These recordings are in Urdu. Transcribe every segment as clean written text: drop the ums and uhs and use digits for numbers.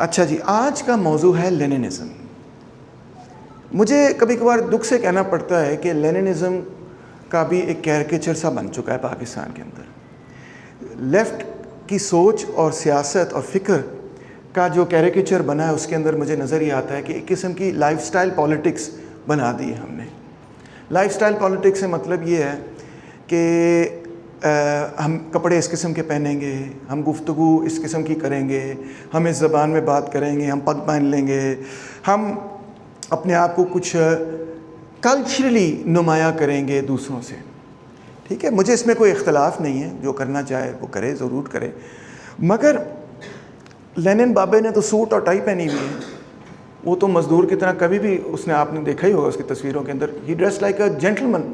اچھا جی، آج کا موضوع ہے لیننزم. مجھے کبھی کبھار دکھ سے کہنا پڑتا ہے کہ لیننزم کا بھی ایک کیریکیچر سا بن چکا ہے پاکستان کے اندر. لیفٹ کی سوچ اور سیاست اور فکر کا جو کیریکیچر بنا ہے اس کے اندر مجھے نظر یہ آتا ہے کہ ایک قسم کی لائف سٹائل پالیٹکس بنا دی ہے ہم نے. لائف سٹائل پالیٹکس سے مطلب یہ ہے کہ ہم کپڑے اس قسم کے پہنیں گے، ہم گفتگو اس قسم کی کریں گے، ہم اس زبان میں بات کریں گے، ہم پگ پہن لیں گے، ہم اپنے آپ کو کچھ کلچرلی نمایاں کریں گے دوسروں سے. ٹھیک ہے، مجھے اس میں کوئی اختلاف نہیں ہے، جو کرنا چاہے وہ کرے، ضرور کرے. مگر لینن بابے نے تو سوٹ اور ٹائی پہنی ہوئی ہے. وہ تو مزدور کی طرح، کبھی بھی اس نے، آپ نے دیکھا ہی ہوگا اس کی تصویروں کے اندر، ہی ڈریس لائک اے جینٹلمن.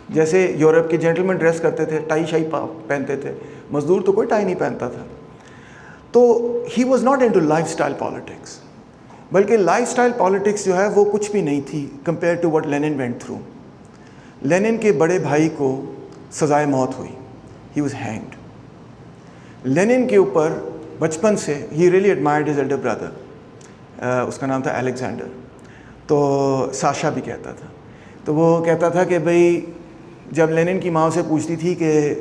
جیسے یورپ کے جینٹلمن ڈریس کرتے تھے، ٹائی شائی پہنتے تھے. مزدور تو کوئی ٹائی نہیں پہنتا تھا. تو he was not into lifestyle politics, بلکہ لائف اسٹائل پالیٹکس جو ہے وہ کچھ بھی نہیں تھی compare to what Lenin went through. Lenin کے بڑے بھائی کو سزائے موت ہوئی، ہی واز ہینگڈ. لینن کے اوپر بچپن سے ہی really admired his elder brother. اس کا نام تھا الیگزینڈر، تو ساشا بھی کہتا تھا. تو وہ کہتا تھا کہ بھئی جب لینن کی ماں سے پوچھتی تھی کہ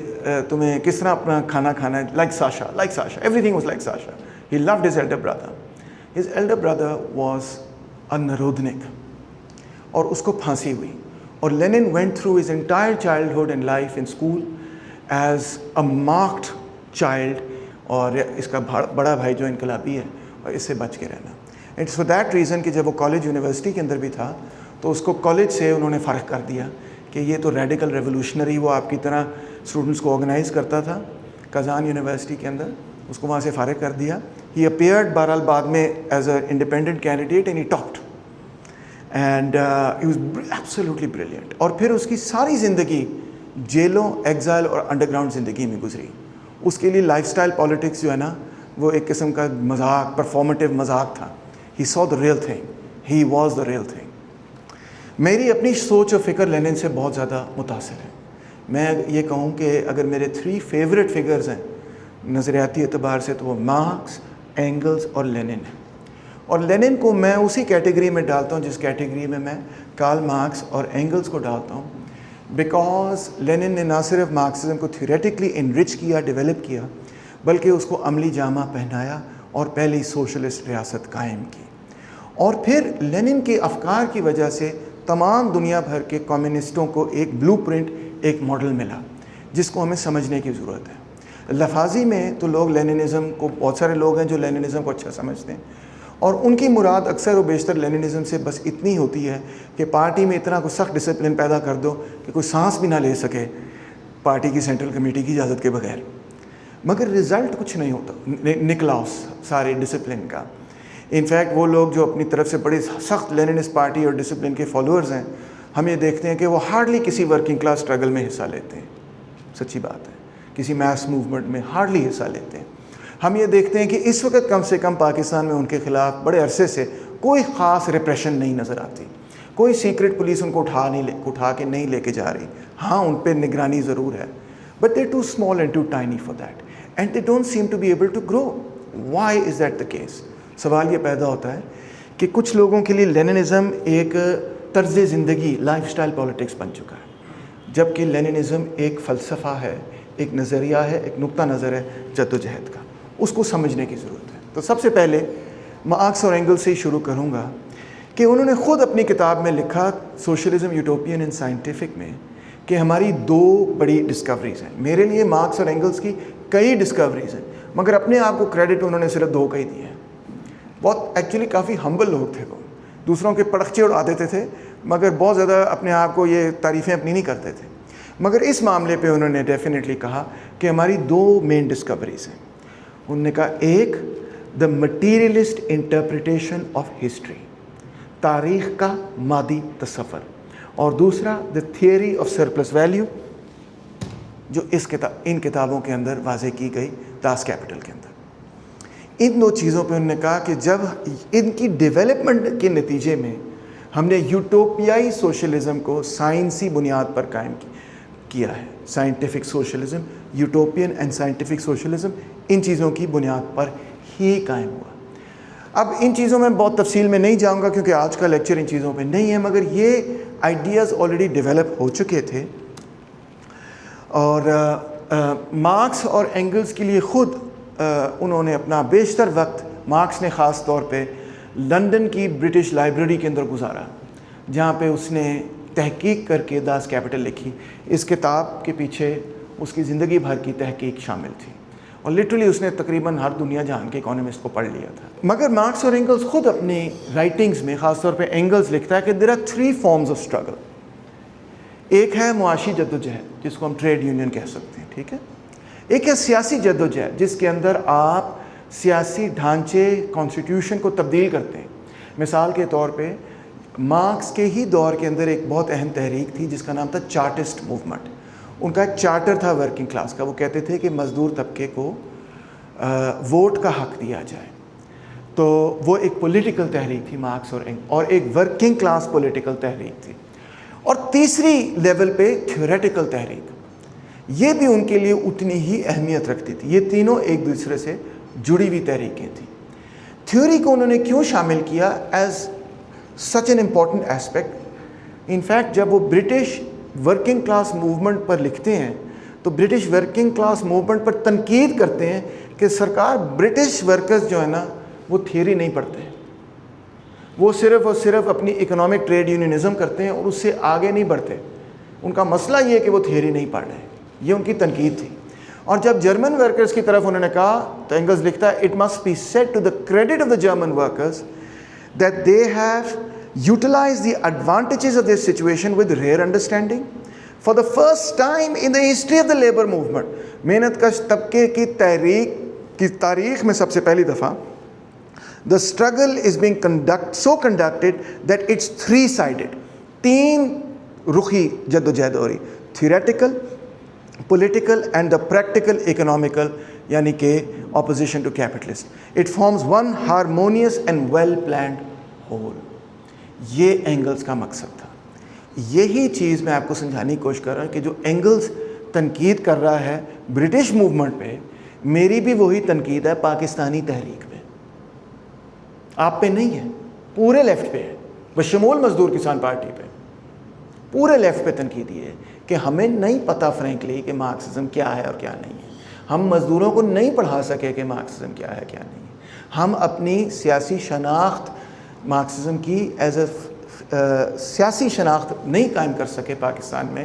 تمہیں کس طرح اپنا کھانا کھانا ہے، like Sasha, everything was like Sasha. He loved his elder brother. His elder brother was a Narodnik, اور اس کو پھانسی ہوئی. اور Lenin went through his entire childhood and life in school as a marked child. اور اس کا بڑا بھائی جو انقلابی ہے، اور اس سے بچ کے رہنا. اٹس فار دیٹ ریزن کہ جب وہ کالج یونیورسٹی کے اندر بھی تھا تو اس کو کالج سے انہوں نے فارغ کر دیا کہ یہ تو ریڈیکل ریولوشنری، وہ آپ کی طرح اسٹوڈنٹس کو آرگنائز کرتا تھا کازان یونیورسٹی کے اندر. اس کو وہاں سے فارغ کر دیا. ہی اپیئرڈ بہرحال بعد میں as an independent candidate and he topped and he was absolutely brilliant. اور پھر اس کی ساری زندگی جیلوں، ایگزائل اور انڈر گراؤنڈ زندگی میں گزری. اس کے لیے لائف سٹائل پالیٹکس جو ہے نا، وہ ایک قسم کا مذاق، پرفارمیٹیو مذاق تھا. He so the real thing, he was the real thing. میری اپنی سوچ اور فکر لینن سے بہت زیادہ متاثر ہے. میں یہ کہوں کہ اگر میرے 3 فیوریٹ فگرز ہیں نظریاتی اعتبار سے تو وہ مارکس، اینگلز اور لینن ہیں. اور لینن کو میں اسی کیٹیگری میں ڈالتا ہوں جس کیٹیگری میں میں کارل مارکس اور اینگلز کو ڈالتا ہوں. بیکاز لینن نے نہ صرف مارکسزم کو تھیوریٹکلی انرچ کیا، ڈیولپ کیا، بلکہ اس کو عملی جامہ پہنایا اور پہلی سوشلسٹ ریاست قائم کی. اور پھر لینن کے افکار کی وجہ سے تمام دنیا بھر کے کمیونسٹوں کو ایک بلو پرنٹ، ایک ماڈل ملا جس کو ہمیں سمجھنے کی ضرورت ہے. لفاظی میں تو لوگ لیننزم کو، بہت سارے لوگ ہیں جو لیننزم کو اچھا سمجھتے ہیں، اور ان کی مراد اکثر و بیشتر لیننزم سے بس اتنی ہوتی ہے کہ پارٹی میں اتنا کوئی سخت ڈسپلن پیدا کر دو کہ کوئی سانس بھی نہ لے سکے پارٹی کی سینٹرل کمیٹی کی اجازت کے بغیر. مگر رزلٹ کچھ نہیں ہوتا نکلا اس سارے ڈسپلن کا. انفیکٹ وہ لوگ جو اپنی طرف سے بڑی سخت لیننسٹ پارٹی اور ڈسپلن کے فالوورز ہیں، ہم یہ دیکھتے ہیں کہ وہ ہارڈلی کسی ورکنگ کلاس اسٹرگل میں حصہ لیتے ہیں. سچی بات ہے، کسی میس موومنٹ میں ہارڈلی حصہ لیتے ہیں. ہم یہ دیکھتے ہیں کہ اس وقت کم سے کم پاکستان میں ان کے خلاف بڑے عرصے سے کوئی خاص ریپریشن نہیں نظر آتی. کوئی سیکرٹ پولیس ان کو اٹھا کے نہیں لے کے جا رہی. ہاں، ان پہ نگرانی ضرور ہے، but they too small and too tiny for that and they don't seem to be able to grow. Why is that the case? سوال یہ پیدا ہوتا ہے کہ کچھ لوگوں کے لیے لیننزم ایک طرز زندگی، لائف سٹائل پالیٹکس بن چکا ہے، جبکہ لیننزم ایک فلسفہ ہے، ایک نظریہ ہے، ایک نقطہ نظر ہے جد و جہد کا. اس کو سمجھنے کی ضرورت ہے. تو سب سے پہلے مارکس اور اینگلز سے ہی شروع کروں گا کہ انہوں نے خود اپنی کتاب میں لکھا سوشلزم یوٹوپین اینڈ سائنٹیفک میں کہ ہماری 2 بڑی ڈسکوریز ہیں. میرے لیے مارکس اور اینگلز کی کئی ڈسکوریز ہیں، مگر اپنے آپ کو کریڈٹ انہوں نے صرف 2 کا ہی دیے ہیں. بہت ایکچولی کافی ہمبل لوگ تھے. وہ دوسروں کے پڑخچے اڑا دیتے تھے، مگر بہت زیادہ اپنے آپ کو یہ تعریفیں اپنی نہیں کرتے تھے. مگر اس معاملے پہ انہوں نے ڈیفینیٹلی کہا کہ ہماری 2 مین ڈسکوریز ہیں. انہوں نے کہا، ایک دا مٹیریلسٹ انٹرپریٹیشن آف ہسٹری، تاریخ کا مادی تصور، اور دوسرا the theory of surplus value, جو ان کتابوں کے اندر واضح کی گئی داس کیپٹل کے اندر. ان 2 چیزوں پہ انہوں نے کہا کہ جب ان کی ڈیولپمنٹ کے نتیجے میں ہم نے یوٹوپیائی سوشلزم کو سائنسی بنیاد پر قائم کیا ہے، scientific socialism, utopian and scientific socialism ان چیزوں کی بنیاد پر ہی قائم ہوا. اب ان چیزوں میں بہت تفصیل میں نہیں جاؤں گا کیونکہ آج کا لیکچر ان چیزوں پہ نہیں ہے، مگر یہ آئیڈیاز آلریڈی ڈیولپ ہو چکے تھے، اور مارکس اور اینگلز کے لیے خود انہوں نے اپنا بیشتر وقت، مارکس نے خاص طور پہ لندن کی برٹش لائبریری کے اندر گزارا، جہاں پہ اس نے تحقیق کر کے داس کیپٹل لکھی۔ اس کتاب کے پیچھے اس کی زندگی بھر کی تحقیق شامل تھی، اور لٹرلی اس نے تقریباً ہر دنیا جہان کے اکانومسٹ کو پڑھ لیا تھا۔ مگر مارکس اور اینگلز خود اپنی رائٹنگز میں، خاص طور پہ اینگلز لکھتا ہے کہ there are 3 forms of struggle. ایک ہے معاشی جدوجہد، جس کو ہم ٹریڈ یونین کہہ سکتے ہیں، ٹھیک ہے۔ ایک ہے سیاسی جدوجہد، جس کے اندر آپ سیاسی ڈھانچے، کانسٹیٹیوشن کو تبدیل کرتے ہیں۔ مثال کے طور پہ مارکس کے ہی دور کے اندر ایک بہت اہم تحریک تھی جس کا نام تھا چارٹسٹ موومنٹ۔ ان کا ایک چارٹر تھا ورکنگ کلاس کا، وہ کہتے تھے کہ مزدور طبقے کو ووٹ کا حق دیا جائے۔ تو وہ ایک پولیٹیکل تحریک تھی مارکس اور ایک ورکنگ کلاس پولیٹیکل تحریک تھی۔ اور تیسری لیول پہ تھیوریٹیکل تحریک، یہ بھی ان کے لیے اتنی ہی اہمیت رکھتی تھی۔ یہ تینوں ایک دوسرے سے جڑی ہوئی تحریکیں تھیں۔ تھیوری کو انہوں نے کیوں شامل کیا as such an important aspect? In fact جب وہ برٹش ورکنگ کلاس موومنٹ پر لکھتے ہیں تو برٹش ورکنگ کلاس موومنٹ پر تنقید کرتے ہیں کہ سرکار برٹش ورکرز جو ہے نا وہ تھیوری نہیں پڑھتے، وہ صرف اور صرف اپنی اکنامک ٹریڈ یونینزم کرتے ہیں اور اس سے آگے نہیں بڑھتے۔ ان کا مسئلہ یہ ہے کہ وہ تھیوری نہیں پڑھ رہے، یہ ان کی تنقید تھی۔ اور جب جرمن ورکرز کی طرف انہوں نے کہا تو اینگلز لکھتا ہے it must be said to the credit of the German workers that they have utilized the advantages of their situation with rare understanding. For the first time in the history of the labor movement, محنت کش طبقے کی تحریک کی تاریخ میں سب سے پہلی دفعہ the struggle is being conducted that it's 3-sided. 3 رخی جدوجہد ہو رہی، theoretical, political and the practical economical، یعنی کہ opposition to capitalist. It forms one harmonious and well planned whole. یہ اینگلز کا مقصد تھا۔ یہی چیز میں آپ کو سمجھانے کی کوشش کر رہا ہوں کہ جو اینگلز تنقید کر رہا ہے برٹش موومنٹ پہ، میری بھی وہی تنقید ہے پاکستانی تحریک پہ۔ آپ پہ نہیں ہے، پورے لیفٹ پہ ہے، بشمول مزدور کسان پارٹی پہ، پورے لیفٹ پہ تنقید یہ ہے کہ ہمیں نہیں پتہ فرینکلی کہ مارکسزم کیا ہے اور کیا نہیں ہے۔ ہم مزدوروں کو نہیں پڑھا سکے کہ مارکسزم کیا ہے کیا نہیں ہے۔ ہم اپنی سیاسی شناخت مارکسزم کی ایز اے سیاسی شناخت نہیں قائم کر سکے پاکستان میں،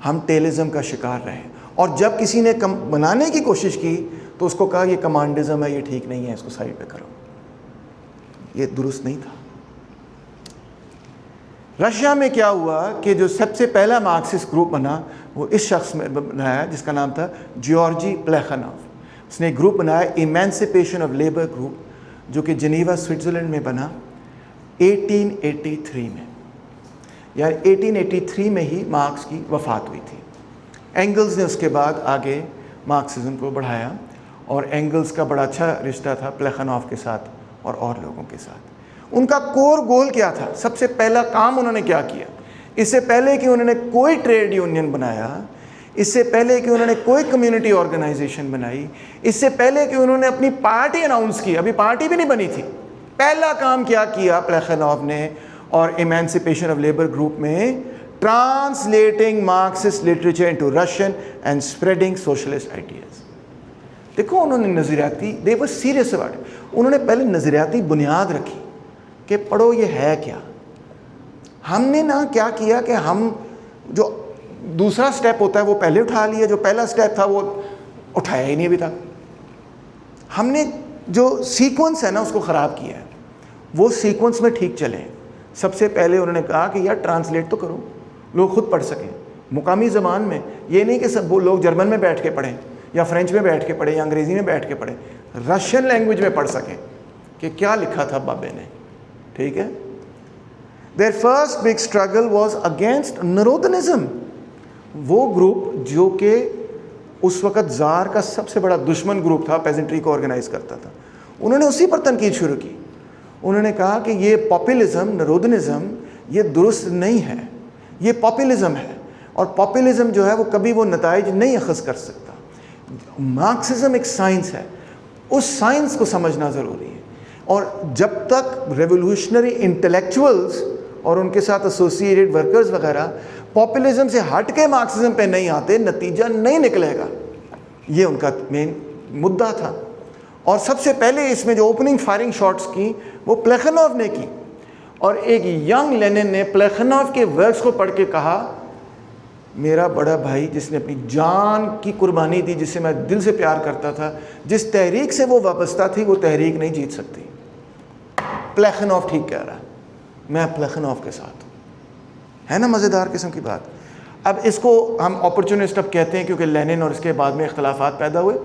ہم ٹیلزم کا شکار رہے۔ اور جب کسی نے بنانے کی کوشش کی تو اس کو کہا یہ کمانڈزم ہے، یہ ٹھیک نہیں ہے، اس کو سائڈ پہ کرو، یہ درست نہیں تھا۔ رشیا میں کیا ہوا کہ جو سب سے پہلا مارکسسٹ گروپ بنا وہ اس شخص میں بنایا جس کا نام تھا جیورجی پلیخانوف۔ اس نے ایک گروپ بنایا ایمینسپیشن آف لیبر گروپ، جو کہ جنیوا سوئٹزرلینڈ میں بنا 1883 میں، یعنی 1883 میں ہی مارکس کی وفات ہوئی تھی۔ اینگلز نے اس کے بعد آگے مارکسزم کو بڑھایا، اور اینگلز کا بڑا اچھا رشتہ تھا پلیخانوف کے ساتھ اور لوگوں کے ساتھ۔ ان کا کور گول کیا تھا؟ سب سے پہلا کام انہوں نے کیا کیا؟ اس سے پہلے کہ انہوں نے کوئی ٹریڈ یونین بنایا، اس سے پہلے کہ انہوں نے کوئی کمیونٹی آرگنائزیشن بنائی، اس سے پہلے کہ انہوں نے اپنی پارٹی اناؤنس کی، ابھی پارٹی بھی نہیں بنی تھی، پہلا کام کیا کیا پلیخانوف نے اور ایمینسپیشن آف لیبر گروپ میں؟ Translating Marxist literature into Russian and spreading socialist ideas. دیکھو انہوں نے نظریاتی، دے ور سیریس اباؤٹ اٹ، انہوں نے پہلے نظریاتی بنیاد رکھی کہ پڑھو یہ ہے کیا۔ ہم نے نہ کیا کیا کہ ہم جو دوسرا سٹیپ ہوتا ہے وہ پہلے اٹھا لیا، جو پہلا سٹیپ تھا وہ اٹھایا ہی نہیں ابھی تک۔ ہم نے جو سیکوینس ہے نا اس کو خراب کیا ہے، وہ سیکوینس میں ٹھیک چلیں۔ سب سے پہلے انہوں نے کہا کہ یار ٹرانسلیٹ تو کرو، لوگ خود پڑھ سکیں مقامی زبان میں، یہ نہیں کہ سب وہ لوگ جرمن میں بیٹھ کے پڑھیں یا فرینچ میں بیٹھ کے پڑھیں یا انگریزی میں بیٹھ کے پڑھیں، رشین لینگویج میں پڑھ سکیں کہ کیا لکھا تھا بابے نے، ٹھیک ہے۔ Their first big struggle was against Narodanism، وہ گروپ جو کہ اس وقت زار کا سب سے بڑا دشمن گروپ تھا، پیزنٹری کو آرگنائز کرتا تھا، انہوں نے اسی پر تنقید شروع کی۔ انہوں نے کہا کہ یہ پاپولزم، نرودنزم، یہ درست نہیں ہے، یہ پاپولزم ہے، اور پاپولزم جو ہے وہ کبھی وہ نتائج نہیں اخذ کر سکتا۔ مارکسزم ایک سائنس ہے، اس سائنس کو سمجھنا ضروری ہے، اور جب تک ریولوشنری انٹلیکچوئلز اور ان کے ساتھ ایسوسیٹڈ ورکرز وغیرہ پاپولزم سے ہٹ کے مارکسزم پہ نہیں آتے, نتیجہ نہیں نکلے گا. یہ ان کا مین مدعا تھا. اور سب سے پہلے اس میں جو اوپننگ فائرنگ شاٹس کی وہ پلیخانوف نے کی, اور ایک ینگ لینن نے پلیخانوف کے ورکس کو پڑھ کے کہا میرا بڑا بھائی جس نے اپنی جان کی قربانی دی, جس سے میں دل سے پیار کرتا تھا, جس تحریک سے وہ وابستہ تھی, وہ تحریک نہیں جیت سکتی. پلیخانوف ٹھیک کہہ رہا ہے, میں پلیخانوف کے ساتھ ہوں. ہے نا مزیدار قسم کی بات. اب اس کو ہم اپرچونسٹ اب کہتے ہیں کیونکہ لینن اور اس کے بعد میں اختلافات پیدا ہوئے,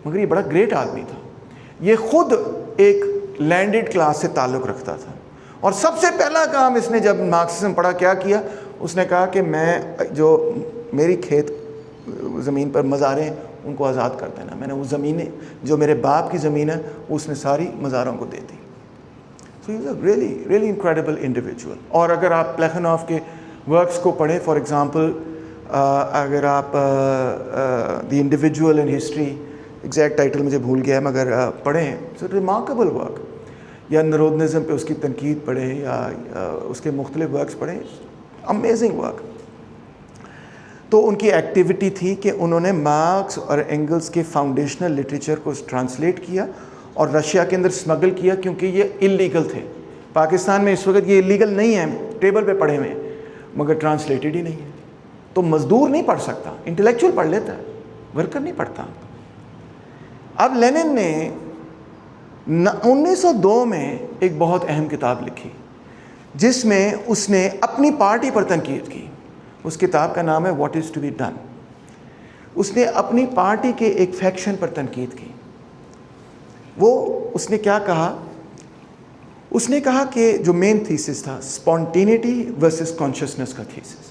مگر یہ بڑا گریٹ آدمی تھا. یہ خود ایک لینڈڈ کلاس سے تعلق رکھتا تھا, اور سب سے پہلا کام اس نے جب مارکسزم پڑھا کیا کیا, اس نے کہا کہ میں جو میری کھیت زمین پر مزاریں ہیں ان کو آزاد کر دینا. میں نے وہ زمینیں جو میرے باپ کی زمین ہے اس نے ساری مزاروں کو دے دی. So he was a really incredible individual. اور اگر آپ پلیخانوف کے ورکس کو پڑھیں, فار ایگزامپل اگر آپ the individual in history, exact title مجھے بھول گیا ہے مگر پڑھیں, اٹس اے ریمارکیبل ورک. یا نرودنزم پہ اس کی تنقید پڑھیں, یا اس کے مختلف ورکس پڑھیں, امیزنگ ورک. تو ان کی ایکٹیویٹی تھی کہ انہوں نے مارکس اور اینگلس کے فاؤنڈیشنل لٹریچر کو ٹرانسلیٹ کیا اور رشیا کے اندر اسمگل کیا, کیونکہ یہ انلیگل تھے. پاکستان میں اس وقت یہ انلیگل نہیں ہے, ٹیبل پہ پڑھے ہوئے ہیں, مگر ٹرانسلیٹڈ ہی نہیں ہے. تو مزدور نہیں پڑھ سکتا, انٹلیکچوئل پڑھ لیتا ہے, ورکر نہیں پڑھتا. اب لینن نے 1902 میں ایک بہت اہم کتاب لکھی جس میں اس نے اپنی پارٹی پر تنقید کی. اس کتاب کا نام ہے what is to be done. اس نے اپنی پارٹی کے ایک فیکشن پر تنقید کی. اس نے کیا کہا, اس نے کہا کہ جو مین تھیسس تھا اسپونٹینیٹی ورسز کانشیسنس کا تھیسس,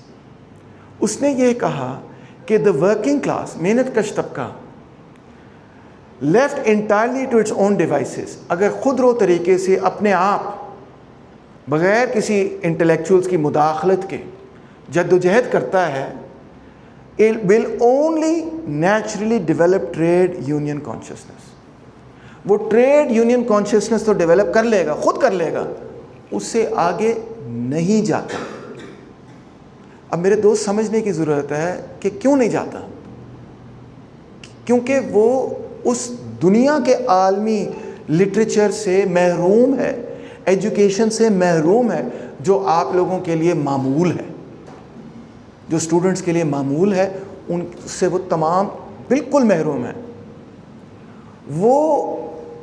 اس نے یہ کہا کہ دا ورکنگ کلاس, محنت کش طبقہ, left entirely to its own devices, اگر خود رو طریقے سے اپنے آپ بغیر کسی انٹلیکچوئلس کی مداخلت کے جد و جہد کرتا ہے, it will only naturally develop trade union consciousness. وہ ٹریڈ یونین کانشیسنس تو ڈیولپ کر لے گا, خود کر لے گا, اس سے آگے نہیں جاتا. اب میرے دوست سمجھنے کی ضرورت ہے کہ کیوں نہیں جاتا. کیونکہ وہ اس دنیا کے عالمی لٹریچر سے محروم ہے, ایجوکیشن سے محروم ہے, جو آپ لوگوں کے لیے معمول ہے, جو اسٹوڈنٹس کے لیے معمول ہے, ان سے وہ تمام بالکل محروم ہیں. وہ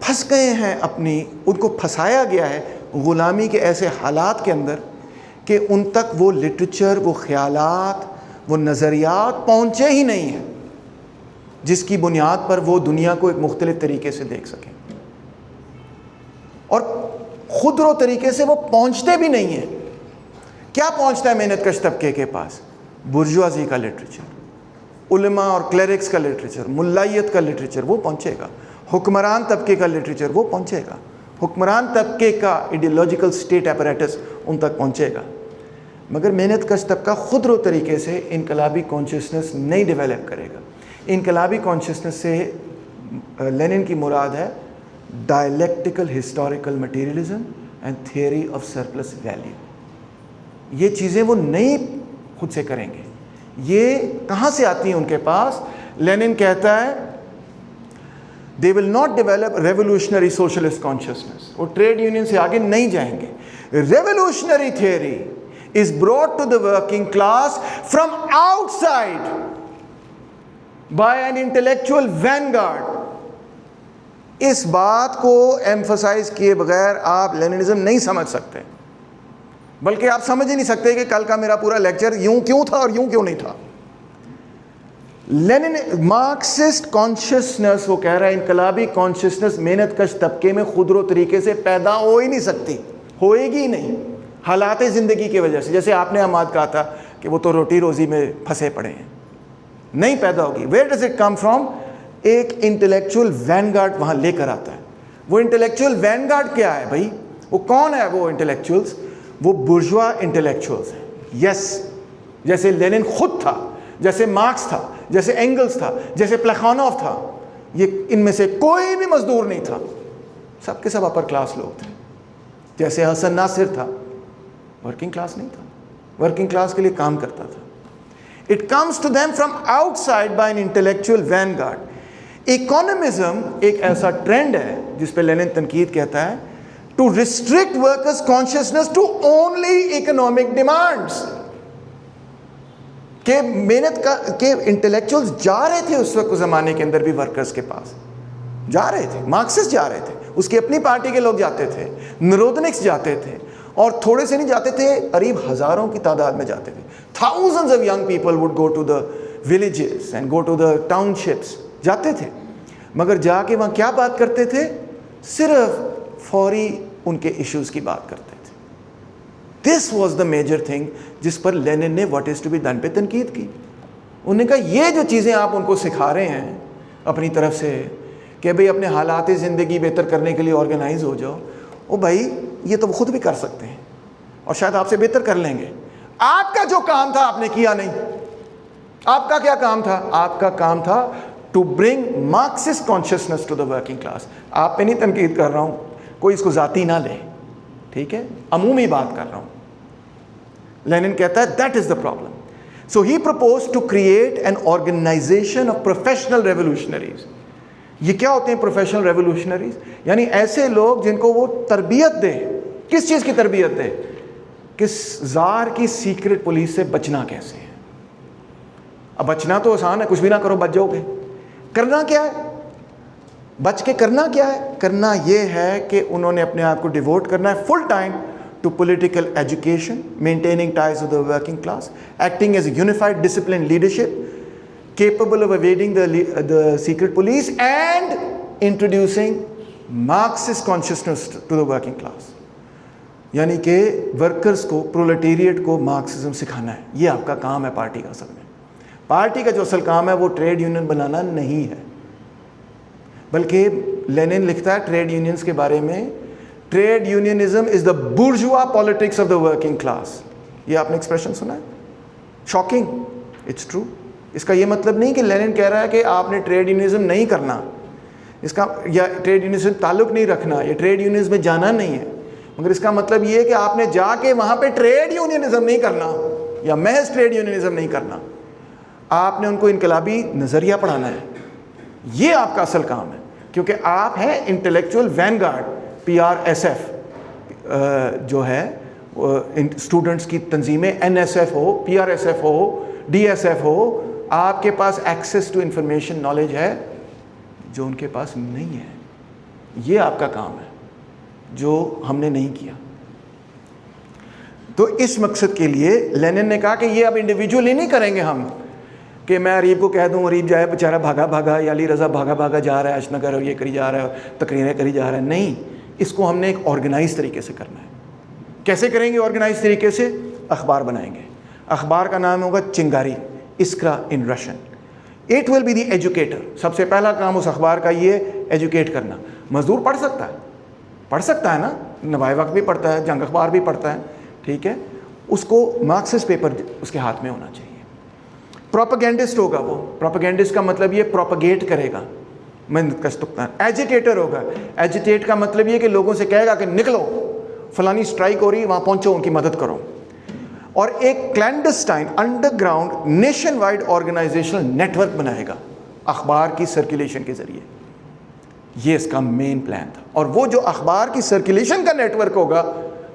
پھنس گئے ہیں ان کو پھنسایا گیا ہے غلامی کے ایسے حالات کے اندر کہ ان تک وہ لٹریچر, وہ خیالات, وہ نظریات پہنچے ہی نہیں ہیں جس کی بنیاد پر وہ دنیا کو ایک مختلف طریقے سے دیکھ سکیں. اور خود رو طریقے سے وہ پہنچتے بھی نہیں ہیں. کیا پہنچتا ہے محنت کش طبقے کے پاس؟ برجوازی کا لٹریچر, علماء اور کلیرکس کا لٹریچر, ملائیت کا لٹریچر, وہ پہنچے گا. حکمران طبقے کا لٹریچر وہ پہنچے گا. حکمران طبقے کا ایڈیولوجیکل اسٹیٹ اپریٹس ان تک پہنچے گا. مگر محنت کش طبقہ خود رو طریقے سے انقلابی کانشیسنس نہیں ڈیولپ کرے گا. انقلابی کانشیسنس سے لینن کی مراد ہے dialectical historical materialism and theory of surplus value. یہ چیزیں وہ نہیں خود سے کریں گے. یہ کہاں سے آتی ہیں ان کے پاس؟ لینن کہتا ہے they will not develop revolutionary socialist consciousness. وہ ٹریڈ یونین سے آگے نہیں جائیں گے. Revolutionary theory is brought to the working class from outside by an intellectual vanguard. اس بات کو ایمفسائز کیے بغیر آپ لیننزم نہیں سمجھ سکتے, بلکہ آپ سمجھ ہی نہیں سکتے کہ کل کا میرا پورا لیکچر یوں کیوں تھا اور یوں کیوں نہیں تھا. لینن مارکسسٹ کانشیسنس, وہ کہہ رہا ہے انقلابی کانشیسنس محنت کش طبقے میں خود رو طریقے سے پیدا ہو ہی نہیں سکتی, ہوئے گی نہیں, حالات زندگی کی وجہ سے. جیسے آپ نے عماد کہا تھا کہ وہ تو روٹی روزی میں پھنسے پڑے ہیں, نہیں پیدا ہوگی. Where does it come from? ایک انٹلیکچوئل وین گارڈ وہاں لے کر آتا ہے. وہ انٹلیکچوئل وین گارڈ کیا ہے بھائی؟ وہ کون ہے وہ انٹلیکچوئلس؟ وہ برجوا انٹلیکچوئلس ہیں. یس, جیسے لینن خود تھا, جیسے مارکس تھا, جیسے اینگلس تھا, جیسے پلیخانوف تھا. یہ ان میں سے کوئی بھی مزدور نہیں تھا, سب کے سب اپر کلاس لوگ تھے. جیسے حسن ناصر تھا, ورکنگ کلاس نہیں تھا, ورکنگ کلاس کے لیے کام کرتا تھا. It comes to them from outside by an intellectual vanguard. Economism ایک ایسا ٹرینڈ ہے جس پہ لینن تنقید کہتا ہے to restrict workers' consciousness to only economic demands. کہ محنت کا کہ انٹلیکچوئلز جا رہے تھے اس وقت زمانے کے اندر بھی ورکرز کے پاس جا رہے تھے, مارکسسٹ جا رہے تھے, اس کی اپنی پارٹی کے لوگ جاتے تھے, نرودنکس جاتے تھے, اور تھوڑے سے نہیں جاتے تھے, قریب ہزاروں کی تعداد میں جاتے تھے. Thousands of young people would go to the villages and go to the townships, جاتے تھے, مگر جا کے وہاں کیا بات کرتے تھے؟ صرف فوری ان کے ایشوز کی بات کرتے تھے. This was the major thing جس پر لینن نے what is to be done پہ تنقید کی. انہوں نے کہا یہ جو چیزیں آپ ان کو سکھا رہے ہیں اپنی طرف سے کہ بھئی اپنے حالات زندگی بہتر کرنے کے لیے آرگنائز ہو جاؤ, او بھائی یہ تو وہ خود بھی کر سکتے ہیں اور شاید آپ سے بہتر کر لیں گے. آپ کا جو کام تھا آپ نے کیا نہیں. آپ کا کیا کام تھا؟ آپ کا کام تھا to bring Marxist consciousness to the working class. آپ پہ نہیں تنقید کر رہا ہوں, کوئی اس کو ذاتی نہ لے, ٹھیک ہے, عمومی بات کر رہا ہوں. لینن کہتا ہے that is the problem. So he propose to create an organisation of professional revolutionaries. یہ کیا ہوتے ہیں پروفیشنل ریولیوشنریز؟ یعنی ایسے لوگ جن کو وہ تربیت دے. کس چیز کی تربیت دے؟ کہ زار کی سیکرٹ پولیس سے بچنا کیسے ہے. اب بچنا تو آسان ہے, کچھ بھی نہ کرو بچ جاؤ گے. کرنا کیا ہے؟ بچ کے کرنا کیا ہے؟ کرنا یہ ہے کہ انہوں نے اپنے آپ کو ڈیووٹ کرنا ہے full time to political education, maintaining ties with the working class, acting as a unified discipline leadership, capable of evading the secret police and introducing Marxist consciousness to the working class. یعنی کہ ورکرز کو, پرولٹیریٹ کو مارکسزم سکھانا ہے. یہ آپ کا کام ہے پارٹی کا. اصل میں پارٹی کا جو اصل کام ہے وہ ٹریڈ یونین بنانا نہیں ہے, بلکہ لینن لکھتا ہے ٹریڈ یونینز کے بارے میں, trade unionism is the bourgeois politics of the working class. یہ آپ نے ایکسپریشن سنا ہے؟ Shocking, it's true. اس کا یہ مطلب نہیں کہ لینن کہہ رہا ہے کہ آپ نے ٹریڈ یونینزم نہیں کرنا, اس کا یا ٹریڈ یونینزم تعلق نہیں رکھنا, یا ٹریڈ یونینز میں جانا نہیں ہے, مگر اس کا مطلب یہ ہے کہ آپ نے جا کے وہاں پہ ٹریڈ یونینزم نہیں کرنا یا محض ٹریڈ یونینزم نہیں کرنا. آپ نے ان کو انقلابی نظریہ پڑھانا ہے. یہ آپ کا اصل کام ہے, کیونکہ آپ ہیں انٹلیکچوئل وین گارڈ. PRSF جو ہے اسٹوڈنٹس کی تنظیمیں, NSF ہو, PRSF ہو, DSF ہو, آپ کے پاس ایکسیس ٹو انفارمیشن نالج ہے جو ان کے پاس نہیں ہے. یہ آپ کا کام ہے جو ہم نے نہیں کیا. تو اس مقصد کے لیے لینن نے کہا کہ یہ اب انڈیویجولی نہیں کریں گے ہم, کہ میں اریب کو کہہ دوں اریب جائے بیچارہ بھاگا بھاگا, یا علی رضا بھاگا بھاگا جا رہا ہے اشنگر اور یہ کری جا رہا ہے, تقریریں کری جا رہا ہے. نہیں, اس کو ہم نے ایک آرگنائز طریقے سے کرنا ہے. کیسے کریں گے آرگنائز طریقے سے؟ اخبار بنائیں گے. اخبار کا نام ہوگا چنگاری, Iskra in Russian. It will be the educator. سب سے پہلا کام اس اخبار کا یہ ایجوکیٹ کرنا. مزدور پڑھ سکتا ہے نا, نوائے وقت بھی پڑھتا ہے, جنگ اخبار بھی پڑھتا ہے, ٹھیک ہے. اس کو مارکسسٹ پیپر اس کے ہاتھ میں ہونا چاہیے. پروپیگینڈسٹ ہوگا وہ. پروپیگینڈسٹ کا مطلب یہ پروپیگیٹ کرے گا. میں ایجیٹیٹر ہوگا. ایجیٹیٹ کا مطلب یہ کہ لوگوں سے کہے گا کہ نکلو, فلانی اسٹرائک ہو رہی ہے, وہاں پہنچو, ان کی مدد کرو. اور ایک clandestine underground nationwide organisational network بنائے گا اخبار کی سرکولیشن کے ذریعے. یہ اس کا مین پلان تھا. اور وہ جو اخبار کی سرکولیشن کا نیٹ ورک ہوگا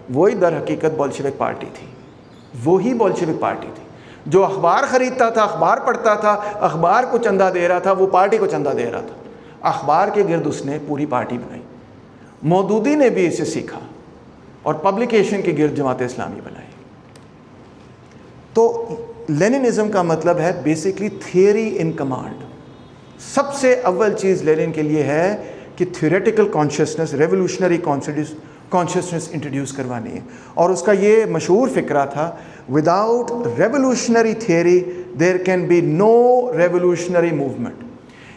وہی در حقیقت بولشوک پارٹی تھی. وہی بولشوک پارٹی تھی جو اخبار خریدتا تھا, اخبار پڑھتا تھا, اخبار کو چندہ دے رہا تھا, وہ پارٹی کو چندہ دے رہا تھا. اخبار کے گرد اس نے پوری پارٹی بنائی. مودودی نے بھی اسے سیکھا اور پبلیکیشن کے گرد جماعت اسلامی بنائی. تو لیننزم کا مطلب ہے بیسکلی تھیوری ان کمانڈ. سب سے اول چیز لینن کے لیے ہے کہ theoretical consciousness, revolutionary consciousness introduce کروانی ہے. اور اس کا یہ مشہور فقرہ تھا, without revolutionary theory there can be no revolutionary movement.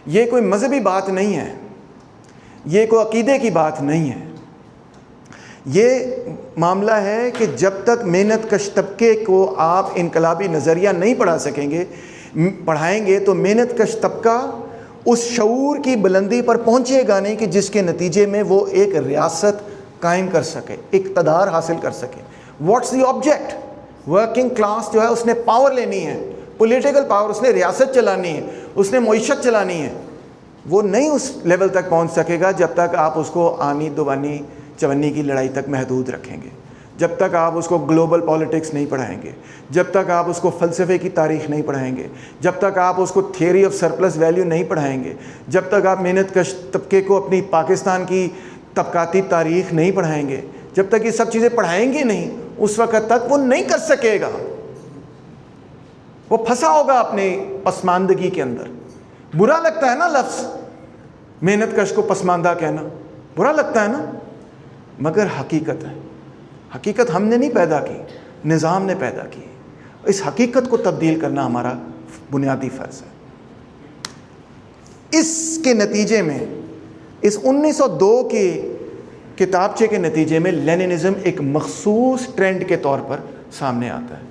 یہ کوئی مذہبی بات نہیں ہے, یہ کوئی عقیدے کی بات نہیں ہے. یہ معاملہ ہے کہ جب تک محنت کش طبقے کو آپ انقلابی نظریہ نہیں پڑھائیں گے تو محنت کش طبقہ اس شعور کی بلندی پر پہنچے گا نہیں کہ جس کے نتیجے میں وہ ایک ریاست قائم کر سکے، اقتدار حاصل کر سکے۔ What's the object? Working class جو ہے اس نے پاور لینی ہے، پولیٹیکل پاور، اس نے ریاست چلانی ہے، اس نے معیشت چلانی ہے۔ وہ نہیں اس لیول تک پہنچ سکے گا جب تک آپ اس کو آنی دوانی چونی کی لڑائی تک محدود رکھیں گے، جب تک آپ اس کو گلوبل پالیٹکس نہیں پڑھائیں گے، جب تک آپ اس کو فلسفے کی تاریخ نہیں پڑھائیں گے، جب تک آپ اس کو تھیوری آف سرپلس ویلیو نہیں پڑھائیں گے، جب تک آپ محنت کش طبقے کو اپنی پاکستان کی طبقاتی تاریخ نہیں پڑھائیں گے، جب تک یہ سب چیزیں پڑھائیں گے نہیں، اس وقت تک وہ نہیں کر سکے گا۔ وہ پھنسا ہوگا اپنی پسماندگی کے اندر۔ برا لگتا ہے نا لفظ محنت کش کو پسماندہ کہنا، برا لگتا ہے نا، مگر حقیقت ہے۔ حقیقت ہم نے نہیں پیدا کی، نظام نے پیدا کی۔ اس حقیقت کو تبدیل کرنا ہمارا بنیادی فرض ہے۔ اس کے نتیجے میں، اس 1902 کے کتابچے کے نتیجے میں لیننزم ایک مخصوص ٹرینڈ کے طور پر سامنے آتا ہے۔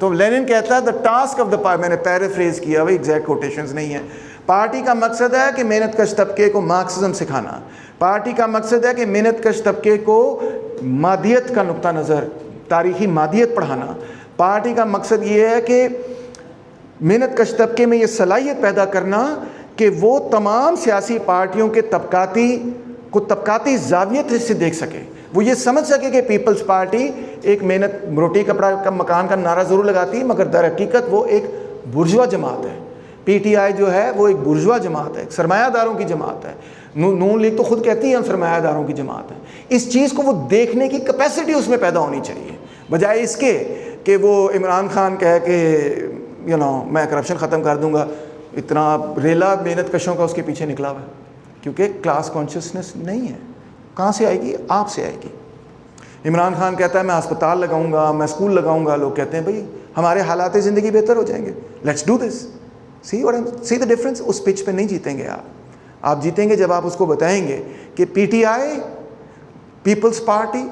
تو لینن کہتا ہے the task of the party، میں نے پیرافریز کیا، وہ ایگزیکٹ کوٹیشنز نہیں ہیں، پارٹی کا مقصد ہے کہ محنت کش طبقے کو مارکسزم سکھانا، پارٹی کا مقصد ہے کہ محنت کش طبقے کو مادیت کا نقطہ نظر، تاریخی مادیت پڑھانا، پارٹی کا مقصد یہ ہے کہ محنت کش طبقے میں یہ صلاحیت پیدا کرنا کہ وہ تمام سیاسی پارٹیوں کے طبقاتی زاویت سے دیکھ سکے، وہ یہ سمجھ سکے کہ پیپلز پارٹی ایک محنت روٹی کپڑا کا مکان کا نعرہ ضرور لگاتی ہے، مگر در حقیقت وہ ایک برجوا جماعت ہے۔ پی ٹی آئی جو ہے وہ ایک برجوا جماعت ہے، ایک سرمایہ داروں کی جماعت ہے۔ نون لیگ تو خود کہتی ہے ہم سرمایہ داروں کی جماعت ہے۔ اس چیز کو وہ دیکھنے کی کیپیسٹی اس میں پیدا ہونی چاہیے، بجائے اس کے کہ وہ عمران خان کہے کہ میں کرپشن ختم کر دوں گا، اتنا ریلا محنت کشوں کا اس کے پیچھے نکلا ہوا ہے، کیونکہ کلاس کانشیسنس نہیں ہے۔ کہاں سے آئے گی؟ آپ سے آئے گی۔ عمران خان کہتا ہے میں ہسپتال لگاؤں گا، میں اسکول لگاؤں گا، لوگ کہتے ہیں بھائی ہمارے حالات زندگی بہتر ہو جائیں گے، let's do this. See the difference. اس پچ پہ نہیں جیتیں گے آپ جیتیں گے جب آپ اس کو بتائیں گے کہ P T I, Peoples Party,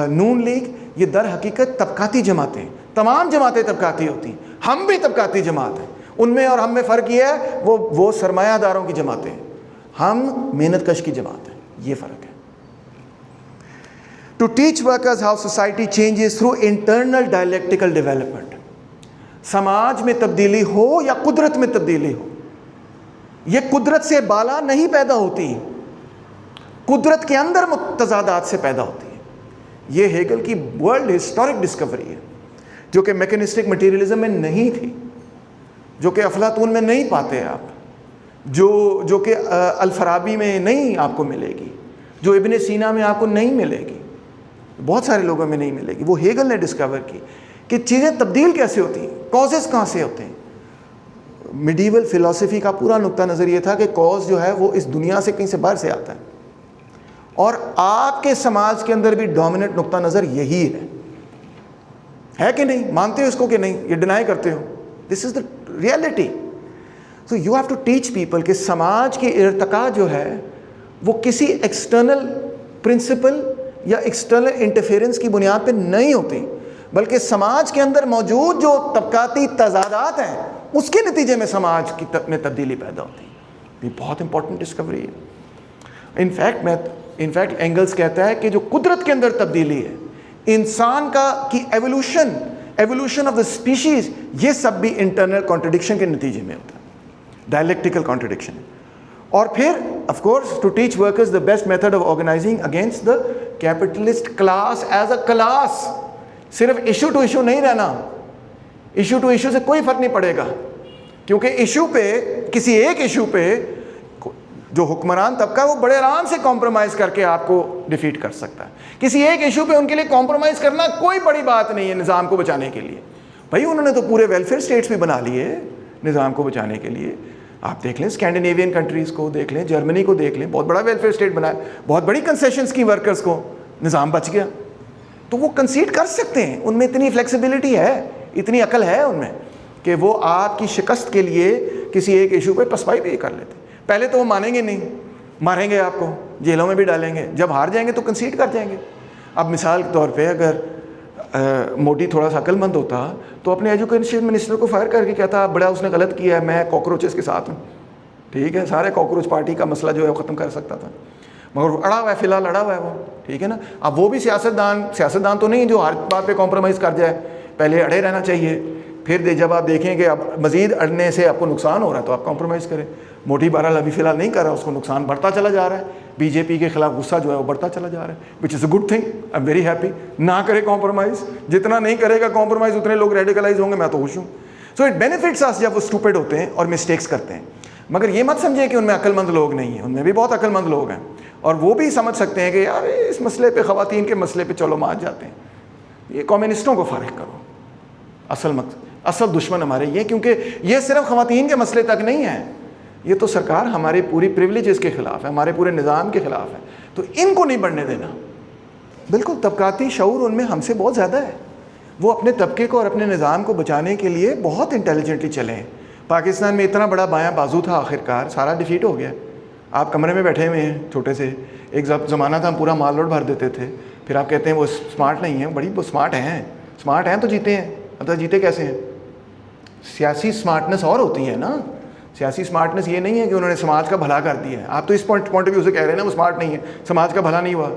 Noon League, یہ در حقیقت طبقاتی جماعتیں، تمام جماعتیں طبقاتی ہوتی ہیں، ہم بھی طبقاتی جماعت ہیں، ان میں اور ہم میں فرق یہ ہے وہ سرمایہ داروں کی جماعتیں ہیں، ہم محنت کش کی جماعت ہیں، یہ فرق ہے۔ To teach workers how society changes through internal dialectical development، سماج میں تبدیلی ہو یا قدرت میں تبدیلی ہو، یہ قدرت سے بالا نہیں پیدا ہوتی، قدرت کے اندر تضادات سے پیدا ہوتی ہے۔ یہ ہیگل کی ورلڈ ہسٹورک ڈسکوری ہے، جو کہ میکنسٹک مٹیریلزم میں نہیں تھی، جو کہ افلاطون میں نہیں پاتے آپ، جو کہ الفارابی میں نہیں آپ کو ملے گی، جو ابن سینا میں آپ کو نہیں ملے گی، بہت سارے لوگوں میں نہیں ملے گی۔ وہ ہیگل نے ڈسکور کی کہ چیزیں تبدیل کیسے ہوتی ہیں، کازز کہاں سے ہوتے ہیں۔ میڈیول فلسفی کا پورا نقطہ نظر یہ تھا کہ کاز جو ہے وہ اس دنیا سے کہیں سے باہر سے آتا ہے، اور آپ کے سماج کے اندر بھی ڈومیننٹ نقطہ نظر یہی ہے کہ نہیں؟ مانتے ہو اس کو کہ نہیں؟ یہ ڈینائی کرتے ہو؟ This is the reality. So you have to teach people کہ سماج کی ارتقاء جو ہے وہ کسی ایکسٹرنل پرنسپل یا ایکسٹرنل انٹرفیرنس کی بنیاد پہ نہیں ہوتی، بلکہ سماج کے اندر موجود جو طبقاتی تضادات ہیں اس کے نتیجے میں سماج میں تبدیلی پیدا ہوتی ہے۔ یہ بہت امپورٹنٹ ڈسکوری ہے۔ انفیکٹ اینگلز کہتا ہے کہ جو قدرت کے اندر تبدیلی ہے، انسان کی ایوولوشن آف دا اسپیشیز، یہ سب بھی انٹرنل کانٹرڈکشن کے نتیجے میں ہوتا ہے، ڈائلیکٹیکل کانٹرڈکشن۔ اور پھر of course to teach workers the best method of organising against the capitalist class as a class. صرف ایشو ٹو ایشو نہیں رہنا، ایشو ٹو ایشو سے کوئی فرق نہیں پڑے گا، کیونکہ ایشو پہ، کسی ایک ایشو پہ جو حکمران طبقہ ہے وہ بڑے آرام سے کمپرومائز کر کے آپ کو ڈیفیٹ کر سکتا ہے۔ کسی ایک ایشو پہ ان کے لیے کمپرومائز کرنا کوئی بڑی بات نہیں ہے نظام کو بچانے کے لیے۔ بھائی انہوں نے تو پورے ویلفیئر اسٹیٹس بھی بنا لیے نظام کو بچانے کے لیے۔ آپ دیکھ لیں اسکینڈینیوین کنٹریز کو دیکھ لیں، جرمنی کو دیکھ لیں، بہت بڑا ویلفیئر اسٹیٹ بنا ہے، بہت بڑی کنسیشنز کی ورکرز کو، نظام بچ گیا۔ تو وہ کنسیڈ کر سکتے ہیں، ان میں اتنی فلیکسیبلٹی ہے، اتنی عقل ہے ان میں کہ وہ آپ کی شکست کے لیے کسی ایک ایشو پہ پسپائی بھی کر لیتے۔ پہلے تو وہ مانیں گے نہیں، ماریں گے آپ کو، جیلوں میں بھی ڈالیں گے، جب ہار جائیں گے تو کنسیڈ کر جائیں گے۔ اب مثال کے طور پہ اگر موڈی تھوڑا سا عقل مند ہوتا تو اپنے ایجوکیشن منسٹر کو فائر کر کے کہتا بڑا اس نے غلط کیا ہے، میں کاکروچز کے ساتھ ہوں، ٹھیک ہے, سارے کاکروچ پارٹی کا مسئلہ جو ہے وہ ختم کر سکتا تھا, مگر اڑا ہوا ہے, فی الحال اڑا ہوا ہے وہ, ٹھیک ہے نا. اب وہ بھی سیاستدان تو نہیں جو ہر بات پہ کمپرومائز کر جائے, پہلے اڑے رہنا چاہیے, پھر جب آپ دیکھیں کہ اب مزید اڑنے سے آپ کو نقصان ہو رہا ہے تو آپ کمپرومائز کریں. موٹی بہرحال ابھی فی الحال نہیں کر رہا, اس کو نقصان بڑھتا چلا جا رہا ہے, بی جے پی کے خلاف غصہ جو ہے وہ بڑھتا چلا جا رہا ہے, which is a good thing, I am very happy. نہ کرے کمپرومائز, جتنا نہیں کرے گا کمپرومائز اتنے لوگ ریڈیکلائز ہوں گے, میں تو خوش ہوں. سو اٹ بینیفٹس اس جب وہ اسٹوپڈ ہوتے ہیں اور مسٹیکس کرتے ہیں. مگر یہ مت سمجھیں کہ ان میں عقل مند لوگ نہیں ہیں, ان میں بھی بہت عقل مند لوگ ہیں, اور وہ بھی سمجھ سکتے ہیں کہ یار اس مسئلے پہ, خواتین کے مسئلے پہ چلو مان جاتے ہیں. یہ کمیونسٹوں کو فارغ کرو, اصل دشمن ہمارے یہ, کیونکہ یہ صرف خواتین کے مسئلے تک نہیں ہے, یہ تو سرکار ہمارے پوری پریولیجز کے خلاف ہے, ہمارے پورے نظام کے خلاف ہے, تو ان کو نہیں بڑھنے دینا. بالکل طبقاتی شعور ان میں ہم سے بہت زیادہ ہے, وہ اپنے طبقے کو اور اپنے نظام کو بچانے کے لیے بہت انٹیلیجنٹلی چلے ہیں. پاکستان میں اتنا بڑا بایاں بازو تھا, آخرکار سارا ڈیفیٹ ہو گیا. آپ کمرے میں بیٹھے ہوئے ہیں چھوٹے سے, ایک زمانہ تھا ہم پورا مال روڈ بھر دیتے تھے, پھر آپ کہتے ہیں وہ اسمارٹ نہیں ہیں, بڑی وہ اسمارٹ ہیں تو جیتے ہیں. مطلب جیتے کیسے ہیں؟ سیاسی اسمارٹنس اور ہوتی ہے نا, سیاسی اسمارٹنس یہ نہیں ہے کہ انہوں نے سماج کا بھلا کر دیا ہے. آپ تو اس پوائنٹ آف ویو سے کہہ رہے ہیں نا وہ اسمارٹ نہیں ہے, سماج کا بھلا نہیں ہوا.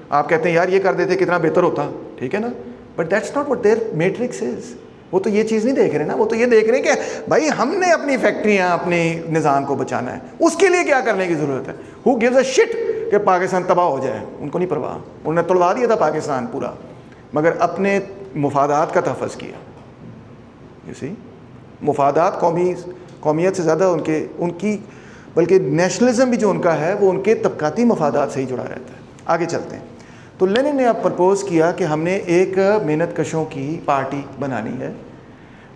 آپ کہتے ہیں یار یہ کر دیتے کتنا بہتر ہوتا, ٹھیک ہے نا, but that's not what their metrics is. وہ تو یہ چیز نہیں دیکھ رہے نا, وہ تو یہ دیکھ رہے ہیں کہ بھائی ہم نے اپنی فیکٹریاں, اپنے نظام کو بچانا ہے, اس کے لیے کیا کرنے کی ضرورت ہے. ہو گیوز اے شٹ کہ پاکستان تباہ ہو جائے, ان کو نہیں پرواہ. انہوں نے توڑوا دیا تھا پاکستان پورا, مگر اپنے مفادات کا تحفظ کیا. یو سی, مفادات قومیت سے زیادہ ان کی بلکہ نیشنلزم بھی جو ان کا ہے وہ ان کے طبقاتی مفادات سے ہی جڑا رہتا ہے. آگے چلتے ہیں. تو لینن نے اب پرپوز کیا کہ ہم نے ایک محنت کشوں کی پارٹی بنانی ہے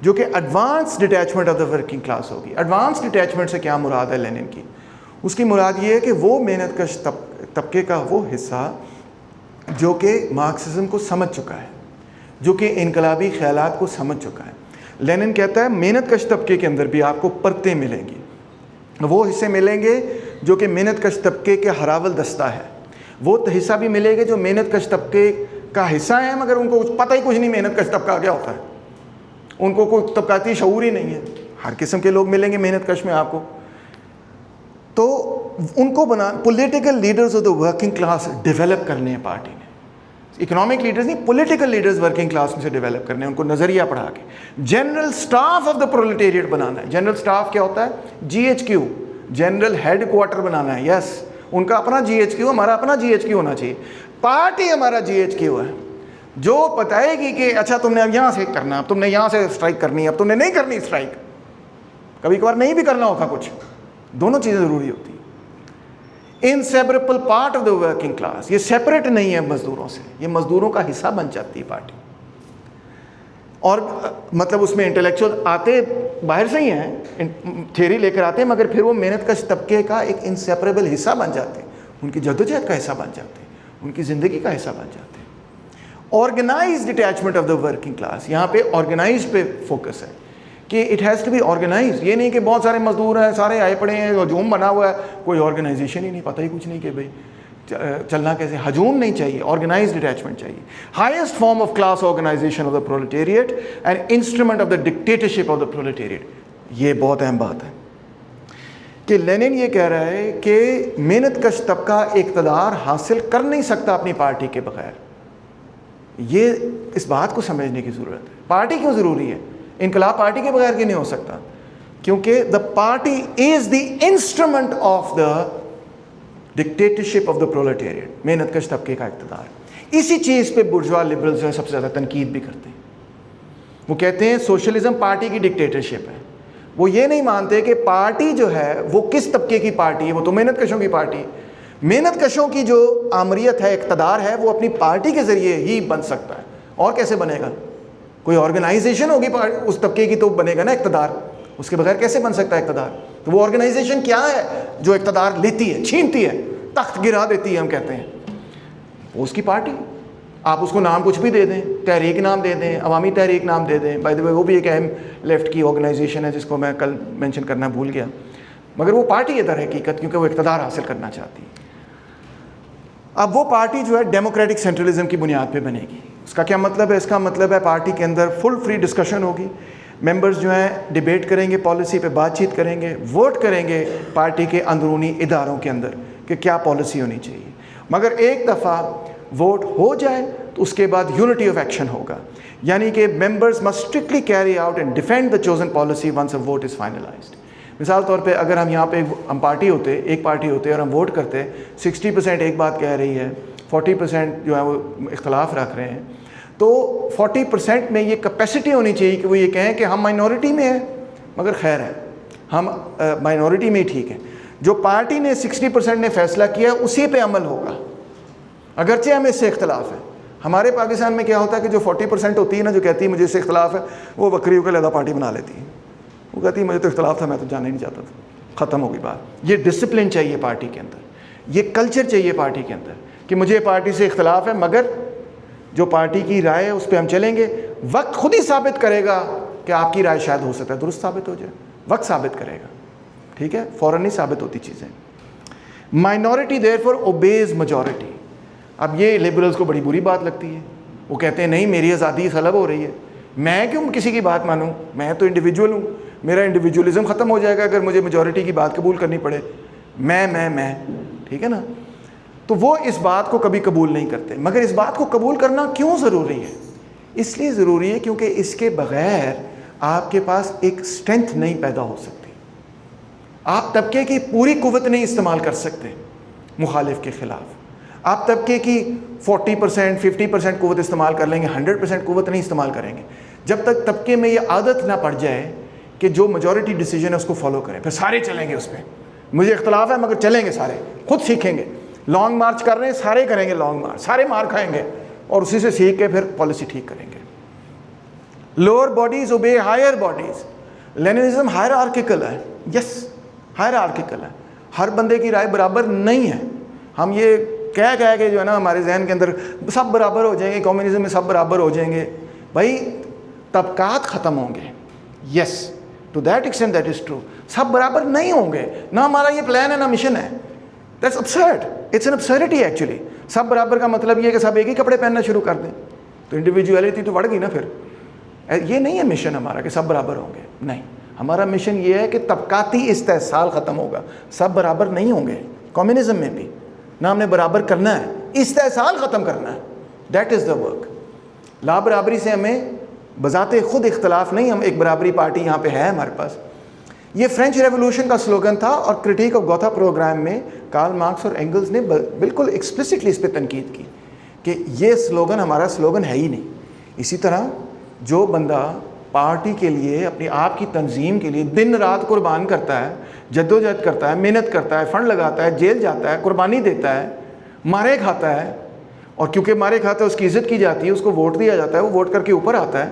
جو کہ advance detachment of the working class ہوگی. ایڈوانس ڈیٹیچمنٹ سے کیا مراد ہے لینن کی؟ اس کی مراد یہ ہے کہ وہ محنت کش طبقے کا وہ حصہ جو کہ مارکسزم کو سمجھ چکا ہے, جو کہ انقلابی خیالات کو سمجھ چکا ہے. لینن کہتا ہے محنت کش طبقے کے اندر بھی آپ کو پرتیں ملیں گی, وہ حصے ملیں گے جو کہ محنت کش طبقے کے ہراول دستہ ہے, وہ حصہ بھی ملے گا جو محنت کش طبقے کا حصہ ہیں مگر ان کو پتہ ہی کچھ نہیں محنت کش طبقہ کیا ہوتا ہے, ان کو کوئی طبقاتی شعور ہی نہیں ہے. ہر قسم کے لوگ ملیں گے محنت کش میں آپ کو. تو ان کو political leaders of the working class develop کرنے ہیں پارٹی نے. اکنامک لیڈرز نہیں, پولیٹیکل لیڈرز ورکنگ کلاس میں سے ڈیولپ کرنے ہیں, ان کو نظریہ پڑھا کے. General staff of the proletariat بنانا ہے. جنرل سٹاف کیا ہوتا ہے؟ G H Q, general headquarter بنانا ہے. یس, ان کا اپنا جی ایچ کیو, ہمارا اپنا جی ایچ کیو ہونا چاہیے. پارٹی ہمارا جی ایچ کیو ہے جو بتائے گی کہ اچھا تم نے اب یہاں سے کرنا, اب تم نے یہاں سے اسٹرائک کرنی ہے, اب تم نے نہیں کرنی اسٹرائک, کبھی کبھار نہیں بھی کرنا ہوتا کچھ, دونوں چیزیں ضروری ہوتی ہیں. Inseparable part of the working class, یہ سیپریٹ نہیں ہے مزدوروں سے, یہ مزدوروں کا حصہ بن جاتی ہے پارٹی. اور مطلب اس میں انٹلیکچوئل آتے باہر سے ہی ہیں, تھیوری لے کر آتے ہیں, مگر پھر وہ محنت کش طبقے کا ایک انسیپریبل حصہ بن جاتے ہیں, ان کی جدوجہد کا حصہ بن جاتے ہیں, ان کی زندگی کا حصہ بن جاتے ہیں. Organise attachment of the working class, یہاں پہ آرگنائز پہ فوکس ہے کہ it has to be organise. یہ نہیں کہ بہت سارے مزدور ہیں, سارے آئے پڑے ہیں, ہجوم بنا ہوا ہے, کوئی آرگنائزیشن ہی نہیں, پتہ ہی کچھ نہیں کہ بھائی چلنا کیسے. ہجوم نہیں چاہیے, آرگنائزڈ اٹیچمنٹ چاہیے. Highest form of class organisation of the proletariat and instrument of the dictatorship of the proletariat. یہ بہت اہم بات ہے کہ لینن یہ کہہ رہا ہے کہ محنت کش طبقہ اقتدار حاصل کر نہیں سکتا اپنی پارٹی کے بغیر. یہ اس بات کو سمجھنے کی ضرورت ہے. پارٹی کیوں ضروری ہے؟ انقلاب پارٹی کے بغیر کی نہیں ہو سکتا, کیونکہ the party is the instrument of the dictatorship of the proletariat, محنت کش طبقے کا اقتدار. اسی چیز پہ برجوا لبرل جو ہے سب سے زیادہ تنقید بھی کرتے ہیں. وہ کہتے ہیں سوشلزم پارٹی کی ڈکٹیٹرشپ ہے. وہ یہ نہیں مانتے کہ پارٹی جو ہے وہ کس طبقے کی پارٹی ہے, وہ تو محنت کشوں کی پارٹی. محنت کشوں کی جو آمریت ہے, اقتدار ہے, وہ اپنی پارٹی کے ذریعے ہی بن سکتا ہے. اور کیسے بنے گا؟ کوئی آرگنائزیشن ہوگی اس طبقے کی تو بنے گا نا اقتدار, اس کے بغیر کیسے بن سکتا ہے اقتدار؟ تو وہ آرگنائزیشن کیا ہے جو اقتدار لیتی ہے, چھینتی ہے, تخت گرا دیتی ہے, ہم کہتے ہیں وہ اس کی پارٹی. آپ اس کو نام کچھ بھی دے دیں, تحریک نام دے دیں, عوامی تحریک نام دے دیں. بائی دا وے وہ بھی ایک اہم لیفٹ کی آرگنائزیشن ہے جس کو میں کل مینشن کرنا بھول گیا, مگر وہ پارٹی ہے در حقیقت, کیونکہ وہ اقتدار حاصل کرنا چاہتی ہے. اب وہ پارٹی جو ہے ڈیموکریٹک سینٹرلزم کی بنیاد پہ بنے گی. اس کا کیا مطلب ہے؟ اس کا مطلب ہے پارٹی کے اندر فل فری ڈسکشن ہوگی, ممبرز جو ہیں ڈیبیٹ کریں گے، پالیسی پہ بات چیت کریں گے، ووٹ کریں گے پارٹی کے اندرونی اداروں کے اندر کہ کیا پالیسی ہونی چاہیے. مگر ایک دفعہ ووٹ ہو جائے تو اس کے بعد یونٹی آف ایکشن ہوگا، یعنی کہ members must strictly carry out and defend the chosen policy once a vote is finalised. مثال طور پہ اگر ہم یہاں پہ ہم پارٹی ہوتے، ایک پارٹی ہوتے اور ہم ووٹ کرتے، 60% ایک بات کہہ رہی ہے، 40% جو ہے وہ اختلاف رکھ رہے ہیں، تو 40% میں یہ کیپیسٹی ہونی چاہیے کہ وہ یہ کہیں کہ ہم مائنورٹی میں ہیں مگر خیر ہے، ہم مائنورٹی میں ہی ٹھیک ہے. جو پارٹی نے 60% نے فیصلہ کیا اسی پہ عمل ہوگا، اگرچہ ہمیں اس سے اختلاف ہے. ہمارے پاکستان میں کیا ہوتا ہے کہ جو 40% ہوتی ہے نا، جو کہتی ہے مجھے اس سے اختلاف ہے، وہ بکریوں کے علیحدہ پارٹی بنا لیتی ہے. وہ کہتی ہے مجھے تو اختلاف تھا، میں تو جانا ہی نہیں چاہتا تھا، ختم ہو گئی بات. یہ ڈسپلن چاہیے پارٹی کے اندر، یہ کلچر چاہیے پارٹی کے اندر کہ مجھے پارٹی سے اختلاف ہے مگر جو پارٹی کی رائے ہے اس پہ ہم چلیں گے. وقت خود ہی ثابت کرے گا کہ آپ کی رائے شاید ہو سکتا ہے درست ثابت ہو جائے، وقت ثابت کرے گا، ٹھیک ہے، فوراً نہیں ثابت ہوتی چیزیں. مائنورٹی دیر فور اوبیز میجورٹی. اب یہ لبرلز کو بڑی بری بات لگتی ہے، وہ کہتے ہیں نہیں میری آزادی سلب ہو رہی ہے، میں کیوں کسی کی بات مانوں، میں تو انڈیویجول ہوں، میرا انڈیویجولزم ختم ہو جائے گا اگر مجھے میجورٹی کی بات قبول کرنی پڑے، میں ٹھیک ہے نا. تو وہ اس بات کو کبھی قبول نہیں کرتے. مگر اس بات کو قبول کرنا کیوں ضروری ہے؟ اس لیے ضروری ہے کیونکہ اس کے بغیر آپ کے پاس ایک اسٹرینتھ نہیں پیدا ہو سکتی. آپ طبقے کی پوری قوت نہیں استعمال کر سکتے مخالف کے خلاف. آپ طبقے کی 40% 50% قوت استعمال کر لیں گے، 100% قوت نہیں استعمال کریں گے جب تک طبقے میں یہ عادت نہ پڑ جائے کہ جو میجورٹی ڈیسیجن ہے اس کو فالو کریں. پھر سارے چلیں گے اس پہ، مجھے اختلاف ہے مگر چلیں گے سارے، خود سیکھیں گے. لانگ مارچ کر رہے ہیں سارے کریں گے لانگ مارچ، سارے مار کھائیں گے اور اسی سے سیکھ کے پھر پالیسی ٹھیک کریں گے. Lower bodies obey higher bodies. Leninism hierarchical ہے، یس ہائرارکیکل ہے. ہر بندے کی رائے برابر نہیں ہے. ہم یہ کہہ کے جو ہے نا ہمارے ذہن کے اندر سب برابر ہو جائیں گے، کمیونزم میں سب برابر ہو جائیں گے. بھائی طبقات ختم ہوں گے، yes to that extent that is true. سب برابر نہیں ہوں گے، نہ ہمارا یہ پلان ہے نہ مشن ہے. That's absurd, it's an absurdity actually. سب برابر کا مطلب یہ ہے کہ سب ایک ہی کپڑے پہننا شروع کر دیں تو انڈیویجویلٹی تو بڑھ گئی نا. پھر یہ نہیں ہے مشن ہمارا کہ سب برابر ہوں گے، نہیں. ہمارا مشن یہ ہے کہ طبقاتی استحصال ختم ہوگا. سب برابر نہیں ہوں گے کمیونزم میں بھی، نہ ہم نے برابر کرنا ہے، استحصال ختم کرنا ہے. That is the work. لا برابری سے ہمیں بذات خود اختلاف نہیں، ہم ایک برابری پارٹی یہاں پہ ہے ہمارے پاس. یہ فرینچ ریولوشن کا سلوگن تھا اور کرٹیک آف گوتھا پروگرام میں کارل مارکس اور اینگلز نے بالکل ایکسپلسٹلی اس پہ تنقید کی کہ یہ سلوگن ہمارا سلوگن ہے ہی نہیں. اسی طرح جو بندہ پارٹی کے لیے، اپنی آپ کی تنظیم کے لیے دن رات قربان کرتا ہے، جدوجہد کرتا ہے، محنت کرتا ہے، فنڈ لگاتا ہے، جیل جاتا ہے، قربانی دیتا ہے، مارے کھاتا ہے، اور کیونکہ مارے کھاتا ہے اس کی عزت کی جاتی ہے، اس کو ووٹ دیا جاتا ہے، وہ ووٹ کر کے اوپر آتا ہے،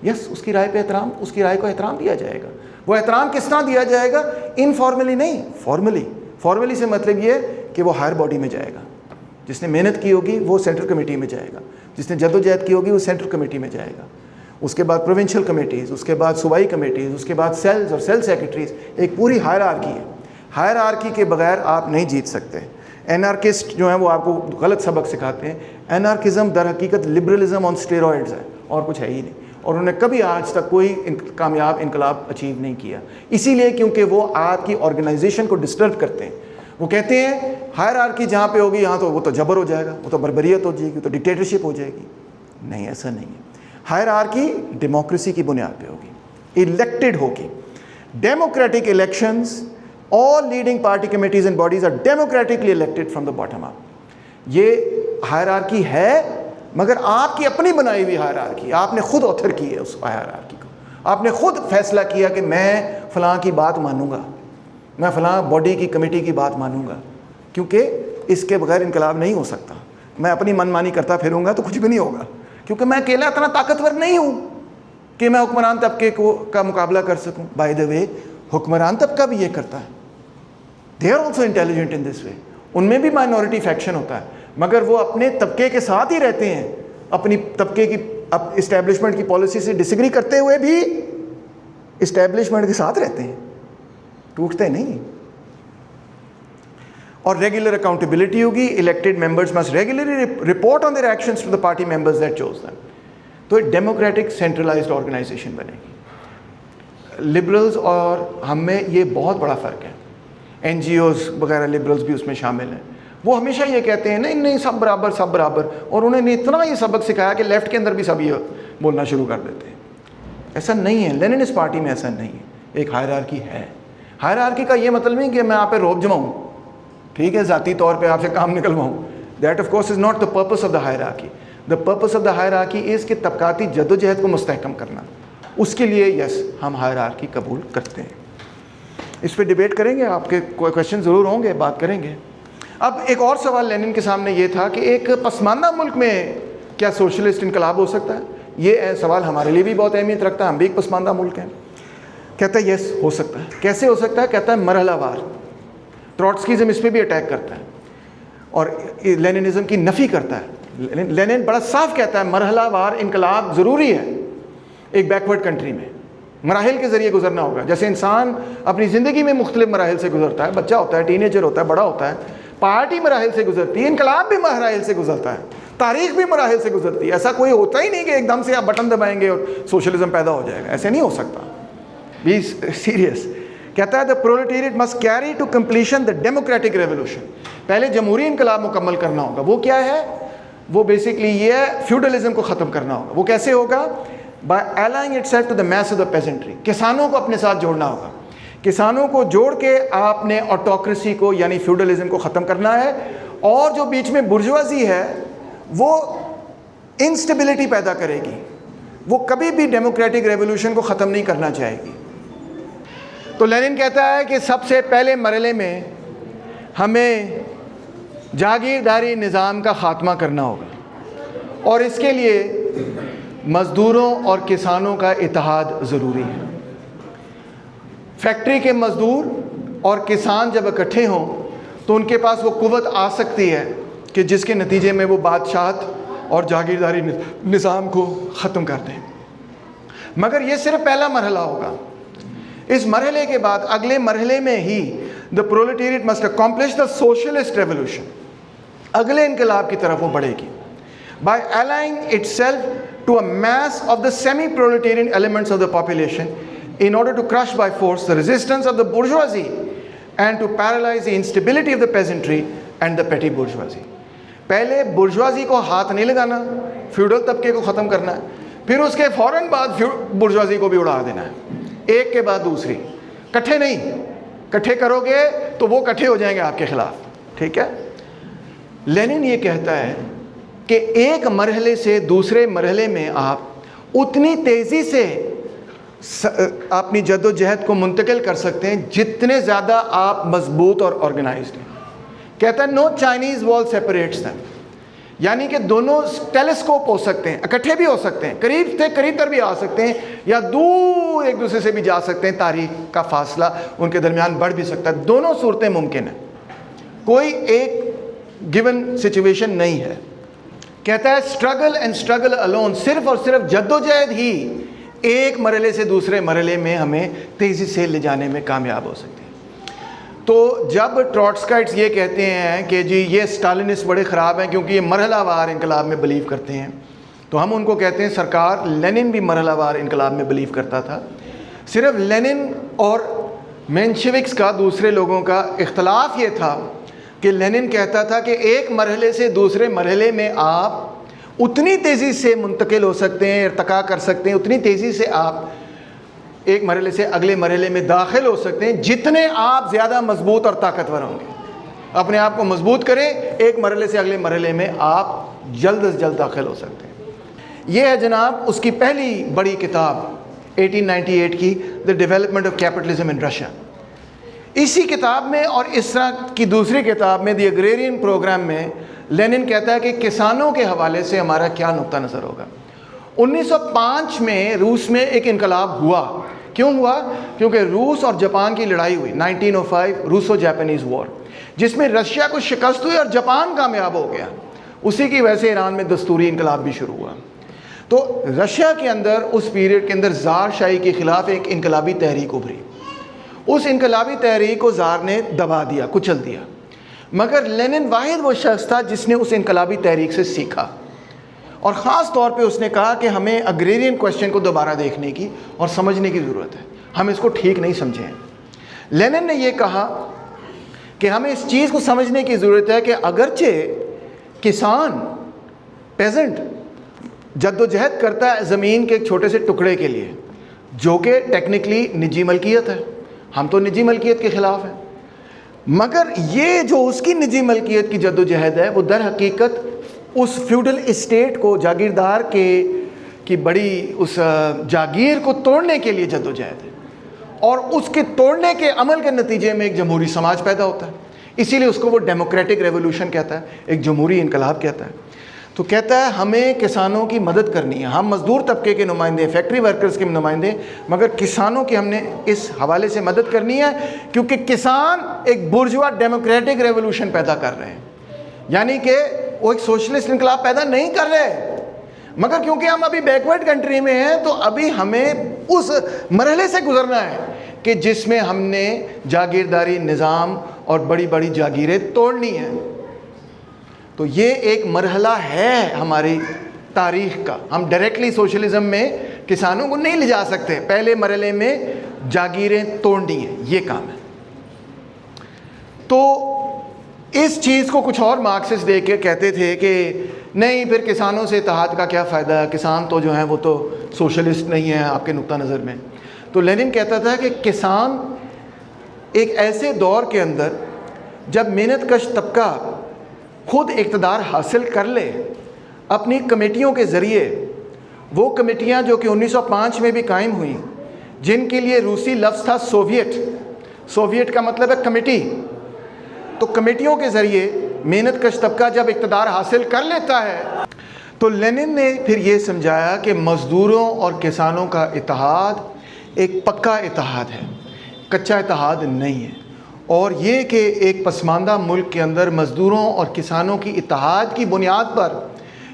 یس اس کی رائے پہ احترام، اس کی رائے کو احترام دیا جائے گا. وہ احترام کس طرح دیا جائے گا؟ انفارملی نہیں، فارملی. فارملی سے مطلب یہ کہ وہ ہائر باڈی میں جائے گا. جس نے محنت کی ہوگی وہ سینٹرل کمیٹی میں جائے گا، جس نے جدوجہد کی ہوگی وہ سینٹرل کمیٹی میں جائے گا. اس کے بعد پروونشل کمیٹیز، اس کے بعد صوبائی کمیٹیز، اس کے بعد سیلز اور سیل سیکرٹریز. ایک پوری ہائرارکی ہے. ہائرارکی کے بغیر آپ نہیں جیت سکتے. اینارکسٹ جو ہیں وہ آپ کو غلط سبق سکھاتے ہیں. اینارکزم در حقیقت لبرلزم آن اسٹیرائڈز ہے اور کچھ ہے ہی نہیں. اور انہوں نے کبھی آج تک کوئی کامیاب انقلاب اچیو نہیں کیا. اسی لیے کیونکہ وہ آپ کی آرگنائزیشن کو ڈسٹرب کرتے ہیں. وہ کہتے ہیں ہائرارکی جہاں پہ ہوگی یہاں تو وہ تو جبر ہو جائے گا، وہ تو بربریت ہو جائے گی، تو ڈکٹیٹرشپ ہو جائے گی. نہیں، ایسا نہیں ہے. ہائرارکی ڈیموکریسی کی بنیاد پہ ہوگی، الیکٹڈ ہوگی. Democratic elections, all leading party committees and bodies are democratically elected from the bottom up. یہ ہائرارکی ہے مگر آپ کی اپنی بنائی ہوئی ہائرارکی. آپ نے خود آتھر کی ہے اس ہائرارکی کو. آپ نے خود فیصلہ کیا کہ میں فلاں کی بات مانوں گا، میں فلاں باڈی کی کمیٹی کی بات مانوں گا، کیونکہ اس کے بغیر انقلاب نہیں ہو سکتا. میں اپنی من مانی کرتا پھروں گا تو کچھ بھی نہیں ہوگا، کیونکہ میں اکیلا اتنا طاقتور نہیں ہوں کہ میں حکمران طبقے کا مقابلہ کر سکوں. بائی دا وے حکمران طبقہ بھی یہ کرتا ہے. They are also intelligent in this way. ان میں بھی مائنورٹی فیکشن ہوتا ہے مگر وہ اپنے طبقے کے ساتھ ہی رہتے ہیں. اپنی طبقے کی اسٹیبلشمنٹ کی پالیسی سے ڈس ایگری کرتے ہوئے بھی اسٹیبلشمنٹ کے ساتھ رہتے ہیں، ٹوٹتے نہیں. اور ریگولر اکاؤنٹیبلٹی ہوگی. Elected members must regularly report on their actions to the party members that chose them. تو ایک ڈیموکریٹک سینٹرلائزڈ آرگنائزیشن بنے گی. لبرلز اور ہم میں یہ بہت بڑا فرق ہے. این جی اوز وغیرہ لبرلز بھی اس میں شامل ہیں. وہ ہمیشہ یہ کہتے ہیں نہیں نہیں سب برابر سب برابر, اور انہوں نے اتنا یہ سبق سکھایا کہ لیفٹ کے اندر بھی سب یہ بولنا شروع کر دیتے ہیں. ایسا نہیں ہے, لیننسٹ پارٹی میں ایسا نہیں ہے. ایک ہائرارکی ہے. ہائرارکی کا یہ مطلب نہیں کہ میں آپ پہ روب جماؤں, ٹھیک ہے, ذاتی طور پہ آپ سے کام نکلواؤں. That of course is not the purpose of the hierarchy. The purpose of the hierarchy is کہ طبقاتی جدوجہد کو مستحکم کرنا. اس کے لیے یس ہم ہائرارکی قبول کرتے ہیں. اس پہ ڈیبیٹ کریں گے, آپ کے کوئی کویشچن ضرور ہوں گے, بات کریں گے. اب ایک اور سوال لینن کے سامنے یہ تھا کہ ایک پسماندہ ملک میں کیا سوشلسٹ انقلاب ہو سکتا ہے؟ یہ سوال ہمارے لیے بھی بہت اہمیت رکھتا ہے, ہم بھی ایک پسماندہ ملک ہیں. کہتا ہے یس ہو سکتا ہے. کیسے ہو سکتا ہے؟ کہتا ہے مرحلہ وار. ٹروٹسکیزم اس پہ بھی اٹیک کرتا ہے اور لیننزم کی نفی کرتا ہے. لینن بڑا صاف کہتا ہے مرحلہ وار انقلاب ضروری ہے ایک بیکورڈ کنٹری میں. مراحل کے ذریعے گزرنا ہوگا. جیسے انسان اپنی زندگی میں مختلف مراحل سے گزرتا ہے, بچہ ہوتا ہے, ٹین ایجر ہوتا ہے, بڑا ہوتا ہے, پارٹی مراحل سے گزرتی ہے, انقلاب بھی مراحل سے گزرتا ہے, تاریخ بھی مراحل سے گزرتی ہے. ایسا کوئی ہوتا ہی نہیں کہ ایک دم سے آپ بٹن دبائیں گے اور سوشلزم پیدا ہو جائے گا. ایسے نہیں ہو سکتا. Be serious. کہتا ہے the proletariat must carry to completion the democratic revolution. پہلے جمہوری انقلاب مکمل کرنا ہوگا. وہ کیا ہے؟ وہ بیسکلی یہ ہے فیوڈلزم کو ختم کرنا ہوگا. وہ کیسے ہوگا؟ by allying itself to the mass of the peasantry. کسانوں کو اپنے ساتھ جوڑنا ہوگا. کسانوں کو جوڑ کے آپ نے آٹوکریسی کو یعنی فیوڈلزم کو ختم کرنا ہے. اور جو بیچ میں برجوازی ہے وہ انسٹیبلٹی پیدا کرے گی, وہ کبھی بھی ڈیموکریٹک ریولوشن کو ختم نہیں کرنا چاہے گی. تو لینن کہتا ہے کہ سب سے پہلے مرحلے میں ہمیں جاگیرداری نظام کا خاتمہ کرنا ہوگا, اور اس کے لیے مزدوروں اور کسانوں کا اتحاد ضروری ہے. فیکٹری کے مزدور اور کسان جب اکٹھے ہوں تو ان کے پاس وہ قوت آ سکتی ہے کہ جس کے نتیجے میں وہ بادشاہت اور جاگیرداری نظام کو ختم کر دیں. مگر یہ صرف پہلا مرحلہ ہوگا. اس مرحلے کے بعد اگلے مرحلے میں ہی the proletariat must accomplish the socialist revolution. اگلے انقلاب کی طرف وہ بڑھے گی by allying itself to a mass of the semi-proletarian elements of the population in order to crush by force the resistance of the bourgeoisie and to paralyze the instability of the peasantry and the petty bourgeoisie. پہلے برجوازی کو ہاتھ نہیں لگانا, فیوڈل طبقے کو ختم کرنا ہے, پھر اس کے فوراً بعد برجوازی کو بھی اڑا دینا ہے, ایک کے بعد دوسری. کٹھے نہیں, کٹھے کرو گے تو وہ کٹھے ہو جائیں گے آپ کے خلاف. ٹھیک ہے. لینن یہ کہتا ہے کہ ایک مرحلے سے دوسرے مرحلے میں آپ اتنی تیزی سے اپنی جد و جہد کو منتقل کر سکتے ہیں جتنے زیادہ آپ مضبوط اور آرگنائزڈ ہیں. کہتا ہے نو چائنیز وال سیپریٹس دیم. یعنی کہ دونوں ٹیلیسکوپ ہو سکتے ہیں, اکٹھے بھی ہو سکتے ہیں, قریب سے قریب تر بھی آ سکتے ہیں, یا دور ایک دوسرے سے بھی جا سکتے ہیں. تاریخ کا فاصلہ ان کے درمیان بڑھ بھی سکتا ہے. دونوں صورتیں ممکن ہیں, کوئی ایک گیون سچویشن نہیں ہے. کہتا ہے اسٹرگل اینڈ اسٹرگل الون, صرف اور صرف جد و جہد ہی ایک مرحلے سے دوسرے مرحلے میں ہمیں تیزی سے لے جانے میں کامیاب ہو سکتی ہے. تو جب ٹروٹسکائٹس یہ کہتے ہیں کہ جی یہ اسٹالنسٹ بڑے خراب ہیں کیونکہ یہ مرحلہ وار انقلاب میں بلیو کرتے ہیں, تو ہم ان کو کہتے ہیں سرکار لینن بھی مرحلہ وار انقلاب میں بلیو کرتا تھا. صرف لینن اور مینشوکس کا دوسرے لوگوں کا اختلاف یہ تھا کہ لینن کہتا تھا کہ ایک مرحلے سے دوسرے مرحلے میں آپ اتنی تیزی سے منتقل ہو سکتے ہیں, ارتقا کر سکتے ہیں, اتنی تیزی سے آپ ایک مرحلے سے اگلے مرحلے میں داخل ہو سکتے ہیں جتنے آپ زیادہ مضبوط اور طاقتور ہوں گے. اپنے آپ کو مضبوط کریں, ایک مرحلے سے اگلے مرحلے میں آپ جلد از جلد داخل ہو سکتے ہیں. یہ ہے جناب اس کی پہلی بڑی کتاب 1898 کی The Development of Capitalism in Russia. اسی کتاب میں اور اس طرح کی دوسری کتاب میں دی اگریرین پروگرام میں لینن کہتا ہے کہ کسانوں کے حوالے سے ہمارا کیا نقطہ نظر ہوگا. 1905 میں روس میں ایک انقلاب ہوا. کیوں ہوا؟ کیونکہ روس اور جاپان کی لڑائی ہوئی 1905 روسو جاپانیز وار, جس میں رشیا کو شکست ہوئی اور جاپان کامیاب ہو گیا. اسی کی وجہ سے ایران میں دستوری انقلاب بھی شروع ہوا. تو رشیا کے اندر اس پیریڈ کے اندر زار شاہی کے خلاف ایک انقلابی تحریک ابھری. اس انقلابی تحریک کو زار نے دبا دیا, کچل دیا. مگر لینن واحد وہ شخص تھا جس نے اس انقلابی تحریک سے سیکھا, اور خاص طور پہ اس نے کہا کہ ہمیں اگریرین کویسچن کو دوبارہ دیکھنے کی اور سمجھنے کی ضرورت ہے. ہم اس کو ٹھیک نہیں سمجھیں۔ لینن نے یہ کہا کہ ہمیں اس چیز کو سمجھنے کی ضرورت ہے کہ اگرچہ کسان پیزنٹ جد و جہد کرتا ہے زمین کے ایک چھوٹے سے ٹکڑے کے لیے جو کہ ٹیکنیکلی نجی ملکیت ہے، ہم تو نجی ملکیت کے خلاف ہیں، مگر یہ جو اس کی نجی ملکیت کی جد و جہد ہے وہ در حقیقت اس فیوڈل اسٹیٹ کو، جاگیردار کی بڑی اس جاگیر کو توڑنے کے لیے جد و جہد ہے، اور اس کے توڑنے کے عمل کے نتیجے میں ایک جمہوری سماج پیدا ہوتا ہے۔ اسی لیے اس کو وہ ڈیموکریٹک ریولوشن کہتا ہے، ایک جمہوری انقلاب کہتا ہے۔ تو کہتا ہے ہمیں کسانوں کی مدد کرنی ہے، ہم مزدور طبقے کے نمائندے، فیکٹری ورکرز کے نمائندے، مگر کسانوں کی ہم نے اس حوالے سے مدد کرنی ہے کیونکہ کسان ایک بورژوا ڈیموکریٹک ریولوشن پیدا کر رہے ہیں، یعنی کہ وہ ایک سوشلسٹ انقلاب پیدا نہیں کر رہے، مگر کیونکہ ہم ابھی بیکورڈ کنٹری میں ہیں تو ابھی ہمیں اس مرحلے سے گزرنا ہے کہ جس میں ہم نے جاگیرداری نظام اور بڑی بڑی جاگیریں توڑنی ہیں۔ تو یہ ایک مرحلہ ہے ہماری تاریخ کا، ہم ڈائریکٹلی سوشلزم میں کسانوں کو نہیں لے جا سکتے، پہلے مرحلے میں جاگیریں توڑنی ہیں، یہ کام ہے۔ تو اس چیز کو کچھ اور مارکسسٹ دیکھ کے کہتے تھے کہ نہیں، پھر کسانوں سے اتحاد کا کیا فائدہ ہے، کسان تو جو ہیں وہ تو سوشلسٹ نہیں ہیں آپ کے نقطہ نظر میں۔ تو لینن کہتا تھا کہ کسان ایک ایسے دور کے اندر جب محنت کش طبقہ خود اقتدار حاصل کر لے اپنی کمیٹیوں کے ذریعے، وہ کمیٹیاں جو کہ 1905 میں بھی قائم ہوئیں، جن کے لیے روسی لفظ تھا سوویٹ، سوویٹ کا مطلب ہے کمیٹی، تو کمیٹیوں کے ذریعے محنت کش طبقہ جب اقتدار حاصل کر لیتا ہے تو لینن نے پھر یہ سمجھایا کہ مزدوروں اور کسانوں کا اتحاد ایک پکا اتحاد ہے، کچا اتحاد نہیں ہے، اور یہ کہ ایک پسماندہ ملک کے اندر مزدوروں اور کسانوں کی اتحاد کی بنیاد پر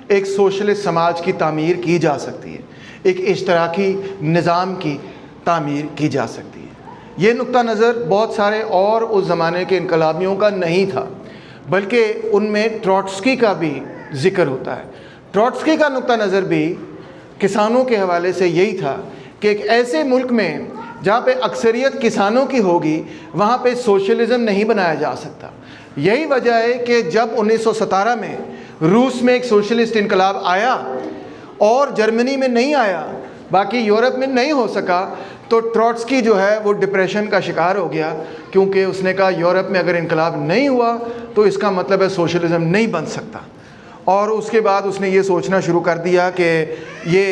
ایک سوشلسٹ سماج کی تعمیر کی جا سکتی ہے، ایک اشتراکی نظام کی تعمیر کی جا سکتی ہے۔ یہ نقطہ نظر بہت سارے اور اس زمانے کے انقلابیوں کا نہیں تھا، بلکہ ان میں ٹروٹسکی کا بھی ذکر ہوتا ہے۔ ٹروٹسکی کا نقطہ نظر بھی کسانوں کے حوالے سے یہی تھا کہ ایک ایسے ملک میں جہاں پہ اکثریت کسانوں کی ہوگی وہاں پہ سوشلزم نہیں بنایا جا سکتا۔ یہی وجہ ہے کہ جب 1917 میں روس میں ایک سوشلسٹ انقلاب آیا اور جرمنی میں نہیں آیا، باقی یورپ میں نہیں ہو سکا، تو ٹروٹسکی جو ہے وہ ڈپریشن کا شکار ہو گیا، کیونکہ اس نے کہا یورپ میں اگر انقلاب نہیں ہوا تو اس کا مطلب ہے سوشلزم نہیں بن سکتا، اور اس کے بعد اس نے یہ سوچنا شروع کر دیا کہ یہ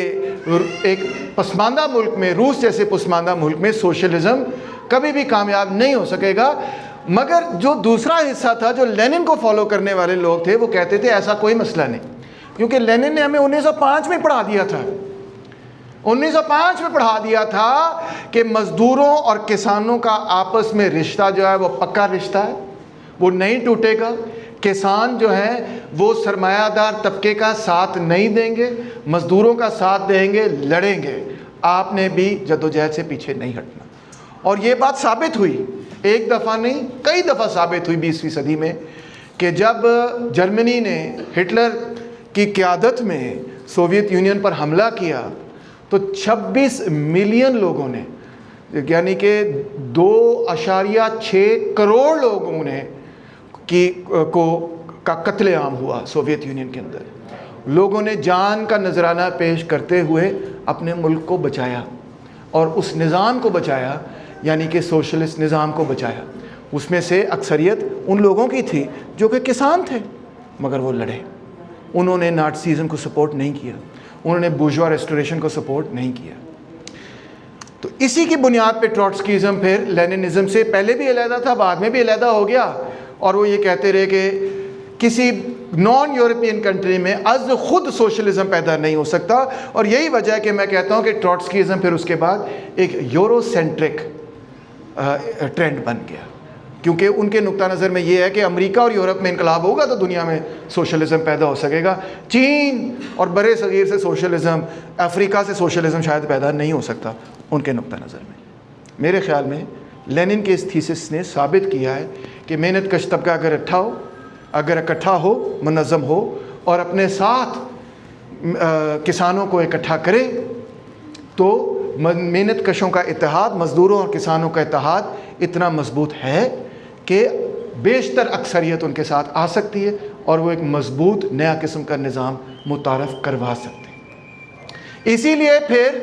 ایک پسماندہ ملک میں، روس جیسے پسماندہ ملک میں سوشلزم کبھی بھی کامیاب نہیں ہو سکے گا۔ مگر جو دوسرا حصہ تھا، جو لینن کو فالو کرنے والے لوگ تھے، وہ کہتے تھے ایسا کوئی مسئلہ نہیں، کیونکہ لینن نے ہمیں 1905 میں پڑھا دیا تھا، 1905 میں پڑھا دیا تھا کہ مزدوروں اور کسانوں کا آپس میں رشتہ جو ہے وہ پکا رشتہ ہے، وہ نہیں ٹوٹے گا۔ کسان جو ہیں وہ سرمایہ دار طبقے کا ساتھ نہیں دیں گے، مزدوروں کا ساتھ دیں گے، لڑیں گے، آپ نے بھی جدوجہد سے پیچھے نہیں ہٹنا۔ اور یہ بات ثابت ہوئی، ایک دفعہ نہیں کئی دفعہ ثابت ہوئی 20ویں صدی میں، کہ جب جرمنی نے ہٹلر کی قیادت میں سوویت یونین پر حملہ کیا تو 26 ملین لوگوں نے، یعنی کہ 2.6 کروڑ لوگوں نے کا قتل عام ہوا سوویت یونین کے اندر۔ لوگوں نے جان کا نذرانہ پیش کرتے ہوئے اپنے ملک کو بچایا اور اس نظام کو بچایا، یعنی کہ سوشلسٹ نظام کو بچایا۔ اس میں سے اکثریت ان لوگوں کی تھی جو کہ کسان تھے، مگر وہ لڑے، انہوں نے نازیزم کو سپورٹ نہیں کیا، انہوں نے بورژوا ریسٹوریشن کو سپورٹ نہیں کیا۔ تو اسی کی بنیاد پہ ٹروٹسکیزم پھر لیننزم سے پہلے بھی علیحدہ تھا، بعد میں بھی علیحدہ ہو گیا، اور وہ یہ کہتے رہے کہ کسی نان یورپین کنٹری میں از خود سوشلزم پیدا نہیں ہو سکتا۔ اور یہی وجہ ہے کہ میں کہتا ہوں کہ ٹروٹسکیزم پھر اس کے بعد ایک یورو سینٹرک ٹرینڈ بن گیا، کیونکہ ان کے نقطہ نظر میں یہ ہے کہ امریکہ اور یورپ میں انقلاب ہوگا تو دنیا میں سوشلزم پیدا ہو سکے گا، چین اور برے صغیر سے سوشلزم، افریقہ سے سوشلزم شاید پیدا نہیں ہو سکتا ان کے نقطہ نظر میں۔ میرے خیال میں لینن کے اس تھیسس نے ثابت کیا ہے کہ محنت کش طبقہ اگر اکٹھا ہو، منظم ہو اور اپنے ساتھ کسانوں کو اکٹھا کرے تو محنت کشوں کا اتحاد، مزدوروں اور کسانوں کا اتحاد اتنا مضبوط ہے کہ بیشتر اکثریت ان کے ساتھ آ سکتی ہے اور وہ ایک مضبوط نیا قسم کا نظام متعارف کروا سکتے ہیں۔ اسی لیے پھر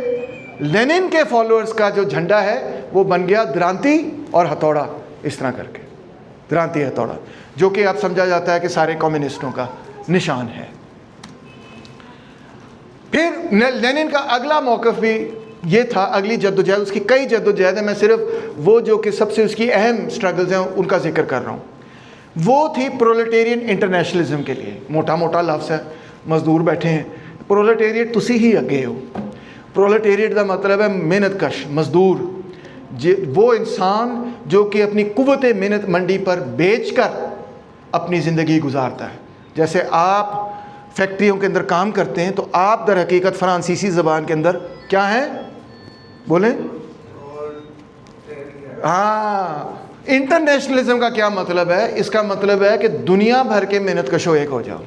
لینن کے فالوورز کا جو جھنڈا ہے وہ بن گیا درانتی اور ہتھوڑا، اس طرح کر کے درانتی ہتھوڑا، جو کہ اب سمجھا جاتا ہے کہ سارے کمیونسٹوں کا نشان ہے۔ پھر لینن کا اگلا موقف بھی یہ تھا، اگلی جدوجہد، اس کی کئی جدوجہد ہیں، میں صرف وہ جو کہ سب سے اس کی اہم سٹرگلز ہیں ان کا ذکر کر رہا ہوں۔ وہ تھی پرولٹیرین انٹرنیشنلزم کے لیے، موٹا موٹا لفظ ہے، مزدور بیٹھے ہیں، پرولٹیریٹ تسی ہی اگے ہو۔ پرولٹیریٹ کا مطلب ہے محنت کش، مزدور، وہ انسان جو کہ اپنی قوت محنت منڈی پر بیچ کر اپنی زندگی گزارتا ہے۔ جیسے آپ فیکٹریوں کے اندر کام کرتے ہیں تو آپ در حقیقت فرانسیسی زبان کے اندر کیا ہیں؟ بولیں۔ ہاں، انٹرنیشنلزم کا کیا مطلب ہے؟ اس کا مطلب ہے کہ دنیا بھر کے محنت کشوں ایک ہو جاؤ۔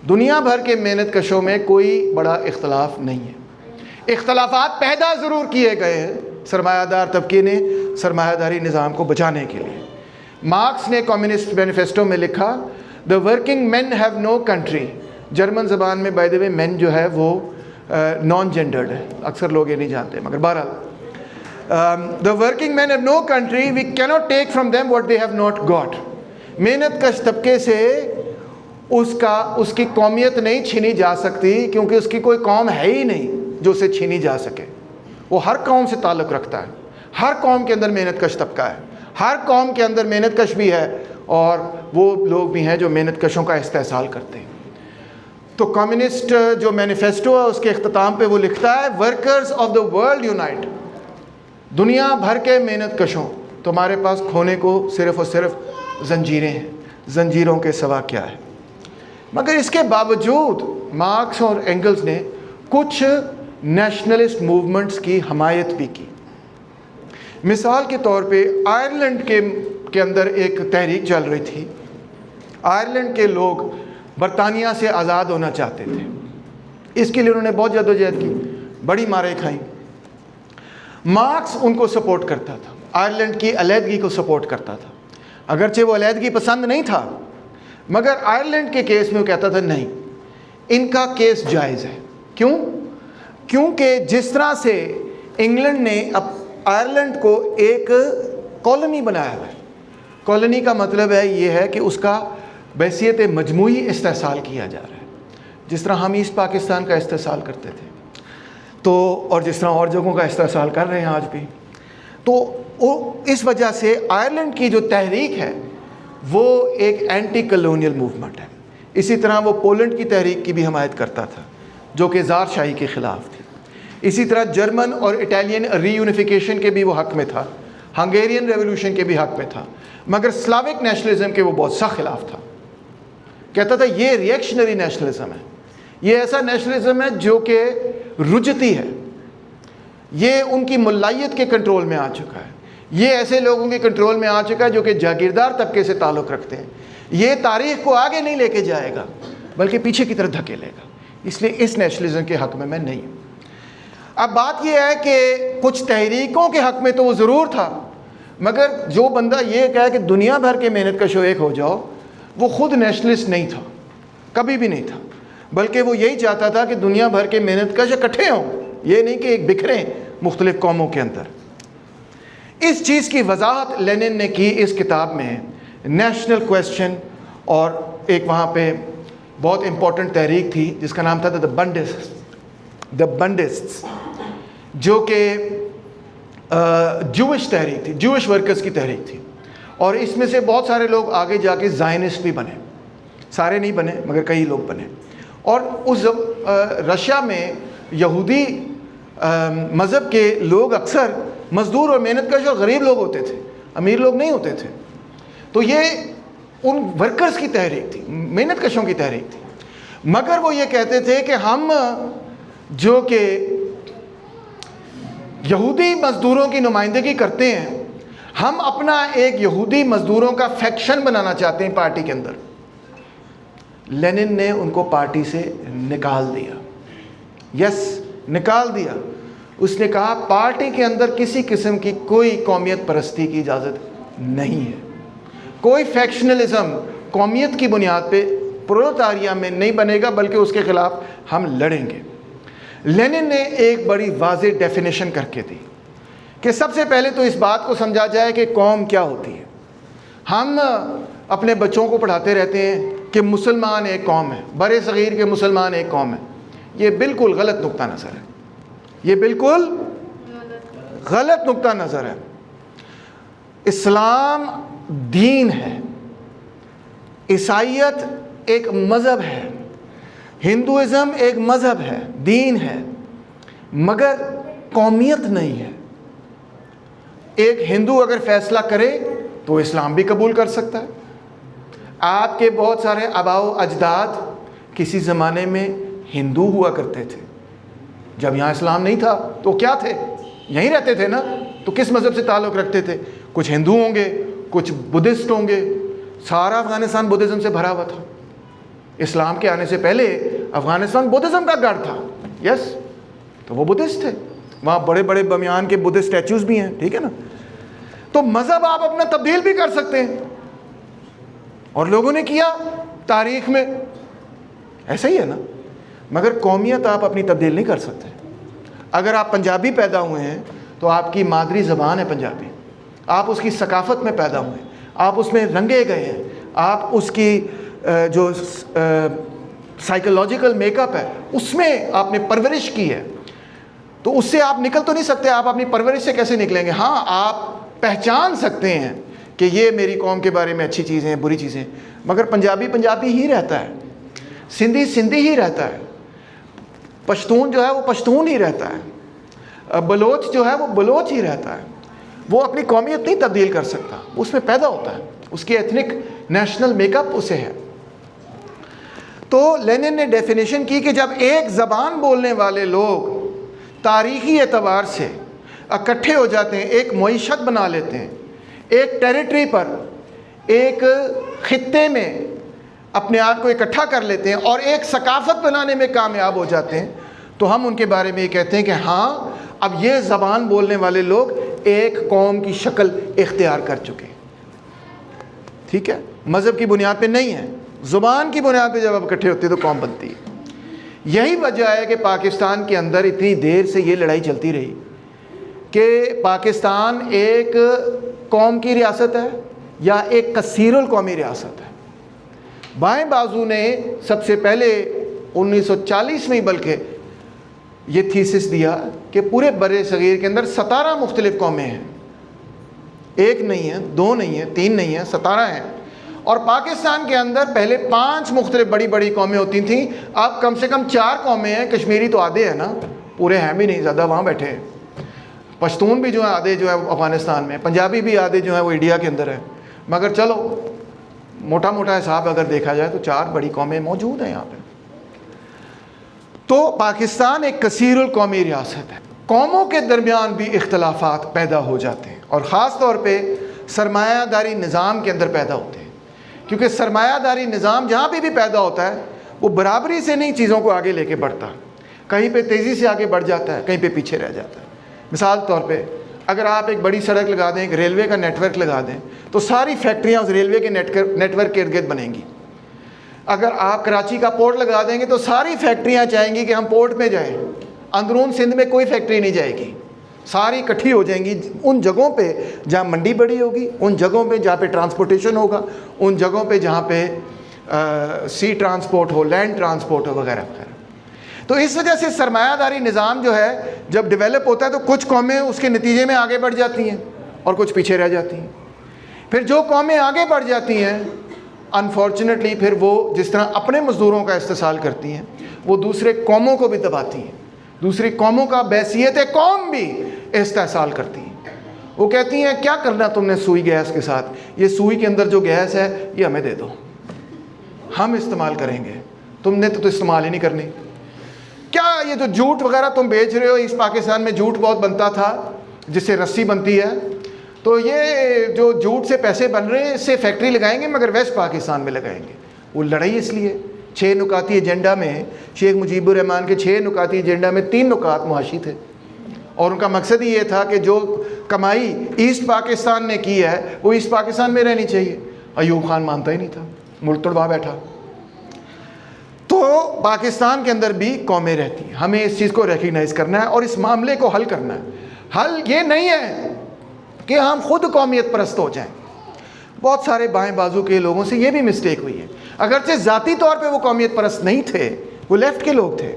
دنیا بھر کے محنت کشوں میں کوئی بڑا اختلاف نہیں ہے، اختلافات پیدا ضرور کیے گئے ہیں سرمایہ دار طبقے نے سرمایہ داری نظام کو بچانے کے لیے۔ مارکس نے کمیونسٹ مینیفیسٹو میں لکھا the working men have no country. German زبان میں بائی دا وے مین جو ہے وہ نان جینڈرڈ ہے، اکثر لوگ یہ نہیں جانتے، مگر بہرحال the working men have no country we can't take from them what they have not got. محنت کش طبقے سے اس کی قومیت نہیں چھینی جا سکتی، کیونکہ اس کی کوئی قوم ہے ہی نہیں جو اسے چھینی جا سکے۔ وہ ہر قوم سے تعلق رکھتا ہے، ہر قوم کے اندر محنت کش طبقہ ہے، ہر قوم کے اندر محنت کش بھی ہے اور وہ لوگ بھی ہیں جو محنت کشوں کا استحصال کرتے ہیں۔ تو کمیونسٹ جو مینیفیسٹو ہے اس کے اختتام پہ وہ لکھتا ہے workers of the world unite, دنیا بھر کے محنت کشوں، تمہارے پاس کھونے کو صرف اور صرف زنجیریں ہیں، زنجیروں کے سوا کیا ہے؟ مگر اس کے باوجود مارکس اور اینگلز نے کچھ نیشنلسٹ موومنٹس کی حمایت بھی کی۔ مثال کے طور پہ آئرلینڈ کے اندر ایک تحریک چل رہی تھی۔ آئرلینڈ کے لوگ برطانیہ سے آزاد ہونا چاہتے تھے، اس کے لیے انہوں نے بہت جدوجہد کی، بڑی ماریں کھائیں۔ مارکس ان کو سپورٹ کرتا تھا، آئرلینڈ کی علیحدگی کو سپورٹ کرتا تھا، اگرچہ وہ علیحدگی پسند نہیں تھا، مگر آئرلینڈ کے کیس میں وہ کہتا تھا نہیں، ان کا کیس جائز ہے۔ کیوں؟ کیونکہ جس طرح سے انگلینڈ نے اب آئرلینڈ کو ایک کالونی بنایا ہے، کالونی کا مطلب ہے یہ ہے کہ اس کا بحیثیت مجموعی استحصال کیا جا رہا ہے، جس طرح ہم ایسٹ پاکستان کا استحصال کرتے تھے تو، اور جس طرح اور جگہوں کا استحصال کر رہے ہیں آج بھی۔ تو اس وجہ سے آئرلینڈ کی جو تحریک ہے وہ ایک اینٹی کلونیل موومنٹ ہے۔ اسی طرح وہ پولینڈ کی تحریک کی بھی حمایت کرتا تھا جو کہ زار شاہی کے خلاف تھی۔ اسی طرح جرمن اور اٹالین ری یونیفیکیشن کے بھی وہ حق میں تھا، ہنگیرین ریولوشن کے بھی حق میں تھا، مگر سلاوک نیشنلزم کے وہ بہت سخت خلاف تھا۔ کہتا تھا یہ ری ایکشنری نیشنلزم ہے، یہ ایسا نیشنلزم ہے جو کہ رجتی ہے، یہ ان کی ملائیت کے کنٹرول میں آ چکا ہے، یہ ایسے لوگوں کے کنٹرول میں آ چکا ہے جو کہ جاگیردار طبقے سے تعلق رکھتے ہیں، یہ تاریخ کو آگے نہیں لے کے جائے گا بلکہ پیچھے کی طرف دھکیلے گا، اس لیے اس نیشنلزم کے حق میں نہیں ہوں۔ اب بات یہ ہے کہ کچھ تحریکوں کے حق میں تو وہ ضرور تھا، مگر جو بندہ یہ کہے کہ دنیا بھر کے محنت کشوں ایک ہو جاؤ، وہ خود نیشنلسٹ نہیں تھا، کبھی بھی نہیں تھا، بلکہ وہ یہی چاہتا تھا کہ دنیا بھر کے محنت کش اکٹھے ہوں، یہ نہیں کہ ایک بکھریں مختلف قوموں کے اندر۔ اس چیز کی وضاحت لینن نے کی اس کتاب میں، نیشنل کویسچن، اور ایک وہاں پہ بہت امپورٹنٹ تحریک تھی جس کا نام تھا دا بنڈسٹس، جو کہ جوش تحریک تھی، جوش ورکرز کی تحریک تھی، اور اس میں سے بہت سارے لوگ آگے جا کے زائنسٹ بھی بنے، سارے نہیں بنے مگر کئی لوگ بنے۔ اور اس رشیا میں یہودی مذہب کے لوگ اکثر مزدور اور محنت کش اور غریب لوگ ہوتے تھے، امیر لوگ نہیں ہوتے تھے، تو یہ ان ورکرز کی تحریک تھی، محنت کشوں کی تحریک تھی، مگر وہ یہ کہتے تھے کہ ہم جو کہ یہودی مزدوروں کی نمائندگی کرتے ہیں، ہم اپنا ایک یہودی مزدوروں کا فیکشن بنانا چاہتے ہیں پارٹی کے اندر۔ لینن نے ان کو پارٹی سے نکال دیا، نکال دیا۔ اس نے کہا پارٹی کے اندر کسی قسم کی کوئی قومیت پرستی کی اجازت نہیں ہے، کوئی فیکشنلزم قومیت کی بنیاد پہ پرولتاریہ میں نہیں بنے گا، بلکہ اس کے خلاف ہم لڑیں گے۔ لینن نے ایک بڑی واضح ڈیفینیشن کر کے دی کہ سب سے پہلے تو اس بات کو سمجھا جائے کہ قوم کیا ہوتی ہے۔ ہم اپنے بچوں کو پڑھاتے رہتے ہیں کہ مسلمان ایک قوم ہے، بر صغیر کے مسلمان ایک قوم ہے۔ یہ بالکل غلط نقطہ نظر ہے، یہ بالکل غلط نقطہ نظر ہے۔ اسلام دین ہے، عیسائیت ایک مذہب ہے، ہندوازم ایک مذہب ہے، دین ہے، مگر قومیت نہیں ہے۔ ایک ہندو اگر فیصلہ کرے تو اسلام بھی قبول کر سکتا ہے۔ آپ کے بہت سارے آباء و اجداد کسی زمانے میں ہندو ہوا کرتے تھے، جب یہاں اسلام نہیں تھا تو کیا تھے؟ یہیں رہتے تھے نا، تو کس مذہب سے تعلق رکھتے تھے؟ کچھ ہندو ہوں گے، کچھ بدھسٹ ہوں گے، سارا افغانستان بدھزم سے بھرا ہوا تھا۔ اسلام کے آنے سے پہلے افغانستان بدھزم کا گڑھ تھا، یس، تو وہ بدھسٹ تھے، وہاں بڑے بڑے بمیان کے بدھسٹ اسٹیچوز بھی ہیں، ٹھیک ہے نا۔ تو مذہب آپ اپنا تبدیل بھی کر سکتے ہیں، اور لوگوں نے کیا تاریخ میں، ایسا ہی ہے نا، مگر قومیت آپ اپنی تبدیل نہیں کر سکتے۔ اگر آپ پنجابی پیدا ہوئے ہیں تو آپ کی مادری زبان ہے پنجابی، آپ اس کی ثقافت میں پیدا ہوئے ہیں، آپ اس میں رنگے گئے ہیں، آپ اس کی جو سائیکولوجیکل میک اپ ہے اس میں آپ نے پرورش کی ہے، تو اس سے آپ نکل تو نہیں سکتے۔ آپ اپنی پرورش سے کیسے نکلیں گے؟ ہاں، آپ پہچان سکتے ہیں کہ یہ میری قوم کے بارے میں اچھی چیزیں ہیں، بری چیزیں، مگر پنجابی پنجابی ہی رہتا ہے، سندھی سندھی ہی رہتا ہے، پشتون جو ہے وہ پشتون ہی رہتا ہے، بلوچ جو ہے وہ بلوچ ہی رہتا ہے۔ وہ اپنی قومیت نہیں تبدیل کر سکتا، اس میں پیدا ہوتا ہے، اس کی ایتھنک نیشنل میک اپ اسے ہے۔ تو لینن نے ڈیفینیشن کی کہ جب ایک زبان بولنے والے لوگ تاریخی اعتبار سے اکٹھے ہو جاتے ہیں، ایک معیشت بنا لیتے ہیں، ایک ٹیریٹری پر، ایک خطے میں اپنے آپ کو اکٹھا کر لیتے ہیں اور ایک ثقافت بنانے میں کامیاب ہو جاتے ہیں، تو ہم ان کے بارے میں یہ کہتے ہیں کہ ہاں، اب یہ زبان بولنے والے لوگ ایک قوم کی شکل اختیار کر چکے ہیں۔ ٹھیک ہے، مذہب کی بنیاد پہ نہیں ہے، زبان کی بنیاد پہ جب آپ اکٹھے ہوتے ہیں تو قوم بنتی ہے۔ یہی وجہ ہے کہ پاکستان کے اندر اتنی دیر سے یہ لڑائی چلتی رہی کہ پاکستان ایک قوم کی ریاست ہے یا ایک کثیر القومی ریاست ہے۔ بائیں بازو نے سب سے پہلے 1940 میں بلکہ یہ تھیسس دیا کہ پورے بر صغیر کے اندر 17 مختلف قومیں ہیں، ایک نہیں ہے، دو نہیں ہے، تین نہیں ہے، 17 ہیں۔ اور پاکستان کے اندر پہلے 5 مختلف بڑی بڑی قومیں ہوتی تھیں، اب کم سے کم 4 قومیں ہیں۔ کشمیری تو آدھے ہیں نا، پورے ہیں بھی نہیں، زیادہ وہاں بیٹھے ہیں۔ پشتون بھی جو ہے آدھے جو ہے افغانستان میں، پنجابی بھی آدھے جو ہے وہ انڈیا کے اندر ہے، مگر چلو موٹا موٹا حساب اگر دیکھا جائے تو 4 بڑی قومیں موجود ہیں یہاں پہ۔ تو پاکستان ایک کثیر القومی ریاست ہے، قوموں کے درمیان بھی اختلافات پیدا ہو جاتے ہیں، اور خاص طور پہ سرمایہ داری نظام کے اندر پیدا ہوتے ہیں، کیونکہ سرمایہ داری نظام جہاں پہ بھی پیدا ہوتا ہے وہ برابری سے نہیں چیزوں کو آگے لے کے بڑھتا، کہیں پہ تیزی سے آگے بڑھ جاتا ہے، کہیں پہ پیچھے رہ جاتا ہے۔ مثال طور پہ اگر آپ ایک بڑی سڑک لگا دیں، ایک ریلوے کا نیٹ ورک لگا دیں، تو ساری فیکٹریاں اس ریلوے کے نیٹ ورک کے ارد گرد بنیں گی۔ اگر آپ کراچی کا پورٹ لگا دیں گے تو ساری فیکٹریاں چاہیں گی کہ ہم پورٹ میں جائیں، اندرون سندھ میں کوئی فیکٹری نہیں جائے گی، ساری اکٹھی ہو جائیں گی ان جگہوں پہ جہاں منڈی بڑی ہوگی، ان جگہوں پہ جہاں پہ ٹرانسپورٹیشن ہوگا، ان جگہوں پہ جہاں پہ سی ٹرانسپورٹ ہو، لینڈ ٹرانسپورٹ ہو، وغیرہ وغیرہ۔ تو اس وجہ سے سرمایہ داری نظام جو ہے جب ڈیولپ ہوتا ہے تو کچھ قومیں اس کے نتیجے میں آگے بڑھ جاتی ہیں اور کچھ پیچھے رہ جاتی ہیں۔ پھر جو قومیں آگے بڑھ جاتی ہیں انفارچونیٹلی پھر وہ جس طرح اپنے مزدوروں کا استحصال کرتی ہیں، وہ دوسرے قوموں کو بھی دباتی ہیں، دوسری قوموں کا بحیثیت قوم بھی استحصال کرتی ہیں۔ وہ کہتی ہیں کیا کرنا تم نے سوئی گیس کے ساتھ، یہ سوئی کے اندر جو گیس ہے یہ ہمیں دے دو، ہم استعمال کریں گے، تم نے تو استعمال ہی نہیں کرنی۔ کیا یہ جو جھوٹ وغیرہ تم بیچ رہے ہو، اس پاکستان میں جھوٹ بہت بنتا تھا جس سے رسی بنتی ہے، تو یہ جو جھوٹ سے پیسے بن رہے ہیں اس سے فیکٹری لگائیں گے مگر ویسٹ پاکستان میں لگائیں گے۔ وہ لڑائی اس لیے 6 نکاتی ایجنڈا میں شیخ مجیب الرحمان کے 6 نکاتی ایجنڈا میں 3 نکات معاشی تھے اور ان کا مقصد ہی یہ تھا کہ جو کمائی ایسٹ پاکستان نے کی ہے وہ ایسٹ پاکستان میں رہنی چاہیے. ایوب خان مانتا ہی نہیں تھا, ملک توڑوا بیٹھا. تو پاکستان کے اندر بھی قومیں رہتی ہیں, ہمیں اس چیز کو ریکگنائز کرنا ہے اور اس معاملے کو حل کرنا ہے. حل یہ نہیں ہے کہ ہم خود قومیت پرست ہو جائیں. بہت سارے بائیں بازو کے لوگوں سے یہ بھی مسٹیک ہوئی ہے, اگرچہ ذاتی طور پہ وہ قومیت پرست نہیں تھے, وہ لیفٹ کے لوگ تھے,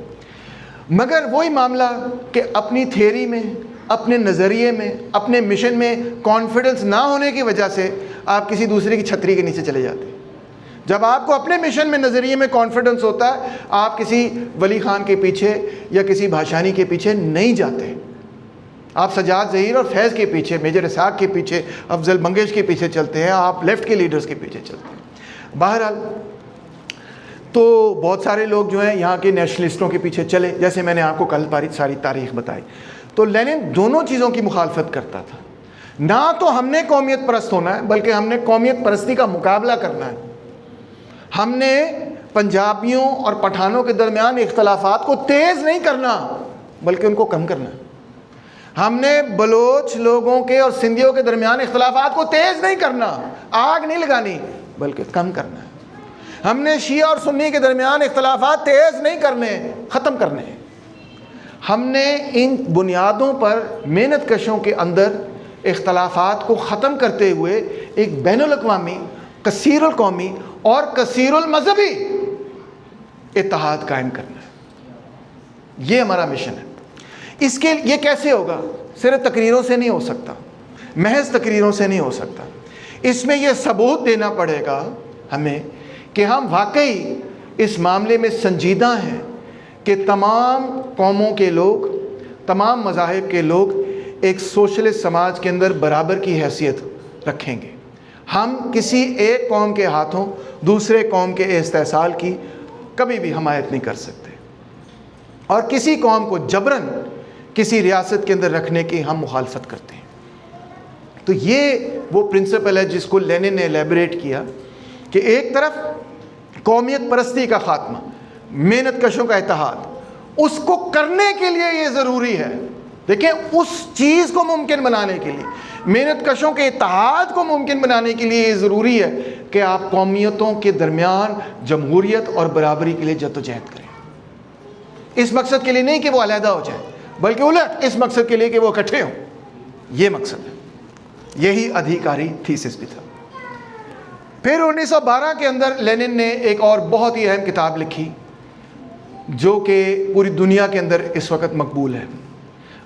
مگر وہی معاملہ کہ اپنی تھیوری میں, اپنے نظریے میں, اپنے مشن میں کانفیڈنس نہ ہونے کی وجہ سے آپ کسی دوسرے کی چھتری کے نیچے چلے جاتے ہیں. جب آپ کو اپنے مشن میں, نظریے میں کانفیڈنس ہوتا ہے, آپ کسی ولی خان کے پیچھے یا کسی بھاشانی کے پیچھے نہیں جاتے. آپ سجاد ظہیر اور فیض کے پیچھے, میجر اسحاق کے پیچھے, افضل منگیش کے پیچھے چلتے ہیں, آپ لیفٹ کے لیڈرز کے پیچھے چلتے ہیں. بہرحال تو بہت سارے لوگ جو ہیں یہاں کے نیشنلسٹوں کے پیچھے چلے, جیسے میں نے آپ کو کل ساری تاریخ بتائی. تو لینن دونوں چیزوں کی مخالفت کرتا تھا. نہ تو ہم نے قومیت پرست ہونا ہے, بلکہ ہم نے قومیت پرستی کا مقابلہ کرنا ہے. ہم نے پنجابیوں اور پٹھانوں کے درمیان اختلافات کو تیز نہیں کرنا, بلکہ ان کو کم کرنا ہے. ہم نے بلوچ لوگوں کے اور سندھیوں کے درمیان اختلافات کو تیز نہیں کرنا, آگ نہیں لگانی, بلکہ کم کرنا ہے. ہم نے شیعہ اور سنی کے درمیان اختلافات تیز نہیں کرنے, ختم کرنے ہیں. ہم نے ان بنیادوں پر محنت کشوں کے اندر اختلافات کو ختم کرتے ہوئے ایک بین الاقوامی, کثیر القومی اور کثیر المذہبی اتحاد قائم کرنا ہے. یہ ہمارا مشن ہے. اس کے یہ کیسے ہوگا؟ صرف تقریروں سے نہیں ہو سکتا, محض تقریروں سے نہیں ہو سکتا. اس میں یہ ثبوت دینا پڑے گا ہمیں کہ ہم واقعی اس معاملے میں سنجیدہ ہیں کہ تمام قوموں کے لوگ, تمام مذاہب کے لوگ ایک سوشلسٹ سماج کے اندر برابر کی حیثیت رکھیں گے. ہم کسی ایک قوم کے ہاتھوں دوسرے قوم کے استحصال کی کبھی بھی حمایت نہیں کر سکتے, اور کسی قوم کو جبراً کسی ریاست کے اندر رکھنے کی ہم مخالفت کرتے ہیں. تو یہ وہ پرنسپل ہے جس کو لینن نے ایلیبریٹ کیا کہ ایک طرف قومیت پرستی کا خاتمہ, محنت کشوں کا اتحاد, اس کو کرنے کے لیے یہ ضروری ہے. دیکھیں, اس چیز کو ممکن بنانے کے لیے, محنت کشوں کے اتحاد کو ممکن بنانے کے لیے یہ ضروری ہے کہ آپ قومیتوں کے درمیان جمہوریت اور برابری کے لیے جدوجہد کریں. اس مقصد کے لیے نہیں کہ وہ علیحدہ ہو جائیں, بلکہ الٹ اس مقصد کے لیے کہ وہ اکٹھے ہوں. یہ مقصد ہے. یہی ادھیکاری تھیسس بھی تھا. پھر 1912 کے اندر لینن نے ایک اور بہت ہی اہم کتاب لکھی جو کہ پوری دنیا کے اندر اس وقت مقبول ہے.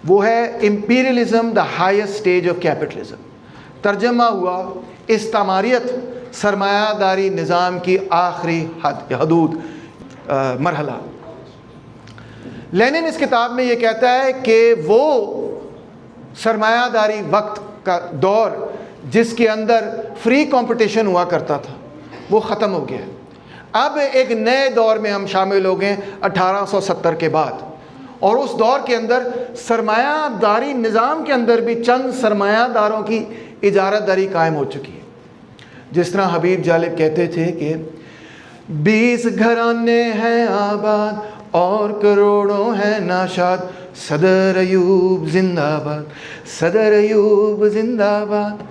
وہ ہے imperialism the highest stage of capitalism. ترجمہ ہوا استعماریت سرمایہ داری نظام کی آخری حدود, مرحلہ. لینن اس کتاب میں یہ کہتا ہے کہ وہ سرمایہ داری وقت کا دور جس کے اندر فری کمپٹیشن ہوا کرتا تھا وہ ختم ہو گیا. اب ایک نئے دور میں ہم شامل ہو گئے 1870 کے بعد, اور اس دور کے اندر سرمایہ داری نظام کے اندر بھی چند سرمایہ داروں کی اجارت داری قائم ہو چکی ہے. جس طرح حبیب جالب کہتے تھے کہ 20 گھرانے ہیں آباد اور کروڑوں ہیں ناشاد, صدر ایوب زندہ باد, صدر ایوب زندہ باد.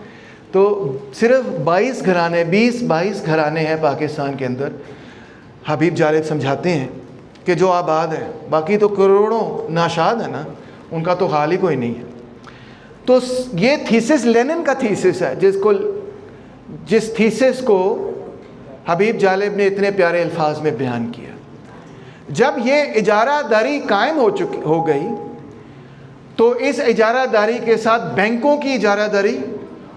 تو صرف 20-22 گھرانے ہیں پاکستان کے اندر. حبیب جالب سمجھاتے ہیں کہ جو آباد ہیں, باقی تو کروڑوں ناشاد ہیں نا, ان کا تو حال ہی کوئی نہیں ہے. تو یہ تھیسس لینن کا تھیسس ہے, جس تھیسس کو حبیب جالب نے اتنے پیارے الفاظ میں بیان کیا. جب یہ اجارہ داری قائم ہو گئی تو اس اجارہ داری کے ساتھ بینکوں کی اجارہ داری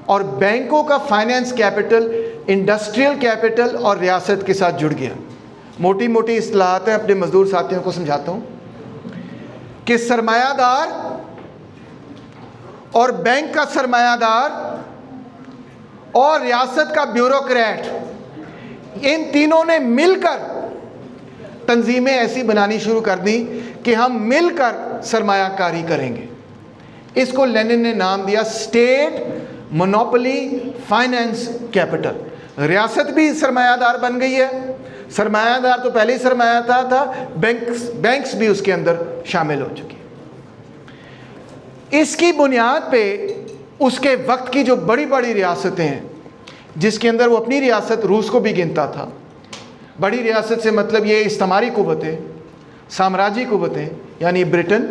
اور بینکوں کا فائنینس کیپٹل انڈسٹریل کیپٹل اور ریاست کے ساتھ جڑ گیا. موٹی موٹی اصطلاحات ہیں, اپنے مزدور ساتھیوں کو سمجھاتا ہوں کہ سرمایہ دار اور بینک کا سرمایہ دار اور ریاست کا بیوروکریٹ, ان تینوں نے مل کر تنظیمیں ایسی بنانی شروع کر دی کہ ہم مل کر سرمایہ کاری کریں گے. اس کو لینن نے نام دیا اسٹیٹ مونوپلی فائنینس کیپٹل. ریاست بھی سرمایہ دار بن گئی ہے, سرمایہ دار تو پہلے ہی سرمایہ دار تھا, بینکس بھی اس کے اندر شامل ہو چکی. اس کی بنیاد پہ اس کے وقت کی جو بڑی بڑی ریاستیں ہیں، جس کے اندر وہ اپنی ریاست روس کو بھی گنتا تھا، بڑی ریاست سے مطلب یہ استعماری قوتیں، سامراجی قوتیں، یعنی برٹن،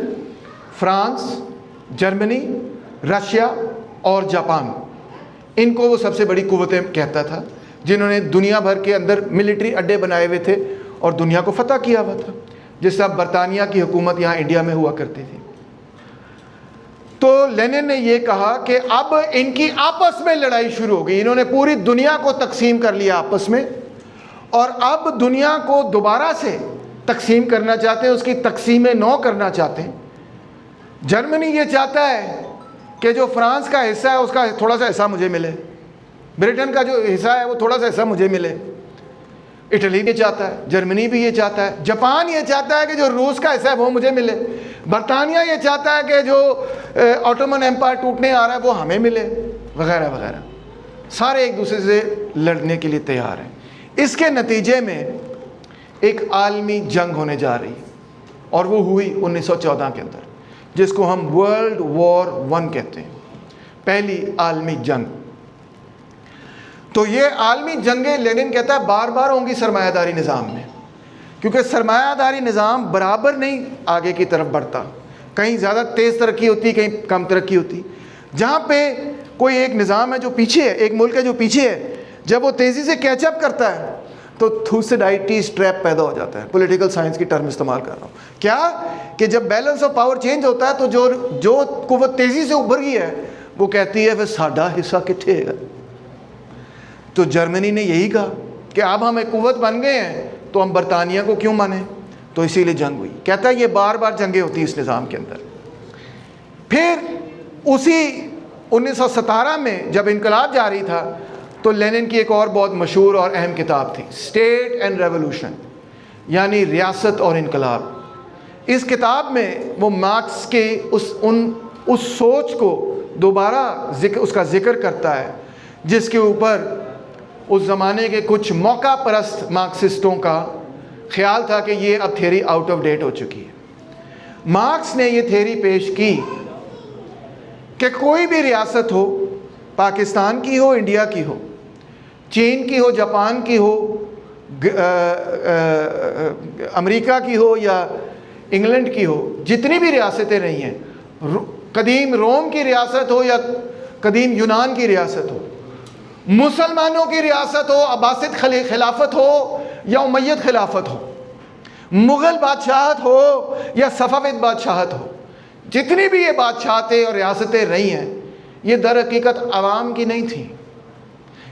فرانس، جرمنی، رشیا اور جاپان، ان کو وہ سب سے بڑی قوتیں کہتا تھا، جنہوں نے دنیا بھر کے اندر ملٹری اڈے بنائے ہوئے تھے اور دنیا کو فتح کیا ہوا تھا، جس طرح برطانیہ کی حکومت یہاں انڈیا میں ہوا کرتی تھی۔ تو لینن نے یہ کہا کہ اب ان کی آپس میں لڑائی شروع ہو گئی، انہوں نے پوری دنیا کو تقسیم کر لیا آپس میں، اور اب دنیا کو دوبارہ سے تقسیم کرنا چاہتے ہیں، اس کی تقسیم نو کرنا چاہتے ہیں۔ جرمنی یہ چاہتا ہے کہ جو فرانس کا حصہ ہے اس کا تھوڑا سا حصہ مجھے ملے، برٹن کا جو حصہ ہے وہ تھوڑا سا حصہ مجھے ملے، اٹلی یہ چاہتا ہے، جرمنی بھی یہ چاہتا ہے، جاپان یہ چاہتا ہے کہ جو روس کا حصہ ہے وہ مجھے ملے، برطانیہ یہ چاہتا ہے کہ جو آٹومن ایمپائر ٹوٹنے آ رہا ہے وہ ہمیں ملے، وغیرہ وغیرہ۔ سارے ایک دوسرے سے لڑنے کے لیے تیار ہیں۔ اس کے نتیجے میں ایک عالمی جنگ ہونے جا رہی ہے، اور وہ ہوئی 1914 کے اندر، جس کو ہم ورلڈ وار 1 کہتے ہیں، پہلی عالمی جنگ۔ تو یہ عالمی جنگیں لینن کہتا ہے بار بار ہوں گی سرمایہ داری نظام میں، کیونکہ سرمایہ داری نظام برابر نہیں آگے کی طرف بڑھتا، کہیں زیادہ تیز ترقی ہوتی، کہیں کم ترقی ہوتی۔ جہاں پہ کوئی ایک نظام ہے جو پیچھے ہے، ایک ملک ہے جو پیچھے ہے، جب وہ تیزی سے کیچ اپ کرتا ہے تو تھوسیڈائٹیز ٹریپ پیدا ہو جاتا ہے۔ پولیٹیکل سائنس کی ٹرم استعمال کر رہا ہوں، کیا کہ جب بیلنس آف پاور چینج ہوتا ہے تو جو قوت تیزی سے ابھر گئی ہے وہ کہتی ہے پھر ساڈا حصہ کتنے ہے۔ تو جرمنی نے یہی کہا کہ اب ہم ایک قوت بن گئے ہیں تو ہم برطانیہ کو کیوں مانیں، تو اسی لیے جنگ ہوئی۔ کہتا ہے یہ بار بار جنگیں ہوتی ہیں اس نظام کے اندر۔ پھر اسی 1917 میں جب انقلاب جاری تھا تو لینن کی ایک اور بہت مشہور اور اہم کتاب تھی، اسٹیٹ اینڈ ریولوشن، یعنی ریاست اور انقلاب۔ اس کتاب میں وہ مارکس کے اس سوچ کو دوبارہ اس کا ذکر کرتا ہے، جس کے اوپر اس زمانے کے کچھ موقع پرست مارکسسٹوں کا خیال تھا کہ یہ اب تھیوری آؤٹ آف ڈیٹ ہو چکی ہے۔ مارکس نے یہ تھیوری پیش کی کہ کوئی بھی ریاست ہو، پاکستان کی ہو، انڈیا کی ہو، چین کی ہو، جاپان کی ہو، امریکہ کی ہو یا انگلینڈ کی ہو، جتنی بھی ریاستیں رہی ہیں، قدیم روم کی ریاست ہو یا قدیم یونان کی ریاست ہو، مسلمانوں کی ریاست ہو، عباسد خلافت ہو یا امید خلافت ہو، مغل بادشاہت ہو یا صفوید بادشاہت ہو، جتنی بھی یہ بادشاہتیں اور ریاستیں رہی ہیں، یہ در حقیقت عوام کی نہیں تھیں،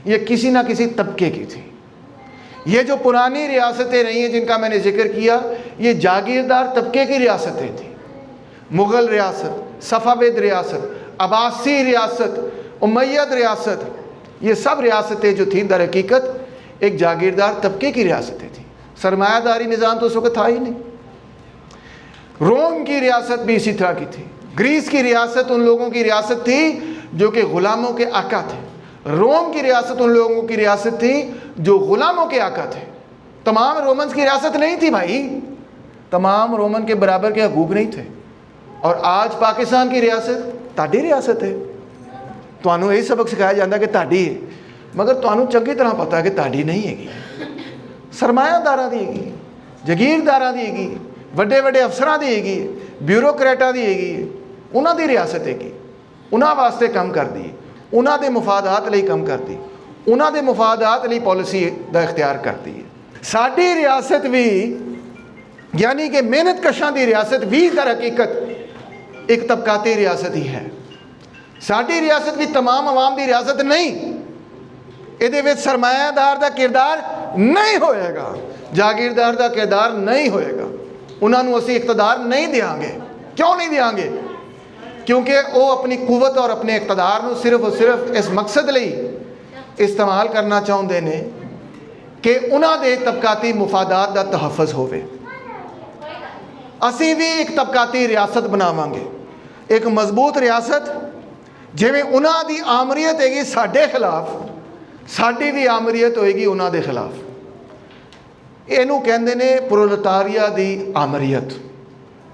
یہ کسی نہ کسی طبقے کی تھی۔ یہ جو پرانی ریاستیں رہی ہیں جن کا میں نے ذکر کیا، یہ جاگیردار طبقے کی ریاستیں تھیں۔ مغل ریاست، صفوید ریاست، عباسی ریاست، امید ریاست، یہ سب ریاستیں جو تھیں در حقیقت ایک جاگیردار طبقے کی ریاستیں تھیں۔ سرمایہ داری نظام تو اس وقت تھا ہی نہیں۔ روم کی ریاست بھی اسی طرح کی تھی۔ گریس کی ریاست ان لوگوں کی ریاست تھی جو کہ غلاموں کے آقا تھے۔ روم کی ریاست ان لوگوں کی ریاست تھی جو غلاموں کے آقا تھے۔ تمام رومنز کی ریاست نہیں تھی بھائی، تمام رومن کے برابر کے حقوق نہیں تھے۔ اور آج پاکستان کی ریاست تاڈی ریاست ہے، تانوں یہی سبق سکھایا جاتا ہے کہ تاڈی ہے، مگر تانوں چنگی طرح پتہ ہے کہ تاڈی نہیں ہے گی۔ سرمایہ داراں دی ہے، جگیرداراں دی ہے، وڈے وڈے افسراں دی ہے، بیوروکریٹاں دی ہے، انہاں دی ریاست ہے گی، انہاں واسطے کم کر دی، انہاں دے مفادات لئی کم کر دی، انہاں دے مفادات لئی پالیسی دا اختیار کرتی ہے۔ ساڈی ریاست بھی یعنی کہ محنت کشاں دی ریاست بھی در حقیقت ایک طبقاتی ریاست ہی ہے۔ ساڈی ریاست بھی تمام عوام دی ریاست نہیں، یہ وچ سرمایہ دار دا کردار نہیں ہوئے گا، جاگیردار دا کردار نہیں ہوئے گا، انہاں نوں اسی اقتدار نہیں دیاں گے۔ کیوں نہیں دیاں گے؟ کیونکہ وہ اپنی قوت اور اپنے اقتدار نوں صرف اور صرف اس مقصد لئی استعمال کرنا چاہتے ہیں کہ انہاں دے طبقاتی مفادات دا تحفظ ہوئے۔ اسی بھی ایک طبقاتی ریاست بناواں گے، ایک مضبوط ریاست، جویں انہاں دی آمریت ہے گی ساڈے خلاف، ساڈی بھی آمریت ہوئے گی انہاں دے خلاف۔ اینوں کہندے نے پرولتاریا دی آمریت۔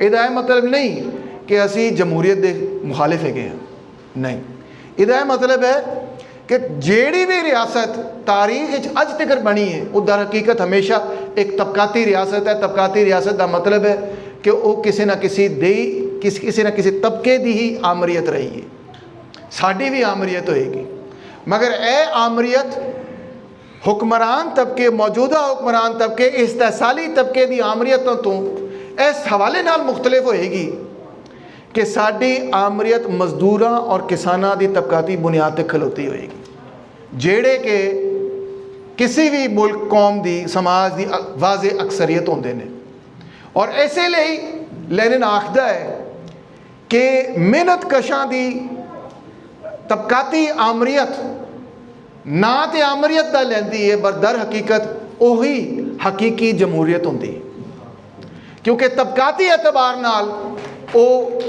ਇਹਦਾ ਇਹ ਮਤਲਬ ਨਹੀਂ ਕਿ ਅਸੀਂ ਜਮਹੂਰੀਅਤ ਦੇ ਮੁਖਾਲਿਫ ਹੈਗੇ ਹਾਂ, ਨਹੀਂ। ਇਹਦਾ ਇਹ ਮਤਲਬ ਹੈ ਕਿ ਜਿਹੜੀ ਵੀ ਰਿਆਸਤ ਤਾਰੀਖ ਵਿੱਚ ਅੱਜ ਤੱਕ ਬਣੀ ਹੈ, ਉਹ ਦਰ ਹਕੀਕਤ ਹਮੇਸ਼ਾ ਇੱਕ ਤਬਕਾਤੀ ਰਿਆਸਤ ਹੈ। ਤਬਕਾਤੀ ਰਿਆਸਤ ਦਾ ਮਤਲਬ ਹੈ ਕਿ ਉਹ ਕਿਸੇ ਨਾ ਕਿਸੇ ਤਬਕੇ ਦੀ ਹੀ ਆਮਰੀਅਤ ਰਹੀ ਹੈ। ਸਾਡੀ ਵੀ ਆਮਰੀਅਤ ਹੋਏਗੀ, ਮਗਰ ਇਹ ਆਮਰੀਅਤ ਹੁਕਮਰਾਨ ਤਬਕੇ, ਮੌਜੂਦਾ ਹੁਕਮਰਾਨ ਤਬਕੇ, ਇਸਤਹਿਸਾਲੀ ਤਬਕੇ ਦੀ ਆਮਰੀਅਤਾਂ ਤੋਂ ਇਸ ਹਵਾਲੇ ਨਾਲ ਮੁਖਤਲਿਫ ਹੋਏਗੀ ਕਿ ਸਾਡੀ ਆਮਰੀਅਤ ਮਜ਼ਦੂਰਾਂ ਔਰ ਕਿਸਾਨਾਂ ਦੀ ਤਬਕਾਤੀ ਬੁਨਿਆਦ 'ਤੇ ਖਲੋਤੀ ਹੋਏਗੀ, ਜਿਹੜੇ ਕਿ ਕਿਸੇ ਵੀ ਮੁਲਕ ਕੌਮ ਦੀ ਸਮਾਜ ਦੀ ਵਾਜ਼ੇ ਅਕਸਰੀਅਤ ਹੁੰਦੇ ਨੇ। ਔਰ ਇਸੇ ਲਈ ਲੈਨਿਨ ਆਖਦਾ ਹੈ ਕਿ ਮਿਹਨਤ ਕਸ਼ਾਂ ਦੀ ਤਬਕਾਤੀ ਆਮਰੀਅਤ ਨਾ ਤੇ ਆਮਰੀਅਤ ਦਾ ਲੈਂਦੀ ਹੈ, ਪਰ ਦਰ ਹਕੀਕਤ ਉਹੀ ਹਕੀਕੀ ਜਮਹੂਰੀਅਤ ਹੁੰਦੀ ਹੈ, ਕਿਉਂਕਿ ਤਬਕਾਤੀ ਐਤਬਾਰ ਨਾਲ ਉਹ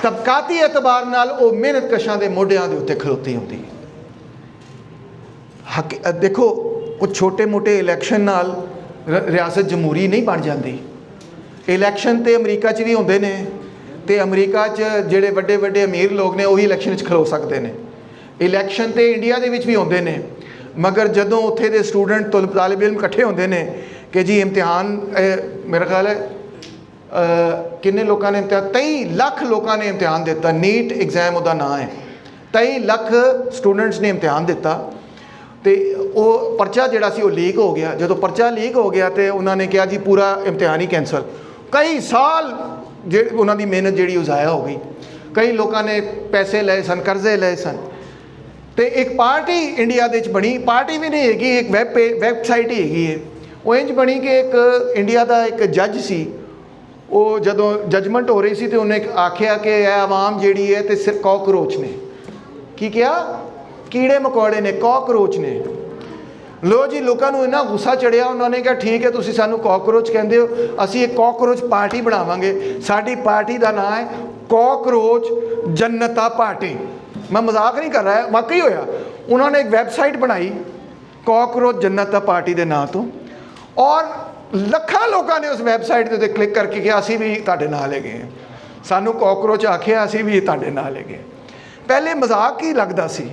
ਤਬਕਾਤੀ ਐਤਬਾਰ ਨਾਲ ਉਹ ਮਿਹਨਤ ਕਸ਼ਾਂ ਦੇ ਮੋਢਿਆਂ ਦੇ ਉੱਤੇ ਖਲੋਤੀ ਹੁੰਦੀ ਹੈ। ਦੇਖੋ, ਉਹ ਛੋਟੇ ਮੋਟੇ ਇਲੈਕਸ਼ਨ ਨਾਲ ਰਿਆਸਤ ਜਮਹੂਰੀ ਨਹੀਂ ਬਣ ਜਾਂਦੀ। ਇਲੈਕਸ਼ਨ ਤੇ ਅਮਰੀਕਾ 'ਚ ਵੀ ਹੁੰਦੇ ਨੇ, ਤੇ ਅਮਰੀਕਾ 'ਚ ਜਿਹੜੇ ਵੱਡੇ ਵੱਡੇ ਅਮੀਰ ਲੋਕ ਨੇ ਉਹੀ ਇਲੈਕਸ਼ਨ 'ਚ ਖਲੋ ਸਕਦੇ ਨੇ। ਇਲੈਕਸ਼ਨ ਤੇ ਇੰਡੀਆ ਦੇ ਵਿੱਚ ਵੀ ਹੁੰਦੇ ਨੇ, ਮਗਰ ਜਦੋਂ ਉੱਥੇ ਦੇ ਸਟੂਡੈਂਟ ਤਾਲਿਬ ਇਲਮ ਇਕੱਠੇ ਹੁੰਦੇ ਨੇ ਕਿ ਜੀ ਇਮਤਿਹਾਨ, ਮੇਰਾ ਖਿਆਲ ਹੈ ਕਿੰਨੇ ਲੋਕਾਂ ਨੇ ਇਮਤਿਹਾਨ, 23 ਲੱਖ ਲੋਕਾਂ ਨੇ ਇਮਤਿਹਾਨ ਦਿੱਤਾ। ਨੀਟ ਐਗਜ਼ਾਮ ਉਹਦਾ ਨਾਂ ਹੈ। 23 ਲੱਖ ਸਟੂਡੈਂਟਸ ਨੇ ਇਮਤਿਹਾਨ ਦਿੱਤਾ, ਤੇ ਉਹ ਪਰਚਾ ਜਿਹੜਾ ਸੀ ਉਹ ਲੀਕ ਹੋ ਗਿਆ। ਜਦੋਂ ਪਰਚਾ ਲੀਕ ਹੋ ਗਿਆ ਤੇ ਉਹਨਾਂ ਨੇ ਕਿਹਾ ਜੀ ਪੂਰਾ ਇਮਤਿਹਾਨ ਹੀ ਕੈਂਸਲ। ਕਈ ਸਾਲ ਉਹਨਾਂ ਦੀ ਮਿਹਨਤ ਜਿਹੜੀ ਉਹ ਜ਼ਾਇਆ ਹੋ ਗਈ। ਕਈ ਲੋਕਾਂ ਨੇ ਪੈਸੇ ਲਏ ਸਨ, ਕਰਜ਼ੇ ਲਏ ਸਨ। ਤੇ ਇੱਕ ਪਾਰਟੀ ਇੰਡੀਆ ਦੇ ਵਿੱਚ ਬਣੀ, ਪਾਰਟੀ ਵੀ ਨਹੀਂ ਹੈਗੀ, ਇੱਕ ਵੈਬਸਾਈਟ ਹੀ ਹੈਗੀ ਹੈ। ਉਹ ਇੰਝ ਬਣੀ ਕਿ ਇੱਕ ਇੰਡੀਆ ਦਾ ਇੱਕ ਜੱਜ ਸੀ, ਉਹ ਜਦੋਂ ਜਜਮੈਂਟ ਹੋ ਰਹੀ ਸੀ ਤੇ ਉਹਨੇ ਆਖਿਆ ਕਿ ਇਹ ਆਵਾਮ ਜਿਹੜੀ ਹੈ ਤੇ ਸਿਰਫ ਕਾਕਰੋਚ ਨੇ। ਕੀ ਕਿਹਾ? ਕੀੜੇ ਮਕੌੜੇ ਨੇ, ਕਾਕਰੋਚ ਨੇ। ਲੋ ਜੀ, ਲੋਕਾਂ ਨੂੰ ਇੰਨਾ ਗੁੱਸਾ ਚੜਿਆ, ਉਹਨਾਂ ਨੇ ਕਿਹਾ ਠੀਕ ਹੈ, ਤੁਸੀਂ ਸਾਨੂੰ ਕਾਕਰੋਚ ਕਹਿੰਦੇ ਹੋ, ਅਸੀਂ ਇੱਕ ਕਾਕਰੋਚ ਪਾਰਟੀ ਬਣਾਵਾਂਗੇ। ਸਾਡੀ ਪਾਰਟੀ ਦਾ ਨਾਂ ਹੈ ਕਾਕਰੋਚ ਜਨਤਾ ਪਾਰਟੀ। ਮੈਂ ਮਜ਼ਾਕ ਨਹੀਂ ਕਰ ਰਿਹਾ, ਵਾਕਈ ਹੋਇਆ। ਉਹਨਾਂ ਨੇ ਇੱਕ ਵੈਬਸਾਈਟ ਬਣਾਈ ਕਾਕਰੋਚ ਜਨਤਾ ਪਾਰਟੀ ਦੇ ਨਾਂ ਤੋਂ, ਔਰ ਲੱਖਾਂ ਲੋਕਾਂ ਨੇ ਉਸ ਵੈਬਸਾਈਟ ਦੇ ਉੱਤੇ ਕਲਿੱਕ ਕਰਕੇ ਕਿਹਾ ਅਸੀਂ ਵੀ ਤੁਹਾਡੇ ਨਾਲ ਹੈਗੇ ਹਾਂ, ਸਾਨੂੰ ਕਾਕਰੋਚ ਆਖਿਆ, ਅਸੀਂ ਵੀ ਤੁਹਾਡੇ ਨਾਲ ਹੈਗੇ। ਪਹਿਲੇ ਮਜ਼ਾਕ ਹੀ ਲੱਗਦਾ ਸੀ,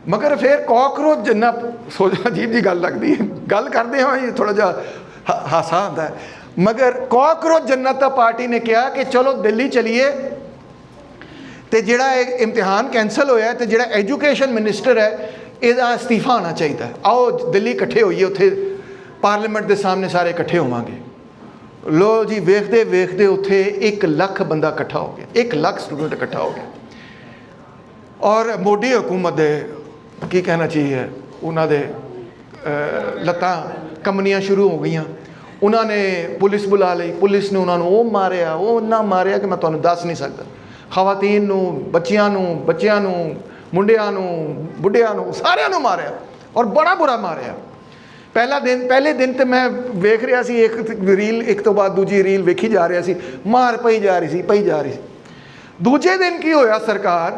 ਮਗਰ ਫਿਰ ਕਾਕਰੋਚ ਜਿੰਨਾ ਸੋਚ ਅਜੀਬ ਜੀ ਗੱਲ ਲੱਗਦੀ ਹੈ। ਗੱਲ ਕਰਦੇ ਹਾਂ ਇਹ ਥੋੜ੍ਹਾ ਜਿਹਾ ਹਾਸਾ ਆਉਂਦਾ ਹੈ, ਮਗਰ ਕਾਕਰੋਚ ਜਨਤਾ ਪਾਰਟੀ ਨੇ ਕਿਹਾ ਕਿ ਚਲੋ ਦਿੱਲੀ ਚਲੀਏ, ਤੇ ਜਿਹੜਾ ਇਹ ਇਮਤਿਹਾਨ ਕੈਂਸਲ ਹੋਇਆ ਤੇ ਜਿਹੜਾ ਐਜੂਕੇਸ਼ਨ ਮਿਨਿਸਟਰ ਹੈ ਇਹਦਾ ਅਸਤੀਫਾ ਆਉਣਾ ਚਾਹੀਦਾ। ਆਓ ਦਿੱਲੀ ਇਕੱਠੇ ਹੋਈਏ, ਉੱਥੇ ਪਾਰਲੀਮੈਂਟ ਦੇ ਸਾਹਮਣੇ ਸਾਰੇ ਇਕੱਠੇ ਹੋਵਾਂਗੇ। ਲੋ ਜੀ, ਵੇਖਦੇ ਵੇਖਦੇ ਉੱਥੇ 1 ਲੱਖ ਬੰਦਾ ਇਕੱਠਾ ਹੋ ਗਿਆ, 1 ਲੱਖ ਸਟੂਡੈਂਟ ਇਕੱਠਾ ਹੋ ਗਿਆ। ਔਰ ਮੋਦੀ ਹਕੂਮਤ ਦੇ ਕੀ ਕਹਿਣਾ ਚਾਹੀਏ, ਉਹਨਾਂ ਦੇ ਲੱਤਾਂ ਕੰਬਣੀਆਂ ਸ਼ੁਰੂ ਹੋ ਗਈਆਂ। ਉਹਨਾਂ ਨੇ ਪੁਲਿਸ ਬੁਲਾ ਲਈ, ਪੁਲਿਸ ਨੇ ਉਹਨਾਂ ਨੂੰ ਉਹ ਮਾਰਿਆ, ਉਹ ਇੰਨਾ ਮਾਰਿਆ ਕਿ ਮੈਂ ਤੁਹਾਨੂੰ ਦੱਸ ਨਹੀਂ ਸਕਦਾ। ਖਵਾਤੀਨ ਨੂੰ, ਬੱਚਿਆਂ ਨੂੰ, ਮੁੰਡਿਆਂ ਨੂੰ, ਬੁੱਢਿਆਂ ਨੂੰ, ਸਾਰਿਆਂ ਨੂੰ ਮਾਰਿਆ, ਔਰ ਬੜਾ ਬੁਰਾ ਮਾਰਿਆ। ਪਹਿਲੇ ਦਿਨ ਤੇ ਮੈਂ ਵੇਖ ਰਿਹਾ ਸੀ, ਇੱਕ ਰੀਲ ਇੱਕ ਤੋਂ ਬਾਅਦ ਦੂਜੀ ਰੀਲ ਵੇਖੀ ਜਾ ਰਿਹਾ ਸੀ, ਮਾਰ ਪਈ ਜਾ ਰਹੀ ਸੀ। ਦੂਜੇ ਦਿਨ ਕੀ ਹੋਇਆ ਸਰਕਾਰ,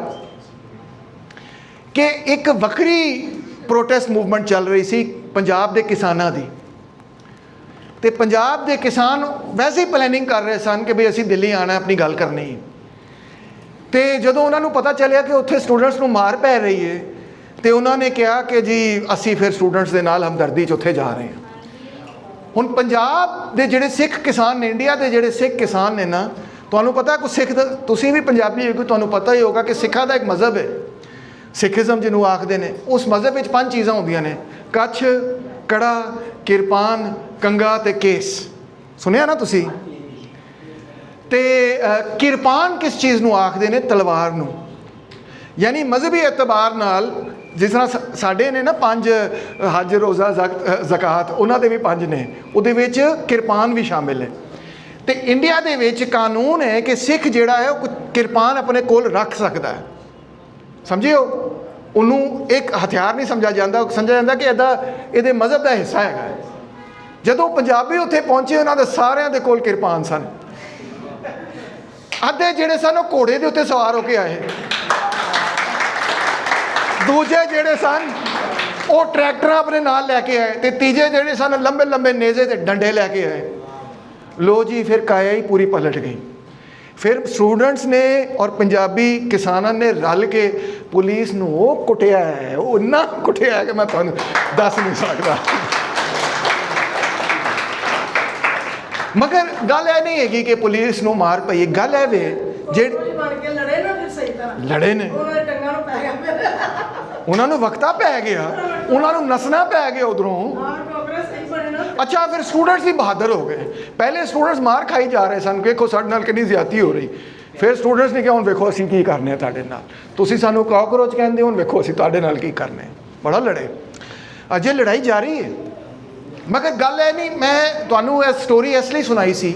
ਕਿ ਇੱਕ ਵੱਖਰੀ ਪ੍ਰੋਟੈਸਟ ਮੂਵਮੈਂਟ ਚੱਲ ਰਹੀ ਸੀ ਪੰਜਾਬ ਦੇ ਕਿਸਾਨਾਂ ਦੀ, ਤੇ ਪੰਜਾਬ ਦੇ ਕਿਸਾਨ ਵੈਸੇ ਹੀ ਪਲੈਨਿੰਗ ਕਰ ਰਹੇ ਸਨ ਕਿ ਵੀ ਅਸੀਂ ਦਿੱਲੀ ਆਉਣਾ, ਆਪਣੀ ਗੱਲ ਕਰਨੀ। ਤੇ ਜਦੋਂ ਉਹਨਾਂ ਨੂੰ ਪਤਾ ਚੱਲਿਆ ਕਿ ਉੱਥੇ ਸਟੂਡੈਂਟਸ ਨੂੰ ਮਾਰ ਪੈ ਰਹੀ ਹੈ, ਤੇ ਉਹਨਾਂ ਨੇ ਕਿਹਾ ਕਿ ਜੀ ਅਸੀਂ ਫਿਰ ਸਟੂਡੈਂਟਸ ਦੇ ਨਾਲ ਹਮਦਰਦੀ 'ਚ ਉੱਥੇ ਜਾ ਰਹੇ ਹਾਂ। ਹੁਣ ਪੰਜਾਬ ਦੇ ਜਿਹੜੇ ਸਿੱਖ ਕਿਸਾਨ ਨੇ, ਇੰਡੀਆ ਦੇ ਜਿਹੜੇ ਸਿੱਖ ਕਿਸਾਨ ਨੇ ਨਾ, ਤੁਹਾਨੂੰ ਪਤਾ ਕੋਈ ਸਿੱਖ ਦਾ, ਤੁਸੀਂ ਵੀ ਪੰਜਾਬੀ ਹੋ, ਤੁਹਾਨੂੰ ਪਤਾ ਹੀ ਹੋਗਾ ਕਿ ਸਿੱਖਾਂ ਦਾ ਇੱਕ ਮਜ਼ਹਬ ਹੈ, ਸਿੱਖਿਜ਼ਮ ਜਿਹਨੂੰ ਆਖਦੇ ਨੇ। ਉਸ ਮਜ਼ਹਬ ਵਿੱਚ 5 ਚੀਜ਼ਾਂ ਹੁੰਦੀਆਂ ਨੇ: ਕੱਛ, ਕੜਾ, ਕਿਰਪਾਨ, ਕੰਗਾ ਤੇ ਕੇਸ। ਸੁਣਿਆ ਨਾ ਤੁਸੀਂ? ਤੇ ਕਿਰਪਾਨ ਕਿਸ ਚੀਜ਼ ਨੂੰ ਆਖਦੇ ਨੇ? ਤਲਵਾਰ ਨੂੰ। ਯਾਨੀ ਮਜ਼ਹਬੀ ਐਤਬਾਰ ਨਾਲ, ਜਿਸ ਤਰ੍ਹਾਂ ਸਾਡੇ ਨੇ ਨਾ 5 ਹੱਜ, ਰੋਜ਼ਾ, ਜ਼ਕਾਤ, ਉਹਨਾਂ ਦੇ ਵੀ 5 ਨੇ, ਉਹਦੇ ਵਿੱਚ ਕਿਰਪਾਨ ਵੀ ਸ਼ਾਮਿਲ ਹੈ। ਤੇ ਇੰਡੀਆ ਦੇ ਵਿੱਚ ਕਾਨੂੰਨ ਹੈ ਕਿ ਸਿੱਖ ਜਿਹੜਾ ਹੈ ਉਹ ਕਿਰਪਾਨ ਆਪਣੇ ਕੋਲ ਰੱਖ ਸਕਦਾ ਹੈ। ਸਮਝਿਓ, ਉਹਨੂੰ ਇੱਕ ਹਥਿਆਰ ਨਹੀਂ ਸਮਝਿਆ ਜਾਂਦਾ, ਸਮਝਿਆ ਜਾਂਦਾ ਕਿ ਇਹਦੇ ਮਜ਼ਹਬ ਦਾ ਹਿੱਸਾ ਹੈਗਾ। ਜਦੋਂ ਪੰਜਾਬੀ ਉੱਥੇ ਪਹੁੰਚੇ, ਉਹਨਾਂ ਦੇ ਸਾਰਿਆਂ ਦੇ ਕੋਲ ਕਿਰਪਾਨ ਸਨ। ਅੱਧੇ ਜਿਹੜੇ ਸਨ ਉਹ ਘੋੜੇ ਦੇ ਉੱਤੇ ਸਵਾਰ ਹੋ ਕੇ ਆਏ, ਦੂਜੇ ਜਿਹੜੇ ਸਨ ਉਹ ਟਰੈਕਟਰ ਆਪਣੇ ਨਾਲ ਲੈ ਕੇ ਆਏ ਤੇ ਤੀਜੇ ਜਿਹੜੇ ਸਨ ਲੰਬੇ ਲੰਬੇ ਨੇਜ਼ੇ ਤੇ ਡੰਡੇ ਲੈ ਕੇ ਆਏ। ਲੋ ਜੀ ਫਿਰ ਕਾਇਆ ਹੀ ਪੂਰੀ ਪਲਟ ਗਈ। ਫਿਰ ਸਟੂਡੈਂਟਸ ਨੇ ਔਰ ਪੰਜਾਬੀ ਕਿਸਾਨਾਂ ਨੇ ਰਲ ਕੇ ਪੁਲਿਸ ਨੂੰ ਉਹ ਕੁੱਟਿਆ ਹੈ, ਉਹ ਇੰਨਾ ਕੁੱਟਿਆ ਹੈ ਕਿ ਮੈਂ ਤੁਹਾਨੂੰ ਦੱਸ ਨਹੀਂ ਸਕਦਾ। ਮਗਰ ਗੱਲ ਇਹ ਨਹੀਂ ਹੈਗੀ ਕਿ ਪੁਲਿਸ ਨੂੰ ਮਾਰ ਪਈ, ਗੱਲ ਇਹ ਵੇ ਜਿਹੜੇ ਲੜੇ ਨੇ ਉਹਨਾਂ ਨੂੰ ਵਕਤਾ ਪੈ ਗਿਆ, ਉਹਨਾਂ ਨੂੰ ਨਸਣਾ ਪੈ ਗਿਆ ਉਧਰੋਂ। ਅੱਛਾ ਫਿਰ ਸਟੂਡੈਂਟਸ ਵੀ ਬਹਾਦਰ ਹੋ ਗਏ। ਪਹਿਲੇ ਸਟੂਡੈਂਟਸ ਮਾਰ ਖਾਈ ਜਾ ਰਹੇ ਸਨ, ਵੇਖੋ ਸਾਡੇ ਨਾਲ ਕਿੰਨੀ ਜ਼ਿਆਦਤੀ ਹੋ ਰਹੀ। ਫਿਰ ਸਟੂਡੈਂਟਸ ਨੇ ਕਿਹਾ ਹੁਣ ਵੇਖੋ ਅਸੀਂ ਕੀ ਕਰਨੇ ਆ ਤੁਹਾਡੇ ਨਾਲ, ਤੁਸੀਂ ਸਾਨੂੰ ਕਾਕਰੋਚ ਕਹਿੰਦੇ, ਹੁਣ ਵੇਖੋ ਅਸੀਂ ਤੁਹਾਡੇ ਨਾਲ ਕੀ ਕਰਨੇ। ਬੜਾ ਲੜੇ, ਅਜੇ ਲੜਾਈ ਜਾਰੀ ਹੈ। ਮਗਰ ਗੱਲ ਇਹ ਨਹੀਂ, ਮੈਂ ਤੁਹਾਨੂੰ ਇਹ ਸਟੋਰੀ ਇਸ ਲਈ ਸੁਣਾਈ ਸੀ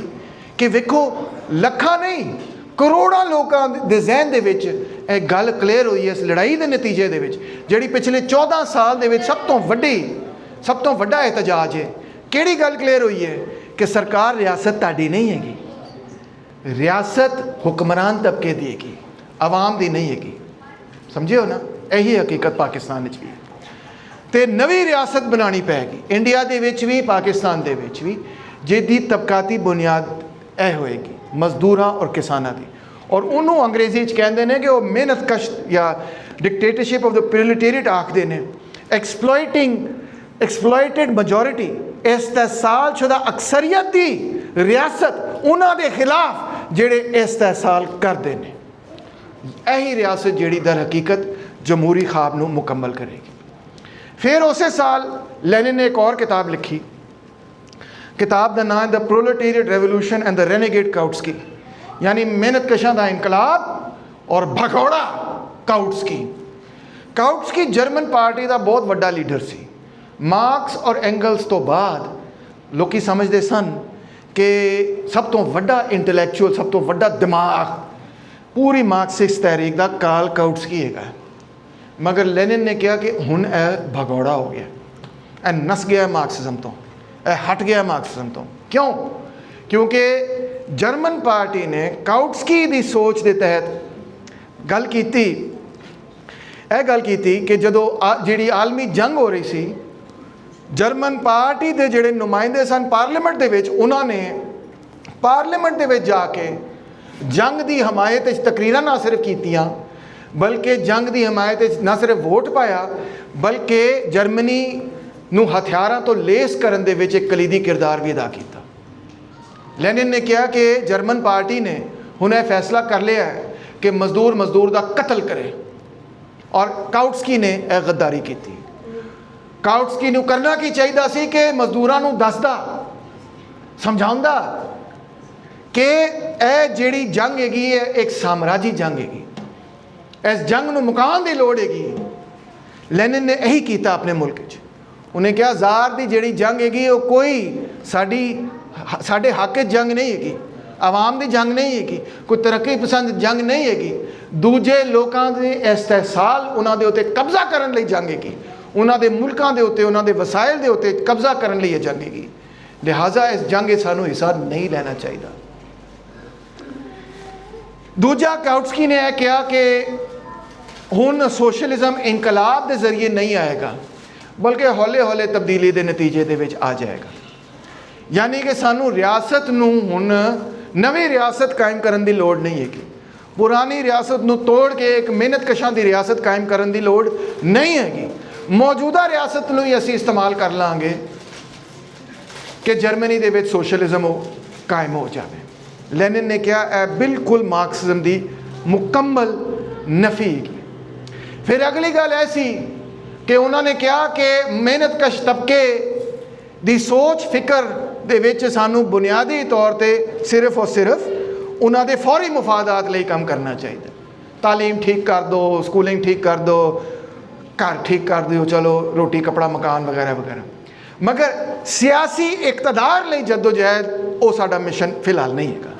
ਕਿ ਵੇਖੋ ਲੱਖਾਂ ਨਹੀਂ ਕਰੋੜਾਂ ਲੋਕਾਂ ਦੇ ਜ਼ਿਹਨ ਦੇ ਵਿੱਚ ਇਹ ਗੱਲ ਕਲੀਅਰ ਹੋਈ ਇਸ ਲੜਾਈ ਦੇ ਨਤੀਜੇ ਦੇ ਵਿੱਚ, ਜਿਹੜੀ ਪਿਛਲੇ 14 ਸਾਲ ਦੇ ਵਿੱਚ ਸਭ ਤੋਂ ਵੱਡਾ ਇਹਤਜਾਜ ਹੈ। ਕਿਹੜੀ ਗੱਲ ਕਲੀਅਰ ਹੋਈ ਹੈ ਕਿ ਸਰਕਾਰ ਰਿਆਸਤ ਤੁਹਾਡੀ ਨਹੀਂ ਹੈਗੀ, ਰਿਆਸਤ ਹੁਕਮਰਾਨ ਤਬਕੇ ਦੀ ਹੈਗੀ, ਆਵਾਮ ਦੀ ਨਹੀਂ ਹੈਗੀ। ਸਮਝਿਓ ਨਾ, ਇਹੀ ਹਕੀਕਤ ਪਾਕਿਸਤਾਨ ਵਿੱਚ ਵੀ ਹੈ। ਤੇ ਨਵੀਂ ਰਿਆਸਤ ਬਣਾਉਣੀ ਪੈਗੀ ਇੰਡੀਆ ਦੇ ਵਿੱਚ ਵੀ, ਪਾਕਿਸਤਾਨ ਦੇ ਵਿੱਚ ਵੀ, ਜਿਹਦੀ ਤਬਕਾਤੀ ਬੁਨਿਆਦ ਇਹ ਹੋਏਗੀ ਮਜ਼ਦੂਰਾਂ ਔਰ ਕਿਸਾਨਾਂ ਦੀ। ਔਰ ਉਹਨੂੰ ਅੰਗਰੇਜ਼ੀ 'ਚ ਕਹਿੰਦੇ ਨੇ ਕਿ ਉਹ ਮਿਹਨਤਕਸ਼ ਜਾਂ ਡਿਕਟੇਟਰਸ਼ਿਪ ਆਫ ਦ ਪ੍ਰੋਲੇਟੇਰੀਏਟ ਆਖਦੇ ਨੇ। ਐਕਸਪਲੋਇਟਡ ਮੈਜੋਰਿਟੀ, ਇਸਤਹਿਸਾਲ ਸ਼ੁਦਾ ਅਕਸਰੀਅਤ ਦੀ ਰਿਆਸਤ ਉਹਨਾਂ ਦੇ ਖਿਲਾਫ ਜਿਹੜੇ ਇਸਤਹਿਸਾਲ ਕਰਦੇ ਨੇ। ਇਹੀ ਰਿਆਸਤ ਜਿਹੜੀ ਦਰ ਹਕੀਕਤ ਜਮਹੂਰੀ ਖਾਬ ਨੂੰ ਮੁਕੰਮਲ ਕਰੇਗੀ। ਫਿਰ ਉਸੇ ਸਾਲ ਲੈਨਿਨ ਨੇ ਇੱਕ ਹੋਰ ਕਿਤਾਬ ਲਿਖੀ। ਕਿਤਾਬ ਦਾ ਨਾਮ ਹੈ ਦ ਪ੍ਰੋਲੇਟੇਰੀਏਟ ਰੈਵੋਲੂਸ਼ਨ ਐਂਡ ਦ ਰੈਨੇਗੇਡ ਕਾਉਟਸਕੀ, ਯਾਨੀ ਮਿਹਨਤਕਸ਼ਾਂ ਦਾ ਇਨਕਲਾਬ ਔਰ ਭਗੌੜਾ ਕਾਉਟਸਕੀ। ਕਾਉਟਸਕੀ ਜਰਮਨ ਪਾਰਟੀ ਦਾ ਬਹੁਤ ਵੱਡਾ ਲੀਡਰ ਸੀ। ਮਾਰਕਸ ਔਰ ਐਂਗਲਸ ਤੋਂ ਬਾਅਦ ਲੋਕੀ ਸਮਝਦੇ ਸਨ ਕਿ ਸਭ ਤੋਂ ਵੱਡਾ ਇੰਟੈਲੈਕਚੁਅਲ, ਸਭ ਤੋਂ ਵੱਡਾ ਦਿਮਾਗ ਪੂਰੀ ਮਾਰਕਸਿਸਟ ਤਹਿਰੀਕ ਦਾ ਕਾਰਲ ਕਾਉਟਸਕੀ ਹੈਗਾ। ਮਗਰ ਲੈਨਿਨ ਨੇ ਕਿਹਾ ਕਿ ਹੁਣ ਇਹ ਭਗੌੜਾ ਹੋ ਗਿਆ, ਇਹ ਨਸ ਗਿਆ ਮਾਰਕਸਿਜ਼ਮ ਤੋਂ, ਇਹ ਹਟ ਗਿਆ ਮਾਰਕਸਿਜ਼ਮ ਤੋਂ। ਕਿਉਂ? ਕਿਉਂਕਿ ਜਰਮਨ ਪਾਰਟੀ ਨੇ ਕਾਉਟਸਕੀ ਦੀ ਸੋਚ ਦੇ ਤਹਿਤ ਗੱਲ ਕੀਤੀ, ਇਹ ਗੱਲ ਕੀਤੀ ਕਿ ਜਦੋਂ ਜਿਹੜੀ ਆਲਮੀ ਜੰਗ ਹੋ ਰਹੀ ਸੀ, ਜਰਮਨ ਪਾਰਟੀ ਦੇ ਜਿਹੜੇ ਨੁਮਾਇੰਦੇ ਸਨ ਪਾਰਲੀਮੈਂਟ ਦੇ ਵਿੱਚ, ਉਹਨਾਂ ਨੇ ਪਾਰਲੀਮੈਂਟ ਦੇ ਵਿੱਚ ਜਾ ਕੇ ਜੰਗ ਦੀ ਹਮਾਇਤ ਵਿੱਚ ਤਕਰੀਰਾਂ ਨਾ ਸਿਰਫ ਕੀਤੀਆਂ, ਬਲਕਿ ਜੰਗ ਦੀ ਹਮਾਇਤ ਵਿੱਚ ਨਾ ਸਿਰਫ ਵੋਟ ਪਾਇਆ, ਬਲਕਿ ਜਰਮਨੀ ਨੂੰ ਹਥਿਆਰਾਂ ਤੋਂ ਲੇਸ ਕਰਨ ਦੇ ਵਿੱਚ ਇੱਕ ਕਲੀਦੀ ਕਿਰਦਾਰ ਵੀ ਅਦਾ ਕੀਤਾ। ਲੈਨਿਨ ਨੇ ਕਿਹਾ ਕਿ ਜਰਮਨ ਪਾਰਟੀ ਨੇ ਹੁਣ ਇਹ ਫੈਸਲਾ ਕਰ ਲਿਆ ਹੈ ਕਿ ਮਜ਼ਦੂਰ ਦਾ ਕਤਲ ਕਰੇ, ਔਰ ਕਾਉਟਸਕੀ ਨੇ ਇਹ ਗੱਦਾਰੀ ਕੀਤੀ। ਕਾਉਟਸਕੀ ਨੂੰ ਕਰਨਾ ਕੀ ਚਾਹੀਦਾ ਸੀ ਕਿ ਮਜ਼ਦੂਰਾਂ ਨੂੰ ਦੱਸਦਾ, ਸਮਝਾਉਂਦਾ ਕਿ ਇਹ ਜਿਹੜੀ ਜੰਗ ਹੈਗੀ ਹੈ ਇੱਕ ਸਾਮਰਾਜੀ ਜੰਗ ਹੈਗੀ, ਇਸ ਜੰਗ ਨੂੰ ਮੁਕਾਉਣ ਦੀ ਲੋੜ ਹੈਗੀ। ਲੈਨਿਨ ਨੇ ਇਹੀ ਕੀਤਾ ਆਪਣੇ ਮੁਲਕ 'ਚ। ਉਹਨੇ ਕਿਹਾ ਜ਼ਾਰ ਦੀ ਜਿਹੜੀ ਜੰਗ ਹੈਗੀ ਉਹ ਕੋਈ ਸਾਡੇ ਹੱਕ 'ਚ ਜੰਗ ਨਹੀਂ ਹੈਗੀ, ਆਵਾਮ ਦੀ ਜੰਗ ਨਹੀਂ ਹੈਗੀ, ਕੋਈ ਤਰੱਕੀ ਪਸੰਦ ਜੰਗ ਨਹੀਂ ਹੈਗੀ, ਦੂਜੇ ਲੋਕਾਂ ਦੇ ਇਸਤਹਿਸਾਲ, ਉਹਨਾਂ ਦੇ ਉੱਤੇ ਕਬਜ਼ਾ ਕਰਨ ਲਈ ਜੰਗ ਹੈਗੀ, ਉਹਨਾਂ ਦੇ ਮੁਲਕਾਂ ਦੇ ਉੱਤੇ, ਉਹਨਾਂ ਦੇ ਵਸਾਇਲ ਦੇ ਉੱਤੇ ਕਬਜ਼ਾ ਕਰਨ ਲਈ ਇਹ ਜੰਗ ਹੈਗੀ। ਲਿਹਾਜ਼ਾ ਇਸ ਜੰਗ 'ਚ ਸਾਨੂੰ ਹਿੱਸਾ ਨਹੀਂ ਲੈਣਾ ਚਾਹੀਦਾ। ਦੂਜਾ, ਕਾਉਟਸਕੀ ਨੇ ਇਹ ਕਿਹਾ ਕਿ ਹੁਣ ਸੋਸ਼ਲਿਜ਼ਮ ਇਨਕਲਾਬ ਦੇ ਜ਼ਰੀਏ ਨਹੀਂ ਆਏਗਾ, ਬਲਕਿ ਹੌਲੇ ਹੌਲੇ ਤਬਦੀਲੀ ਦੇ ਨਤੀਜੇ ਦੇ ਵਿੱਚ ਆ ਜਾਏਗਾ। ਯਾਨੀ ਕਿ ਸਾਨੂੰ ਰਿਆਸਤ ਨੂੰ ਹੁਣ ਨਵੀਂ ਰਿਆਸਤ ਕਾਇਮ ਕਰਨ ਦੀ ਲੋੜ ਨਹੀਂ ਹੈਗੀ, ਪੁਰਾਣੀ ਰਿਆਸਤ ਨੂੰ ਤੋੜ ਕੇ ਇੱਕ ਮਿਹਨਤਕਸ਼ਾਂ ਦੀ ਰਿਆਸਤ ਕਾਇਮ ਕਰਨ ਦੀ ਲੋੜ ਨਹੀਂ ਹੈਗੀ। ਮੌਜੂਦਾ ਰਿਆਸਤ ਨੂੰ ਹੀ ਅਸੀਂ ਇਸਤੇਮਾਲ ਕਰ ਲਾਂਗੇ ਕਿ ਜਰਮਨੀ ਦੇ ਵਿੱਚ ਸੋਸ਼ਲਿਜ਼ਮ ਉਹ ਕਾਇਮ ਹੋ ਜਾਵੇ। ਲੈਨਿਨ ਨੇ ਕਿਹਾ ਇਹ ਬਿਲਕੁਲ ਮਾਰਕਸਿਜ਼ਮ ਦੀ ਮੁਕੰਮਲ ਨਫੀ ਹੈਗੀ। ਫਿਰ ਅਗਲੀ ਗੱਲ ਇਹ ਸੀ ਕਿ ਉਹਨਾਂ ਨੇ ਕਿਹਾ ਕਿ ਮਿਹਨਤਕਸ਼ ਤਬਕੇ ਦੀ ਸੋਚ ਫਿਕਰ ਦੇ ਵਿੱਚ ਸਾਨੂੰ ਬੁਨਿਆਦੀ ਤੌਰ ਤੇ ਸਿਰਫ ਔਰ ਸਿਰਫ ਉਹਨਾਂ ਦੇ ਫੌਰੀ ਮੁਫਾਦਾਤ ਲਈ ਕੰਮ ਕਰਨਾ ਚਾਹੀਦਾ। ਤਾਲੀਮ ਠੀਕ ਕਰ ਦਿਓ, ਸਕੂਲਿੰਗ ਠੀਕ ਕਰ ਦਿਓ, ਘਰ ਠੀਕ ਕਰ ਦਿਓ, ਚਲੋ ਰੋਟੀ ਕੱਪੜਾ ਮਕਾਨ ਵਗੈਰਾ ਵਗੈਰਾ। ਮਗਰ ਸਿਆਸੀ ਇਕਤਦਾਰ ਲਈ ਜਦੋਜਹਿਦ ਉਹ ਸਾਡਾ ਮਿਸ਼ਨ ਫਿਲਹਾਲ ਨਹੀਂ ਹੈਗਾ।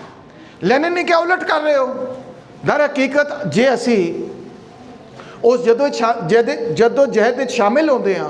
ਲੈਨਿਨ ਨੇ ਕਿਹਾ ਉਲਟ ਕਰ ਰਹੇ ਹੋ। ਦਰ ਹਕੀਕਤ ਜੇ ਅਸੀਂ ਉਸ ਜਦੋਜਹਿਦ ਵਿੱਚ ਸ਼ਾਮਿਲ ਹੁੰਦੇ ਹਾਂ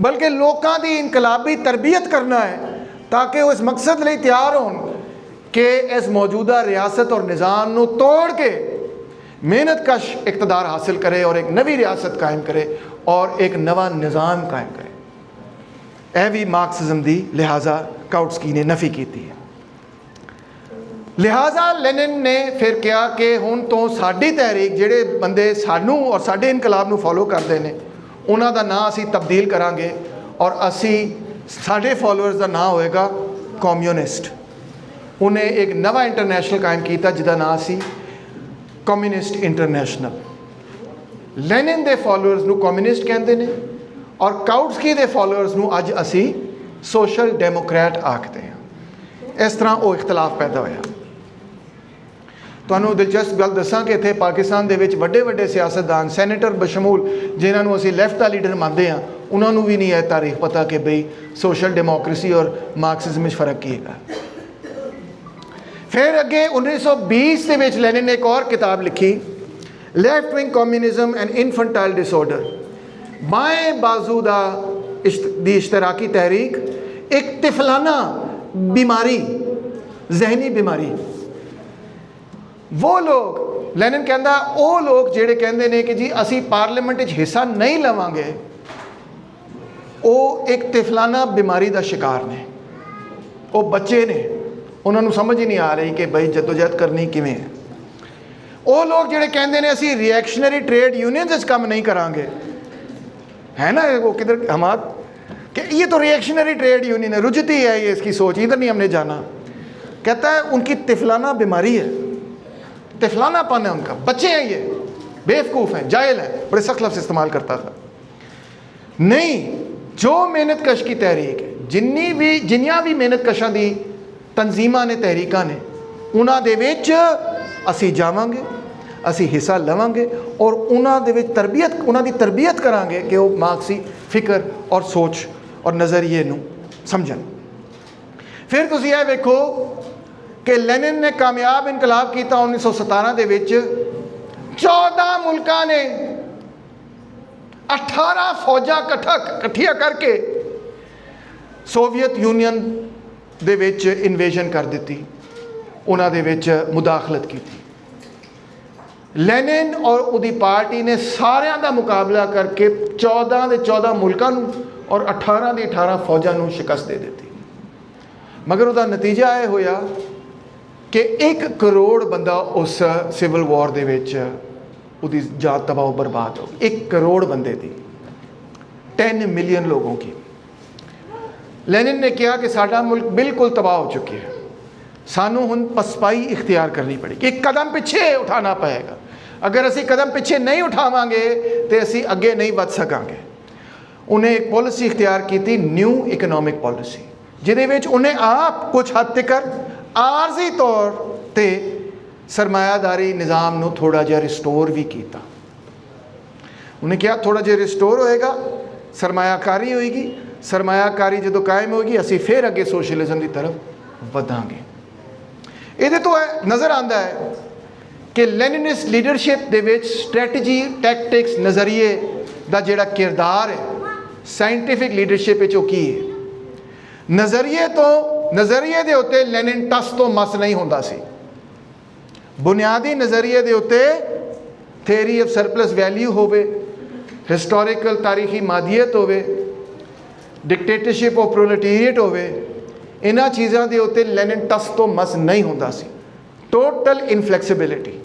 ਬਲਕਿ ਲੋਕਾਂ ਦੀ ਇਨਕਲਾਬੀ ਤਰਬੀਅਤ ਕਰਨਾ ਹੈ ਤਾਂ ਕਿ ਉਹ ਇਸ ਮਕਸਦ ਲਈ ਤਿਆਰ ਹੋਣ کہ اس موجودہ ریاست اور نظام نو توڑ کے محنت کش اقتدار حاصل کرے اور ایک نوی ریاست قائم کرے اور ایک نوا نظام قائم کرے. اے بھی مارکسزم دی لہٰذا کاؤٹسکی نے نفی کی تھی. لہٰذا لینن نے پھر کیا کہ ہن تو ساڈی تحریک جڑے بندے سانوں اور ساڈے انقلاب نو فالو کرتے ہیں انہاں دا نام اسی تبدیل کران گے اور اسی ساڈے فالوورز دا نام ہوئے گا کمیونسٹ. انہیں ایک نوا انٹرنیشنل قائم کیتا جدا نام سی کمیونسٹ انٹرنیشنل. لینن دے فالوورز نو کمیونسٹ کہندے نے اور کاؤٹسکی دے فالوورز نو اج اسی سوشل ڈیموکریٹ آکھتے ہیں. اس طرح وہ اختلاف پیدا ہویا. تانوں دلچسپ گل دساں کہ اتنے پاکستان دے وچ وڈے وڈے سیاستدان سینیٹر بشمول جنہوں اسی لیفٹ کا لیڈر مانتے ہیں انہوں نے بھی نہیں ہے تاریخ پتہ کہ بھئی سوشل ڈیموکریسی اور مارکسزم میں فرق کی ہے. پھر اگے 1920 کے وچ لینن نے ایک اور کتاب لکھی left wing communism and infantile disorder. بائیں بازو دی اشتراکی تحریک ایک طفلانہ بیماری ذہنی بیماری. وہ لوگ لینن کہندا وہ لوگ جڑے کہندے نے کہ جی اسی پارلیمنٹ وچ حصہ نہیں لواں گے وہ ایک طفلانہ بیماری دا شکار نے. وہ بچے نے انہوں نے سمجھ ہی نہیں آ رہی کہ بھائی جدوجہد کرنی کیویں ہے. وہ لوگ جڑے کہندے نے اسی ریئیکشنری ٹریڈ یونینز وچ کم نہیں کران گے ہے نا وہ کدھر ہمات کہ یہ تو ریئیکشنری ٹریڈ یونین ہے رجتی ہے یہ اس کی سوچ ادھر نہیں ہم نے جانا. کہتا ہے ان کی طفلانہ بیماری ہے طفلانہ پن ہے ان کا. بچے ہیں یہ بیوقوف ہیں جاہل ہیں بڑے سخت لفظ استعمال کرتا تھا. نہیں جو محنت کش کی تحریک ہے جنیاں بھی محنت کشاں دی تنظیماں نے تحریکاں نے انہاں دے وچ اسی جاواں گے اسی حصہ لواں گے اور انہاں دے وچ انہاں دی تربیت کران گے کہ وہ مارکسی فکر اور سوچ اور نظریے نو سمجھن. پھر تسی یہ ویکھو کہ لینن نے کامیاب انقلاب کیتا 1917 دے وچ 14 ملکاں نے 18 فوجاں کٹھیاں کر کے سوویت یونین دے وچ انویژن کر دیتی انہاں دے وچ مداخلت کی تھی. لینن اور اودی پارٹی نے ساریاں دا مقابلہ کر کے 14 دے 14 ملکاں نو اور 18 دے 18 فوجاں نو شکست دے دیتی. مگر وہ نتیجہ یہ ہویا کہ 1 کروڑ بندہ اس سول وار دے وچ اودی جان تباہ و برباد ہو گئی. 1 کروڑ بندے دی 10 ملین لوگوں کی. لینن نے کیا کہ ساڈا ملک بالکل تباہ ہو چکی ہے سانوں ہن پسپائی اختیار کرنی پڑے گی. ایک قدم پیچھے اٹھانا پائے گا. اگر اسی قدم پیچھے نہیں اٹھاواں گے تو اسی اگے نہیں ود سکاں گے. انہیں ایک پالیسی اختیار کی تھی نیو اکنامک پالیسی جہدے وچ انہیں آپ کچھ حد تک عارضی طور تے سرمایہ داری نظام نو تھوڑا جہا ریسٹور بھی کیتا. انہیں کیا تھوڑا جہا ریسٹور ہوئے گا سرمایہ کاری ہوئے گی. سرمایہ کاری جدو قائم ہوگی اسی پھر اگے سوشلزم کی طرف وداں گے. یہ تو نظر آتا ہے کہ لیننسٹ لیڈرشپ دے وچ اسٹریٹجی ٹیکٹکس نظریے دا جڑا کردار ہے سائنٹیفک لیڈرشپ وچ وہ کی ہے. نظریے دے ہوتے لینن ٹس تو مس نہیں ہوندا سی. بنیادی نظریے دے ہوتے تھیری آف سرپلس ویلیو ہوئے ہسٹوریکل تاریخی مادیت ہوئے ڈکٹیٹرشپ آف پرولٹیریٹ ہوئے انہاں چیزاں دے ہوتے لینن ٹس تو مس نہیں ہوندا سی. ٹوٹل انفلیکسیبلٹی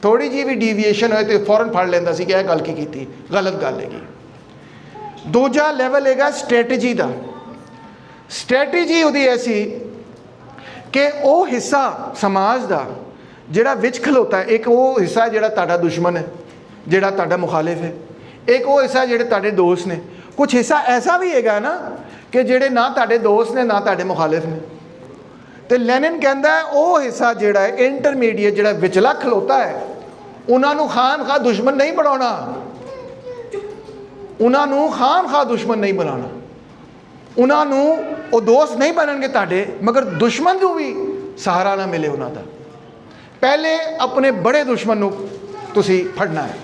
تھوڑی جی بھی ڈیویشن ہوئے تو فوراً پھڑ لینا سی کہ یہ گل کی کیتی غلط گل ہے گی. دوجا لیول ہے گا اسٹریٹجی دا. اسٹریٹجی وہی ایسی کہ وہ حصہ سماج دا جڑا وچ کھلوتا ہے ایک وہ حصہ ہے جڑا تہاڈا دشمن ہے جڑا تہاڈا مخالف ہے. ایک وہ حصہ جڑے تہاڈے دوست نے. کچھ حصہ ایسا بھی ہے گا نا کہ جڑے نہ تہاڈے دوست نے نہ تہاڈے مخالف نے. تو لینن کہندا ہے وہ حصہ جڑا ہے انٹرمیڈیٹ جڑا وچلا کھلوتا ہے انہاں نو خام خواہ دشمن نہیں بناونا. انہاں نو خام خواہ دشمن نہیں بنانا. انہاں نو وہ دوست نہیں بنن گے تہاڈے مگر دشمن جو بھی سہارا نہ ملے انہاں دا. پہلے اپنے بڑے دشمن نو تسی پھڑنا ہے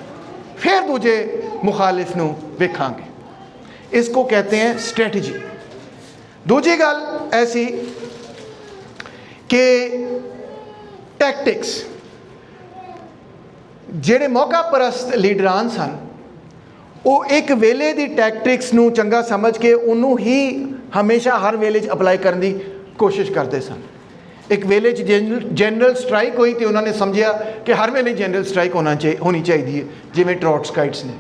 پھر دوجے مخالف نو ویکھاں گے. اس کو کہتے ہیں اسٹریٹجی. دوجی گل ایسی کہ ਟੈਕਟਿਕਸ, ਜਿਹੜੇ ਮੌਕਾ ਪਰਸਤ ਲੀਡਰਾਂ ਸਨ ਉਹ ਇੱਕ ਵੇਲੇ ਦੀ ਟੈਕਟਿਕਸ ਨੂੰ ਚੰਗਾ ਸਮਝ ਕੇ ਉਹਨੂੰ ਹੀ ਹਮੇਸ਼ਾ ਹਰ ਵੇਲੇ 'ਚ ਅਪਲਾਈ ਕਰਨ ਦੀ ਕੋਸ਼ਿਸ਼ ਕਰਦੇ ਸਨ। ਇੱਕ ਵੇਲੇ 'ਚ ਜਨਰਲ ਸਟ੍ਰਾਈਕ ਹੋਈ ਤੇ ਉਹਨਾਂ ਨੇ ਸਮਝਿਆ ਕਿ ਹਰ ਵੇਲੇ ਜਨਰਲ ਸਟ੍ਰਾਈਕ ਹੋਣੀ ਚਾਹੀਦੀ ਹੈ, ਜਿਵੇਂ ਟ੍ਰੋਟਸਕਾਈਟਸ ਨੇ।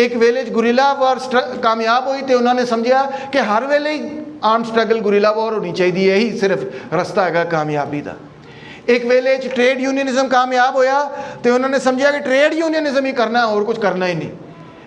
ਇੱਕ ਵੇਲੇ 'ਚ ਗੁਰੀਲਾ ਵਾਰ ਕਾਮਯਾਬ ਹੋਈ ਤੇ ਉਹਨਾਂ ਨੇ ਸਮਝਿਆ ਕਿ ਹਰ ਵੇਲੇ ਹੀ ਆਰਮ ਸਟਰਗਲ ਗੁਰੀਲਾ ਵਾਰ ਹੋਣੀ ਚਾਹੀਦੀ ਹੈ, ਇਹੀ ਸਿਰਫ ਰਸਤਾ ਹੈਗਾ ਕਾਮਯਾਬੀ ਦਾ। ਇੱਕ ਵੇਲੇ 'ਚ ਟ੍ਰੇਡ ਯੂਨੀਅਨਿਜ਼ਮ ਕਾਮਯਾਬ ਹੋਇਆ ਤੇ ਉਹਨਾਂ ਨੇ ਸਮਝਿਆ ਕਿ ਟ੍ਰੇਡ ਯੂਨੀਅਨਿਜ਼ਮ ਹੀ ਕਰਨਾ, ਹੋਰ ਕੁਝ ਕਰਨਾ ਹੀ ਨਹੀਂ।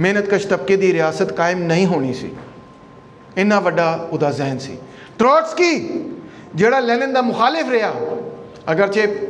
ਮਿਹਨਤਕਸ਼ ਤਬਕੇ ਦੀ ਰਿਆਸਤ ਕਾਇਮ ਨਹੀਂ ਹੋਣੀ ਸੀ। ਇੰਨਾ ਵੱਡਾ ਉਹਦਾ ਜ਼ਹਿਨ ਸੀ। ਟਰੋਟਸਕੀ ਜਿਹੜਾ ਲੈਨਿਨ ਦਾ ਮੁਖਾਲਿਫ ਰਿਹਾ, ਅਗਰਚੇ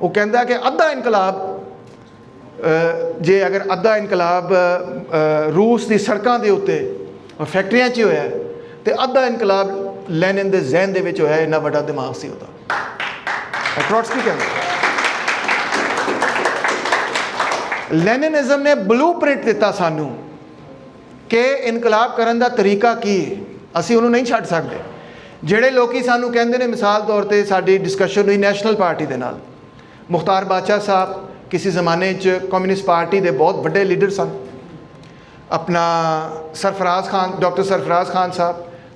ਉਹ ਕਹਿੰਦਾ ਕਿ ਅੱਧਾ ਇਨਕਲਾਬ ਜੇ ਅਗਰ ਅੱਧਾ ਇਨਕਲਾਬ ਰੂਸ ਦੀ ਸੜਕਾਂ ਦੇ ਉੱਤੇ ਔਰ ਫੈਕਟਰੀਆਂ 'ਚ ਹੋਇਆ ਤੇ ਅੱਧਾ ਇਨਕਲਾਬ ਲੈਨਿਨ ਦੇ ਜ਼ਹਿਨ ਦੇ ਵਿੱਚ ਹੋਇਆ। ਇੰਨਾ ਵੱਡਾ ਦਿਮਾਗ ਸੀ ਉਹਦਾ। ਟਰੋਟਸਕੀ ਕਹਿੰਦਾ ਲੈਨਿਨਿਜ਼ਮ ਨੇ ਬਲੂ ਪ੍ਰਿੰਟ ਦਿੱਤਾ ਸਾਨੂੰ ਕਿ ਇਨਕਲਾਬ ਕਰਨ ਦਾ ਤਰੀਕਾ ਕੀ ਹੈ। ਅਸੀਂ ਉਹਨੂੰ ਨਹੀਂ ਛੱਡ ਸਕਦੇ। ਜਿਹੜੇ ਲੋਕੀ ਸਾਨੂੰ ਕਹਿੰਦੇ ਨੇ, ਮਿਸਾਲ ਤੌਰ 'ਤੇ ਸਾਡੀ ਡਿਸਕਸ਼ਨ ਹੋਈ ਨੈਸ਼ਨਲ ਪਾਰਟੀ ਦੇ ਨਾਲ, ਮੁਖਤਾਰ ਬਾਦਸ਼ਾਹ ਸਾਹਿਬ ਕਿਸੇ ਜ਼ਮਾਨੇ 'ਚ ਕਮਿਊਨਿਸਟ ਪਾਰਟੀ ਦੇ ਬਹੁਤ ਵੱਡੇ ਲੀਡਰ ਸਨ। ਆਪਣਾ ਸਰਫਰਾਜ਼ ਖਾਨ, ਡਾਕਟਰ ਸਰਫਰਾਜ਼ ਖਾਨ ਸਾਹਿਬ,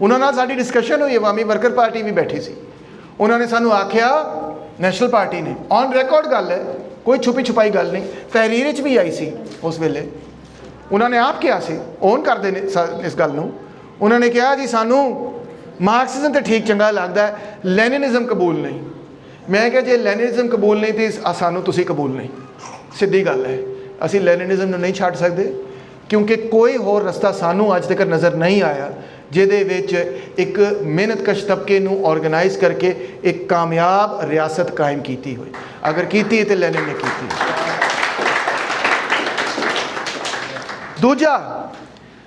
ਉਹਨਾਂ ਨਾਲ ਸਾਡੀ ਡਿਸਕਸ਼ਨ ਹੋਈ, ਅਵਾਮੀ ਵਰਕਰ ਪਾਰਟੀ ਵੀ ਬੈਠੀ ਸੀ। ਉਹਨਾਂ ਨੇ ਸਾਨੂੰ ਆਖਿਆ, ਨੈਸ਼ਨਲ ਪਾਰਟੀ ਨੇ, ਔਨ ਰਿਕਾਰਡ ਗੱਲ ਹੈ, ਕੋਈ ਛੁਪੀ ਛੁਪਾਈ ਗੱਲ ਨਹੀਂ, ਤਹਿਰੀਰ 'ਚ ਵੀ ਆਈ ਸੀ ਉਸ ਵੇਲੇ, ਉਹਨਾਂ ਨੇ ਆਪ ਕਿਹਾ ਸੀ, ਓਨ ਕਰਦੇ ਨੇ ਇਸ ਗੱਲ ਨੂੰ। ਉਹਨਾਂ ਨੇ ਕਿਹਾ ਜੀ ਸਾਨੂੰ ਮਾਰਕਸਿਜ਼ਮ ਤਾਂ ਠੀਕ ਚੰਗਾ ਲੱਗਦਾ ਹੈ, ਲੈਨਿਨਿਜ਼ਮ ਕਬੂਲ ਨਹੀਂ। ਮੈਂ ਕਿਹਾ ਜੇ ਲੈਨਿਨਿਜ਼ਮ ਕਬੂਲ ਨਹੀਂ ਤਾਂ ਸਾਨੂੰ ਤੁਸੀਂ ਕਬੂਲ ਨਹੀਂ। ਸਿੱਧੀ ਗੱਲ ਹੈ, ਅਸੀਂ ਲੈਨਿਨਿਜ਼ਮ ਨੂੰ ਨਹੀਂ ਛੱਡ ਸਕਦੇ, ਕਿਉਂਕਿ ਕੋਈ ਹੋਰ ਰਸਤਾ ਸਾਨੂੰ ਅੱਜ ਤੱਕ ਨਜ਼ਰ ਨਹੀਂ ਆਇਆ ਜਿਹਦੇ ਵਿੱਚ ਇੱਕ ਮਿਹਨਤਕਸ਼ ਤਬਕੇ ਨੂੰ ਆਰਗੇਨਾਈਜ਼ ਕਰਕੇ ਇੱਕ ਕਾਮਯਾਬ ਰਿਆਸਤ ਕਾਇਮ ਕੀਤੀ ਹੋਈ। ਅਗਰ ਕੀਤੀ ਤਾਂ ਲੈਨਿਨ ਨੇ ਕੀਤੀ। ਦੂਜਾ,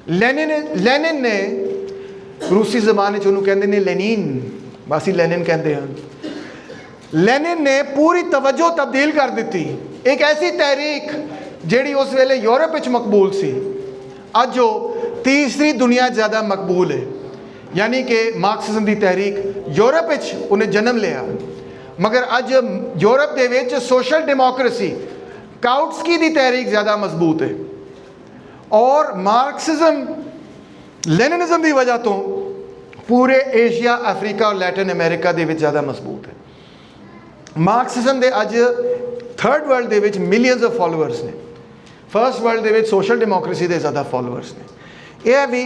ਲੈਨਿਨ ਨੇ ਰੂਸੀ ਜ਼ਬਾਨ 'ਚ ਉਹਨੂੰ ਕਹਿੰਦੇ ਨੇ ਲੈਨਿਨ, ਬਾਸੀ ਲੈਨਿਨ ਕਹਿੰਦੇ ਹਨ। ਲੈਨਿਨ ਨੇ ਪੂਰੀ ਤਵੱਜੋ ਤਬਦੀਲ ਕਰ ਦਿੱਤੀ। ਇੱਕ ਐਸੀ ਤਹਿਰੀਕ ਜਿਹੜੀ ਉਸ ਵੇਲੇ ਯੂਰਪ ਵਿੱਚ ਮਕਬੂਲ ਸੀ, ਅੱਜ ਉਹ ਤੀਸਰੀ ਦੁਨੀਆ ਜ਼ਿਆਦਾ ਮਕਬੂਲ ਹੈ। ਯਾਨੀ ਕਿ ਮਾਰਕਸਿਜ਼ਮ ਦੀ ਤਹਿਰੀਕ ਯੂਰਪ ਵਿੱਚ ਉਹਨੇ ਜਨਮ ਲਿਆ, ਮਗਰ ਅੱਜ ਯੂਰਪ ਦੇ ਵਿੱਚ ਸੋਸ਼ਲ ਡੈਮੋਕ੍ਰੇਸੀ, ਕਾਉਟਸਕੀ ਦੀ ਤਹਿਰੀਕ ਜ਼ਿਆਦਾ ਮਜ਼ਬੂਤ ਹੈ। ਔਰ ਮਾਰਕਸਿਜ਼ਮ ਲੈਨਿਨਿਜ਼ਮ ਦੀ ਵਜ੍ਹਾ ਤੋਂ ਪੂਰੇ ਏਸ਼ੀਆ, ਅਫਰੀਕਾ ਔਰ ਲੈਟਿਨ ਅਮਰੀਕਾ ਦੇ ਵਿੱਚ ਜ਼ਿਆਦਾ ਮਜ਼ਬੂਤ ਹੈ। ਮਾਰਕਸਿਜ਼ਮ ਦੇ ਅੱਜ ਥਰਡ ਵਰਲਡ ਦੇ ਵਿੱਚ ਮਿਲੀਅਨਸ ਆਫ ਫਾਲੋਅਰਸ ਨੇ। ਫਸਟ ਵਰਲਡ ਦੇ ਵਿੱਚ ਸੋਸ਼ਲ ਡੈਮੋਕ੍ਰੇਸੀ ਦੇ ਜ਼ਿਆਦਾ ਫਾਲੋਅਰਸ ਨੇ। ਇਹ ਵੀ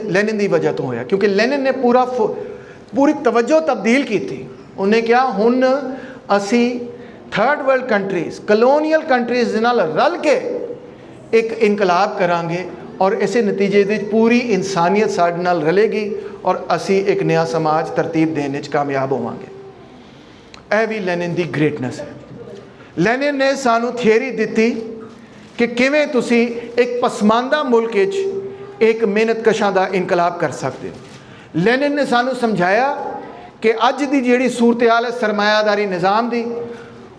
ਲੈਨਿਨ ਦੀ ਵਜ੍ਹਾ ਤੋਂ ਹੋਇਆ, ਕਿਉਂਕਿ ਲੈਨਿਨ ਨੇ ਪੂਰੀ ਤਵੱਜੋ ਤਬਦੀਲ ਕੀਤੀ। ਉਹਨੇ ਕਿਹਾ ਹੁਣ ਅਸੀਂ third world countries, colonial countries ਦੇ ਨਾਲ ਰਲ ਕੇ ਇੱਕ ਇਨਕਲਾਬ ਕਰਾਂਗੇ ਔਰ ਇਸੇ ਨਤੀਜੇ ਦੇ ਵਿੱਚ ਪੂਰੀ ਇਨਸਾਨੀਅਤ ਸਾਡੇ ਨਾਲ ਰਲੇਗੀ ਔਰ ਅਸੀਂ ਇੱਕ ਨਵਾਂ ਸਮਾਜ ਤਰਤੀਬ ਦੇਣ ਵਿੱਚ ਕਾਮਯਾਬ ਹੋਵਾਂਗੇ। ਇਹ ਵੀ ਲੈਨਿਨ ਦੀ ਗ੍ਰੇਟਨੈਸ ਹੈ। ਲੈਨਿਨ ਨੇ ਸਾਨੂੰ ਥਿਊਰੀ ਦਿੱਤੀ ਕਿ ਕਿਵੇਂ ਤੁਸੀਂ ਇੱਕ ਪਸਮਾਨਦਾ ਮੁਲਕ ਵਿੱਚ ਇੱਕ ਮਿਹਨਤਕਸ਼ਾਂ ਦਾ ਇਨਕਲਾਬ ਕਰ ਸਕਦੇ ਹੋ। ਲੈਨਿਨ ਨੇ ਸਾਨੂੰ ਸਮਝਾਇਆ ਕਿ ਅੱਜ ਦੀ ਜਿਹੜੀ ਸੂਰਤ-ਏ-ਹਾਲ ਹੈ ਸਰਮਾਇਆਦਾਰੀ ਨਿਜ਼ਾਮ ਦੀ,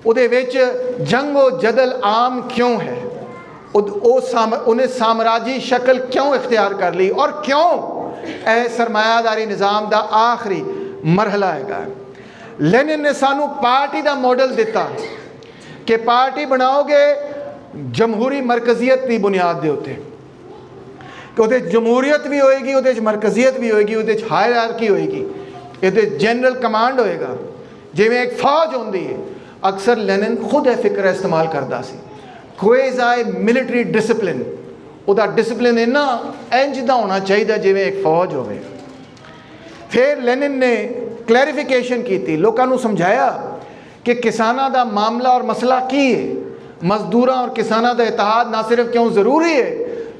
ਉਹਦੇ ਵਿੱਚ ਜੰਗੋ ਜਦਲ ਆਮ ਕਿਉਂ ਹੈ, ਉਹਨੇ ਸਾਮਰਾਜੀ ਸ਼ਕਲ ਕਿਉਂ ਇਖਤਿਆਰ ਕਰ ਲਈ ਔਰ ਕਿਉਂ ਇਹ ਸਰਮਾਇਆਦਾਰੀ ਨਿਜ਼ਾਮ ਦਾ ਆਖਰੀ ਮਰਹਲਾ ਹੈਗਾ। ਲੈਨਿਨ ਨੇ ਸਾਨੂੰ ਪਾਰਟੀ ਦਾ ਮਾਡਲ ਦਿੱਤਾ ਕਿ ਪਾਰਟੀ ਬਣਾਓਗੇ ਜਮਹੂਰੀ ਮਰਕਜ਼ੀਅਤ ਦੀ ਬੁਨਿਆਦ ਦੇ ਉੱਤੇ, ਕਿ ਉਹਦੇ ਜਮਹੂਰੀਅਤ ਵੀ ਹੋਏਗੀ, ਉਹਦੇ 'ਚ ਮਰਕਜ਼ੀਅਤ ਵੀ ਹੋਏਗੀ, ਉਹਦੇ 'ਚ ਹਾਇਰਾਰਕੀ ਹੋਏਗੀ, ਇਹਦੇ ਜਨਰਲ ਕਮਾਂਡ ਹੋਏਗਾ, ਜਿਵੇਂ ਇੱਕ ਫੌਜ ਹੁੰਦੀ ਹੈ। ਅਕਸਰ ਲੈਨਿਨ ਖੁਦ ਇਹ ਫਿਕਰ ਇਸਤੇਮਾਲ ਕਰਦਾ ਸੀ, ਕੁਆਜ਼ੀ ਮਿਲਟਰੀ ਡਿਸਪਲਿਨ। ਉਹਦਾ ਡਿਸਪਲਿਨ ਇੰਨਾ ਇੰਜ ਦਾ ਹੋਣਾ ਚਾਹੀਦਾ ਜਿਵੇਂ ਇੱਕ ਫੌਜ ਹੋਵੇ। ਫਿਰ ਲੈਨਿਨ ਨੇ ਕਲੈਰੀਫਿਕੇਸ਼ਨ ਕੀਤੀ, ਲੋਕਾਂ ਨੂੰ ਸਮਝਾਇਆ ਕਿ ਕਿਸਾਨਾਂ ਦਾ ਮਾਮਲਾ ਔਰ ਮਸਲਾ ਕੀ ਹੈ, ਮਜ਼ਦੂਰਾਂ ਔਰ ਕਿਸਾਨਾਂ ਦਾ ਇਤਿਹਾਦ ਨਾ ਸਿਰਫ ਕਿਉਂ ਜ਼ਰੂਰੀ ਹੈ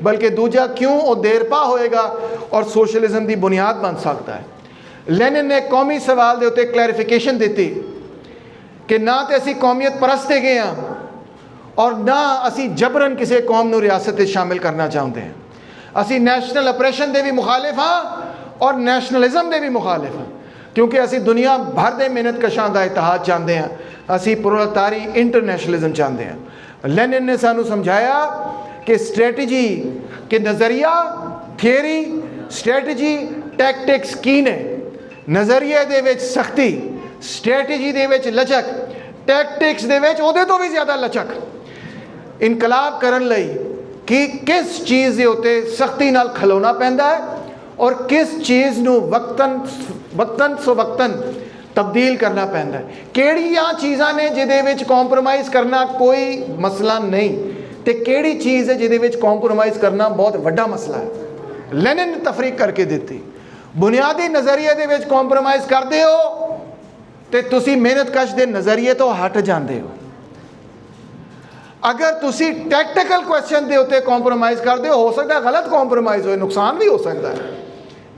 ਬਲਕਿ ਦੂਜਾ ਕਿਉਂ ਉਹ ਦੇਰਪਾ ਹੋਏਗਾ ਔਰ ਸੋਸ਼ਲਿਜ਼ਮ ਦੀ ਬੁਨਿਆਦ ਬਣ ਸਕਦਾ ਹੈ। ਲੈਨਿਨ ਨੇ ਕੌਮੀ ਸਵਾਲ ਦੇ ਉੱਤੇ ਕਲੈਰੀਫਿਕੇਸ਼ਨ ਦਿੱਤੀ ਕਿ ਨਾ ਤਾਂ ਅਸੀਂ ਕੌਮੀਅਤ ਪਰਸਤ ਹੈਗੇ ਹਾਂ ਔਰ ਨਾ ਅਸੀਂ ਜਬਰਨ ਕਿਸੇ ਕੌਮ ਨੂੰ ਰਿਆਸਤ ਵਿੱਚ ਸ਼ਾਮਿਲ ਕਰਨਾ ਚਾਹੁੰਦੇ ਹਾਂ। ਅਸੀਂ ਨੈਸ਼ਨਲ ਅਪਰੇਸ਼ਨ ਦੇ ਵੀ ਮੁਖਾਲਿਫ ਹਾਂ ਔਰ ਨੈਸ਼ਨਲਿਜ਼ਮ ਦੇ ਵੀ ਮੁਖਾਲਿਫ ਹਾਂ, ਕਿਉਂਕਿ ਅਸੀਂ ਦੁਨੀਆ ਭਰ ਦੇ ਮਿਹਨਤਕਸ਼ਾਂ ਦਾ ਇਤਿਹਾਦ ਚਾਹੁੰਦੇ ਹਾਂ। ਅਸੀਂ ਪ੍ਰੋਲੇਤਾਰੀ ਇੰਟਰਨੈਸ਼ਨਲਿਜ਼ਮ ਚਾਹੁੰਦੇ ਹਾਂ। ਲੈਨਿਨ ਨੇ ਸਾਨੂੰ ਸਮਝਾਇਆ ਕਿ ਸਟ੍ਰੈਟਜੀ ਕਿ ਨਜ਼ਰੀਆ, ਥਿਊਰੀ, ਸਟ੍ਰੈਟਜੀ, ਟੈਕਟਿਕਸ ਕੀ ਨੇ। ਨਜ਼ਰੀਏ ਦੇ ਵਿੱਚ ਸਖਤੀ, ਸਟ੍ਰੈਟਜੀ ਦੇ ਵਿੱਚ ਲਚਕ, ਟੈਕਟਿਕਸ ਦੇ ਵਿੱਚ ਉਹਦੇ ਤੋਂ ਵੀ ਜ਼ਿਆਦਾ ਲਚਕ। ਇਨਕਲਾਬ ਕਰਨ ਲਈ ਕਿ ਕਿਸ ਚੀਜ਼ ਦੇ ਉੱਤੇ ਸਖਤੀ ਨਾਲ ਖਲੋਣਾ ਪੈਂਦਾ ਹੈ ਔਰ ਕਿਸ ਚੀਜ਼ ਨੂੰ ਵਕਤਨ ਤਬਦੀਲ ਕਰਨਾ ਪੈਂਦਾ ਹੈ। ਕਿਹੜੀਆਂ ਚੀਜ਼ਾਂ ਨੇ ਜਿਹਦੇ ਵਿੱਚ ਕੰਪਰੋਮਾਈਜ਼ ਕਰਨਾ ਕੋਈ ਮਸਲਾ ਨਹੀਂ ਤੇ ਕਿਹੜੀ ਚੀਜ਼ ਹੈ ਜਿਹਦੇ ਵਿੱਚ ਕੰਪਰੋਮਾਈਜ਼ ਕਰਨਾ ਬਹੁਤ ਵੱਡਾ ਮਸਲਾ ਹੈ। ਲੈਨਿਨ ਨੇ ਤਫਰੀਕ ਕਰਕੇ ਦਿੱਤੀ। ਬੁਨਿਆਦੀ ਨਜ਼ਰੀਏ ਦੇ ਵਿੱਚ ਕੰਪਰੋਮਾਈਜ਼ ਕਰਦੇ ਹੋ, ਤੇ ਤੁਸੀਂ ਮਿਹਨਤਕਸ਼ ਦੇ ਨਜ਼ਰੀਏ ਤੋਂ ਹਟ ਜਾਂਦੇ ਹੋ। ਅਗਰ ਤੁਸੀਂ ਟੈਕਟੀਕਲ ਕੁਐਸਚਨ ਦੇ ਉੱਤੇ ਕੰਪਰੋਮਾਈਜ਼ ਕਰਦੇ ਹੋ ਸਕਦਾ ਗਲਤ ਕੰਪਰੋਮਾਈਜ਼ ਹੋਏ, ਨੁਕਸਾਨ ਵੀ ਹੋ ਸਕਦਾ ਹੈ,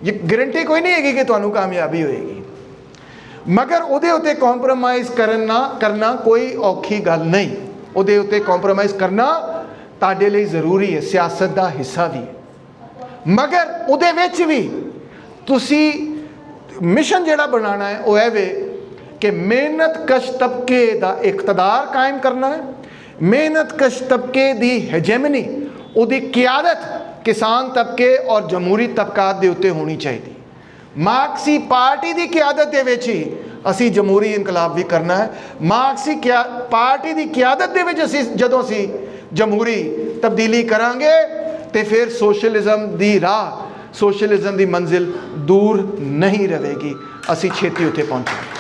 ਇਹ ਗਰੰਟੀ ਕੋਈ ਨਹੀਂ ਹੈਗੀ ਕਿ ਤੁਹਾਨੂੰ ਕਾਮਯਾਬੀ ਹੋਏਗੀ, ਮਗਰ ਉਹਦੇ ਉੱਤੇ ਕੰਪਰੋਮਾਈਜ਼ ਕਰਨਾ ਕੋਈ ਔਖੀ ਗੱਲ ਨਹੀਂ। ਉਹਦੇ ਉੱਤੇ ਕੰਪਰੋਮਾਈਜ਼ ਕਰਨਾ ਤੁਹਾਡੇ ਲਈ ਜ਼ਰੂਰੀ ਹੈ, ਸਿਆਸਤ ਦਾ ਹਿੱਸਾ ਵੀ, ਮਗਰ ਉਹਦੇ ਵਿੱਚ ਵੀ ਤੁਸੀਂ ਮਿਸ਼ਨ ਜਿਹੜਾ ਬਣਾਉਣਾ ਹੈ ਉਹ ਇਹ ਵੇ ਕਿ ਮਿਹਨਤਕਸ਼ ਤਬਕੇ ਦਾ ਇਕਤਦਾਰ ਕਾਇਮ ਕਰਨਾ ਹੈ, ਮਿਹਨਤਕਸ਼ ਤਬਕੇ ਦੀ ਹੈਜੇਮਨੀ, ਉਹਦੀ ਕਿਆਦਤ ਕਿਸਾਨ ਤਬਕੇ ਔਰ ਜਮਹੂਰੀ ਤਬਕਾਤ ਦੇ ਉੱਤੇ ਹੋਣੀ ਚਾਹੀਦੀ। ਮਾਰਕਸੀ ਪਾਰਟੀ ਦੀ ਕਿਆਦਤ ਦੇ ਵਿੱਚ ਹੀ ਅਸੀਂ ਜਮਹੂਰੀ ਇਨਕਲਾਬ ਵੀ ਕਰਨਾ ਹੈ। ਮਾਰਕਸੀ ਪਾਰਟੀ ਦੀ ਕਿਆਦਤ ਦੇ ਵਿੱਚ ਜਦੋਂ ਅਸੀਂ ਜਮਹੂਰੀ ਤਬਦੀਲੀ ਕਰਾਂਗੇ ਤੇ ਫਿਰ ਸੋਸ਼ਲਿਜ਼ਮ ਦੀ ਰਾਹ, ਸੋਸ਼ਲਿਜ਼ਮ ਦੀ ਮੰਜ਼ਿਲ ਦੂਰ ਨਹੀਂ ਰਹੇਗੀ, ਅਸੀਂ ਛੇਤੀ ਉੱਥੇ ਪਹੁੰਚਾਂਗੇ।